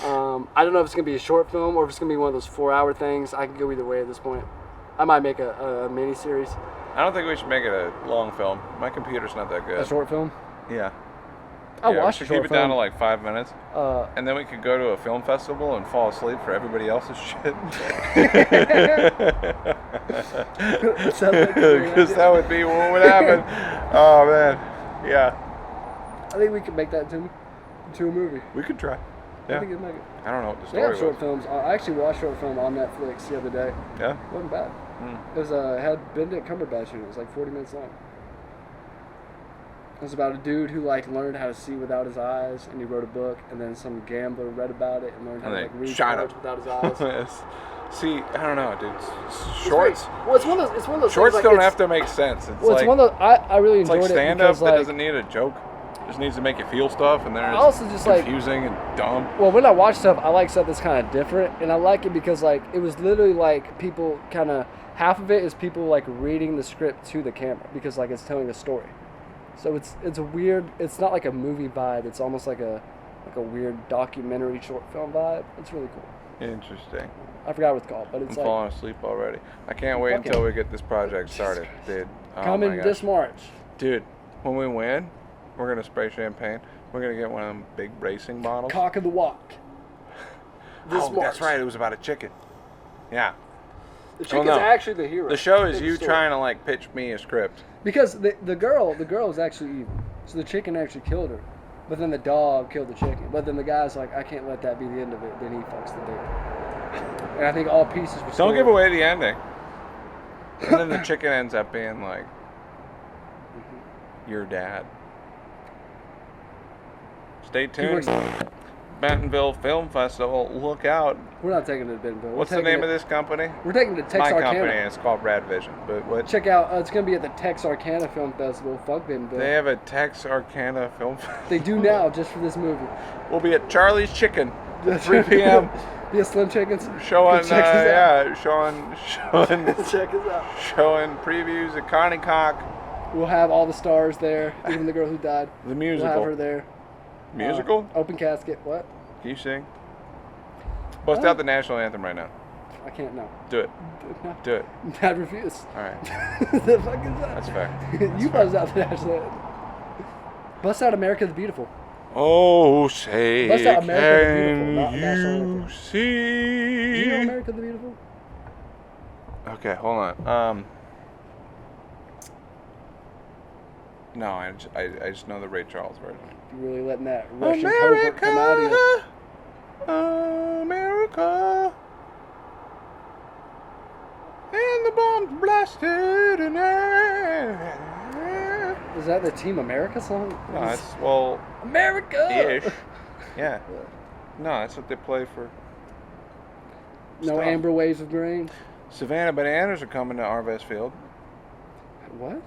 [SPEAKER 1] I don't know if it's going to be a short film or if it's going to be one of those 4-hour things. I can go either way at this point. I might make a mini series.
[SPEAKER 2] I don't think we should make it a long film. My computer's not that good.
[SPEAKER 1] A short film?
[SPEAKER 2] Yeah.
[SPEAKER 1] I'll watch a short film.
[SPEAKER 2] Keep it down to like 5 minutes. And then we could go to a film festival and fall asleep for everybody else's shit. Because that would be what would happen. Oh, man. Yeah.
[SPEAKER 1] I think we could make that into a movie.
[SPEAKER 2] We could try. Yeah.
[SPEAKER 1] I think it'd make it.
[SPEAKER 2] I don't know what the
[SPEAKER 1] They
[SPEAKER 2] story
[SPEAKER 1] have short films. I actually watched a short film on Netflix the other day.
[SPEAKER 2] Yeah?
[SPEAKER 1] It wasn't bad. It was had Benedict Cumberbatch in it. It was like 40 minutes long. It was about a dude who learned how to see without his eyes, and he wrote a book, and then some gambler read about it and learned how to read cards without his eyes.
[SPEAKER 2] See, I don't know, dude. Shorts.
[SPEAKER 1] Well, it's one of those.
[SPEAKER 2] Shorts
[SPEAKER 1] things,
[SPEAKER 2] don't have to make sense. It's
[SPEAKER 1] one of those. I really enjoyed it.
[SPEAKER 2] It's like stand-up that doesn't need a joke. Just needs to make you feel stuff, and then it's also just confusing and dumb.
[SPEAKER 1] Well, when I watch stuff, I like stuff that's kind of different, and I like it because it was literally people kind of half of it is people reading the script to the camera because it's telling a story. So it's a weird. It's not like a movie vibe. It's almost like a weird documentary short film vibe. It's really cool.
[SPEAKER 2] Interesting.
[SPEAKER 1] I forgot what it's called, but it's
[SPEAKER 2] I'm falling asleep already. I can't wait until we get this project started, dude.
[SPEAKER 1] Coming this March.
[SPEAKER 2] Dude, when we win, we're going to spray champagne. We're going to get one of them big racing bottles.
[SPEAKER 1] Cock of the Walk. March.
[SPEAKER 2] That's right. It was about a chicken. Yeah.
[SPEAKER 1] The chicken's actually the hero.
[SPEAKER 2] The show is you trying to pitch me a script.
[SPEAKER 1] Because the girl was actually evil. So the chicken actually killed her. But then the dog killed the chicken. But then the guy's like, I can't let that be the end of it. Then he fucks the dick. And I think all pieces were
[SPEAKER 2] Don't give away the ending. And then the chicken ends up being your dad. Stay tuned. Bentonville Film Festival. Look out.
[SPEAKER 1] We're not taking it to Bentonville.
[SPEAKER 2] What's the name of this company?
[SPEAKER 1] We're taking it to Texarkana.
[SPEAKER 2] My company, it's called Rad Vision. But what?
[SPEAKER 1] Check out, it's going to be at the Texarkana Film Festival. Fuck Bentonville.
[SPEAKER 2] They have a Texarkana Film Festival.
[SPEAKER 1] They do now, just for this movie.
[SPEAKER 2] We'll be at Charlie's Chicken at 3 p.m.
[SPEAKER 1] Be a Slim Chickens.
[SPEAKER 2] Showing,
[SPEAKER 1] check us out.
[SPEAKER 2] showing
[SPEAKER 1] check us out.
[SPEAKER 2] Showing previews of Connie Cock.
[SPEAKER 1] We'll have all the stars there, even the girl who died.
[SPEAKER 2] The musical.
[SPEAKER 1] We'll have her there.
[SPEAKER 2] Musical?
[SPEAKER 1] Open casket. What?
[SPEAKER 2] Can you sing? Bust out the national anthem right now.
[SPEAKER 1] I can't now.
[SPEAKER 2] Do it.
[SPEAKER 1] No.
[SPEAKER 2] Do it.
[SPEAKER 1] I refuse.
[SPEAKER 2] All right.
[SPEAKER 1] The fuck is that?
[SPEAKER 2] That's fair.
[SPEAKER 1] You bust out the national anthem. Bust out America the Beautiful.
[SPEAKER 2] Oh, say
[SPEAKER 1] bust out America the
[SPEAKER 2] Beautiful,
[SPEAKER 1] not
[SPEAKER 2] you see?
[SPEAKER 1] Do you know America the Beautiful?
[SPEAKER 2] Okay, hold on. No, I just know the Ray Charles version.
[SPEAKER 1] You're really letting that Russian covert come out of you.
[SPEAKER 2] America, and the bombs blasted in air.
[SPEAKER 1] Is that the Team America song?
[SPEAKER 2] No, it's, well...
[SPEAKER 1] America!
[SPEAKER 2] Ish. Yeah. No, that's what they play for.
[SPEAKER 1] No
[SPEAKER 2] stuff.
[SPEAKER 1] amber waves of grain?
[SPEAKER 2] Savannah Bananas are coming to Arvest Field.
[SPEAKER 1] What?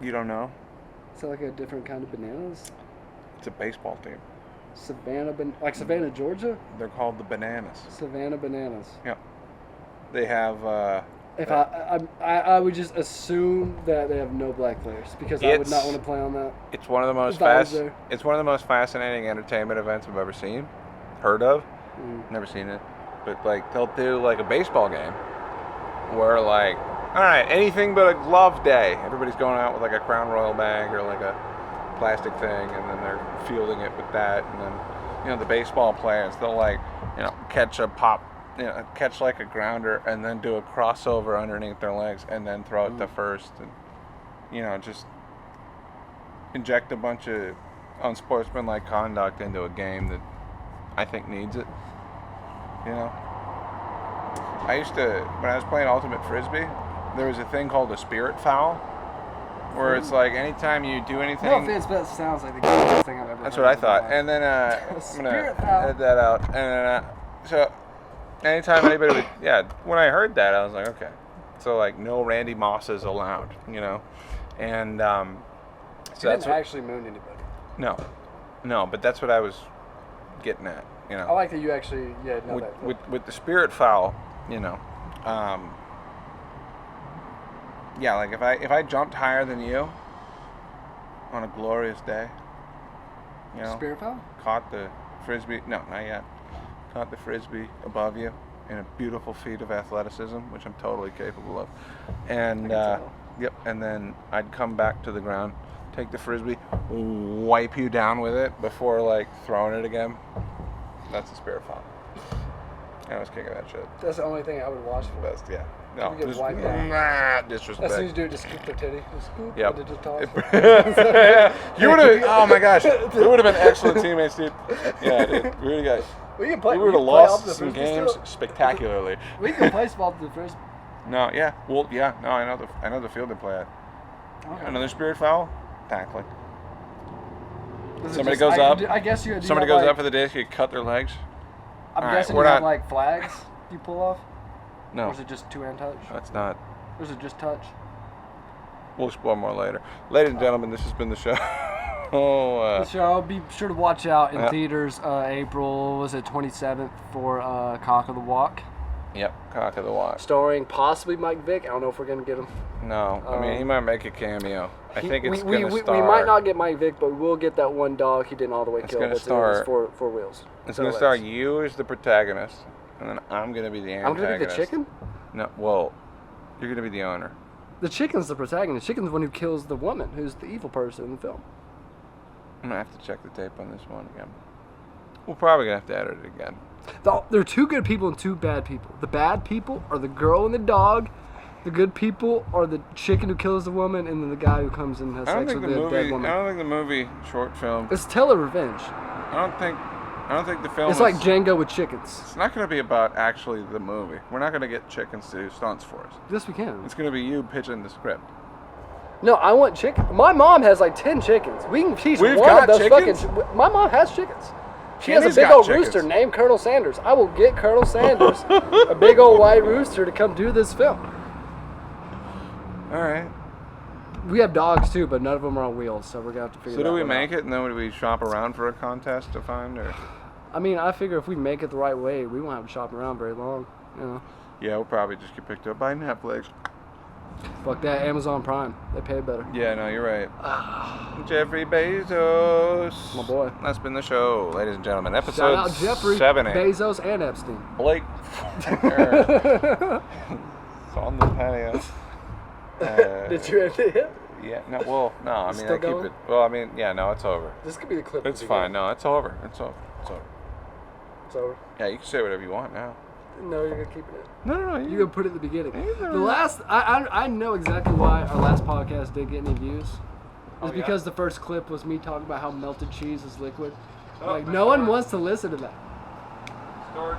[SPEAKER 2] You don't know?
[SPEAKER 1] Is that like a different kind of bananas?
[SPEAKER 2] It's a baseball team.
[SPEAKER 1] Like Savannah, Georgia?
[SPEAKER 2] They're called the Bananas.
[SPEAKER 1] Savannah Bananas.
[SPEAKER 2] Yeah. They have...
[SPEAKER 1] If I would just assume that they have no black players because I would not want to play on that.
[SPEAKER 2] It's one of the most It's one of the most fascinating entertainment events I've ever seen, heard of. Never seen it, but like they'll do like a baseball game where like, all right, anything but a glove day. Everybody's going out with like a Crown Royal bag or like a plastic thing, and then they're fielding it with that, and then the baseball players, they'll like catch a pop. Catch like a grounder and then do a crossover underneath their legs and then throw it to first and, just inject a bunch of unsportsmanlike conduct into a game that I think needs it. I used to, when I was playing Ultimate Frisbee, there was a thing called a spirit foul where it's like anytime you do anything.
[SPEAKER 1] No offense, but that sounds like the greatest thing I've ever heard.
[SPEAKER 2] That's what I thought. And then I'm going to edit that out. And so... anytime anybody would, when I heard that, I was like, okay. So, like, no Randy Mosses allowed, And,
[SPEAKER 1] so that's actually moon anybody.
[SPEAKER 2] No, but that's what I was getting at,
[SPEAKER 1] I like that you actually, know that.
[SPEAKER 2] With the spirit foul, like, if I jumped higher than you on a glorious day,
[SPEAKER 1] Spirit foul?
[SPEAKER 2] Caught the Frisbee, no, not yet. Caught the Frisbee above you in a beautiful feat of athleticism, which I'm totally capable of. And and then I'd come back to the ground, take the Frisbee, wipe you down with it before like throwing it again. That's a spirit foul. I was kicking that shit.
[SPEAKER 1] That's the only thing I would watch for.
[SPEAKER 2] Best, yeah. No,
[SPEAKER 1] you get
[SPEAKER 2] just
[SPEAKER 1] wiped out.
[SPEAKER 2] disrespect.
[SPEAKER 1] As soon as you do it, just scoop their titty. Just scoop.
[SPEAKER 2] Yep.
[SPEAKER 1] And just toss
[SPEAKER 2] You would have. Oh my gosh, we would have been excellent teammates, dude. Yeah, dude. We would have got.
[SPEAKER 1] We would
[SPEAKER 2] have lost some games spectacularly.
[SPEAKER 1] We can play small to the first.
[SPEAKER 2] No, yeah. Well, yeah. No, I know the field they play at. Okay. Another spirit foul, tackling. Somebody goes up.
[SPEAKER 1] I guess you.
[SPEAKER 2] Somebody goes up for the disc. You cut their legs.
[SPEAKER 1] I'm guessing you have like flags you pull off.
[SPEAKER 2] No.
[SPEAKER 1] Or is it just two-hand touch?
[SPEAKER 2] That's not.
[SPEAKER 1] Or is it just touch?
[SPEAKER 2] We'll explore more later. Ladies and gentlemen, this has been the show.
[SPEAKER 1] The show. Be sure to watch out in theaters. April 27th for Cock of the Walk.
[SPEAKER 2] Yep, Cock of the Walk.
[SPEAKER 1] Starring possibly Mike Vick. I don't know if we're gonna get him.
[SPEAKER 2] No, I mean he might make a cameo. I think it's gonna star.
[SPEAKER 1] We might not get Mike Vick, but we will get that one dog he didn't all the way kill.
[SPEAKER 2] It's gonna star
[SPEAKER 1] four wheels.
[SPEAKER 2] It's gonna star you as the protagonist, and then I'm gonna be the antagonist.
[SPEAKER 1] I'm gonna be the chicken.
[SPEAKER 2] No, well, you're gonna be the owner.
[SPEAKER 1] The chicken's the protagonist. The chicken's the one who kills the woman, who's the evil person in the film.
[SPEAKER 2] I'm gonna have to check the tape on this one again. We're probably gonna have to edit it again.
[SPEAKER 1] There are two good people and two bad people. The bad people are the girl and the dog. The good people are the chicken who kills the woman, and then the guy who comes in and has sex with the dead woman.
[SPEAKER 2] I don't think the movie short film.
[SPEAKER 1] It's Tale of Revenge.
[SPEAKER 2] I don't think the film.
[SPEAKER 1] It's like Django with chickens.
[SPEAKER 2] It's not going to be about actually the movie. We're not going to get chickens to do stunts for us.
[SPEAKER 1] Yes, we can.
[SPEAKER 2] It's going to be you pitching the script.
[SPEAKER 1] No, I want chicken. My mom has like 10 chickens. We can teach
[SPEAKER 2] We've
[SPEAKER 1] one
[SPEAKER 2] got
[SPEAKER 1] of those
[SPEAKER 2] chickens?
[SPEAKER 1] fucking. My mom has chickens. She
[SPEAKER 2] Kenny's
[SPEAKER 1] has a big
[SPEAKER 2] got
[SPEAKER 1] old
[SPEAKER 2] chickens.
[SPEAKER 1] rooster named Colonel Sanders. I will get Colonel Sanders, a big old white rooster, to come do this film.
[SPEAKER 2] All right.
[SPEAKER 1] We have dogs too, but none of them are on wheels, so we're gonna have to figure.
[SPEAKER 2] So do we make it, and then do we shop around for a contest to find, or?
[SPEAKER 1] I mean, I figure if we make it the right way, we won't have to shop around very long.
[SPEAKER 2] Yeah, we'll probably just get picked up by Netflix.
[SPEAKER 1] Fuck that, Amazon Prime. They pay better.
[SPEAKER 2] Yeah, no, you're right. Jeffrey Bezos.
[SPEAKER 1] My boy.
[SPEAKER 2] That's been the show, ladies and gentlemen. Episode
[SPEAKER 1] Shout out Jeffrey
[SPEAKER 2] 70.
[SPEAKER 1] Bezos and Epstein.
[SPEAKER 2] Blake Fortner. It's on the patio.
[SPEAKER 1] Did you end it?
[SPEAKER 2] Yeah, no, I mean,
[SPEAKER 1] Still going?
[SPEAKER 2] it's over.
[SPEAKER 1] This could be the clip.
[SPEAKER 2] It's fine. No, it's over. It's over.
[SPEAKER 1] It's over.
[SPEAKER 2] Yeah, you can say whatever you want now.
[SPEAKER 1] No, you're gonna keep it in.
[SPEAKER 2] No.
[SPEAKER 1] You're gonna put it at the beginning. I know exactly why our last podcast didn't get any views. It's because the first clip was me talking about how melted cheese is liquid. No one wants to listen to that.
[SPEAKER 2] Storage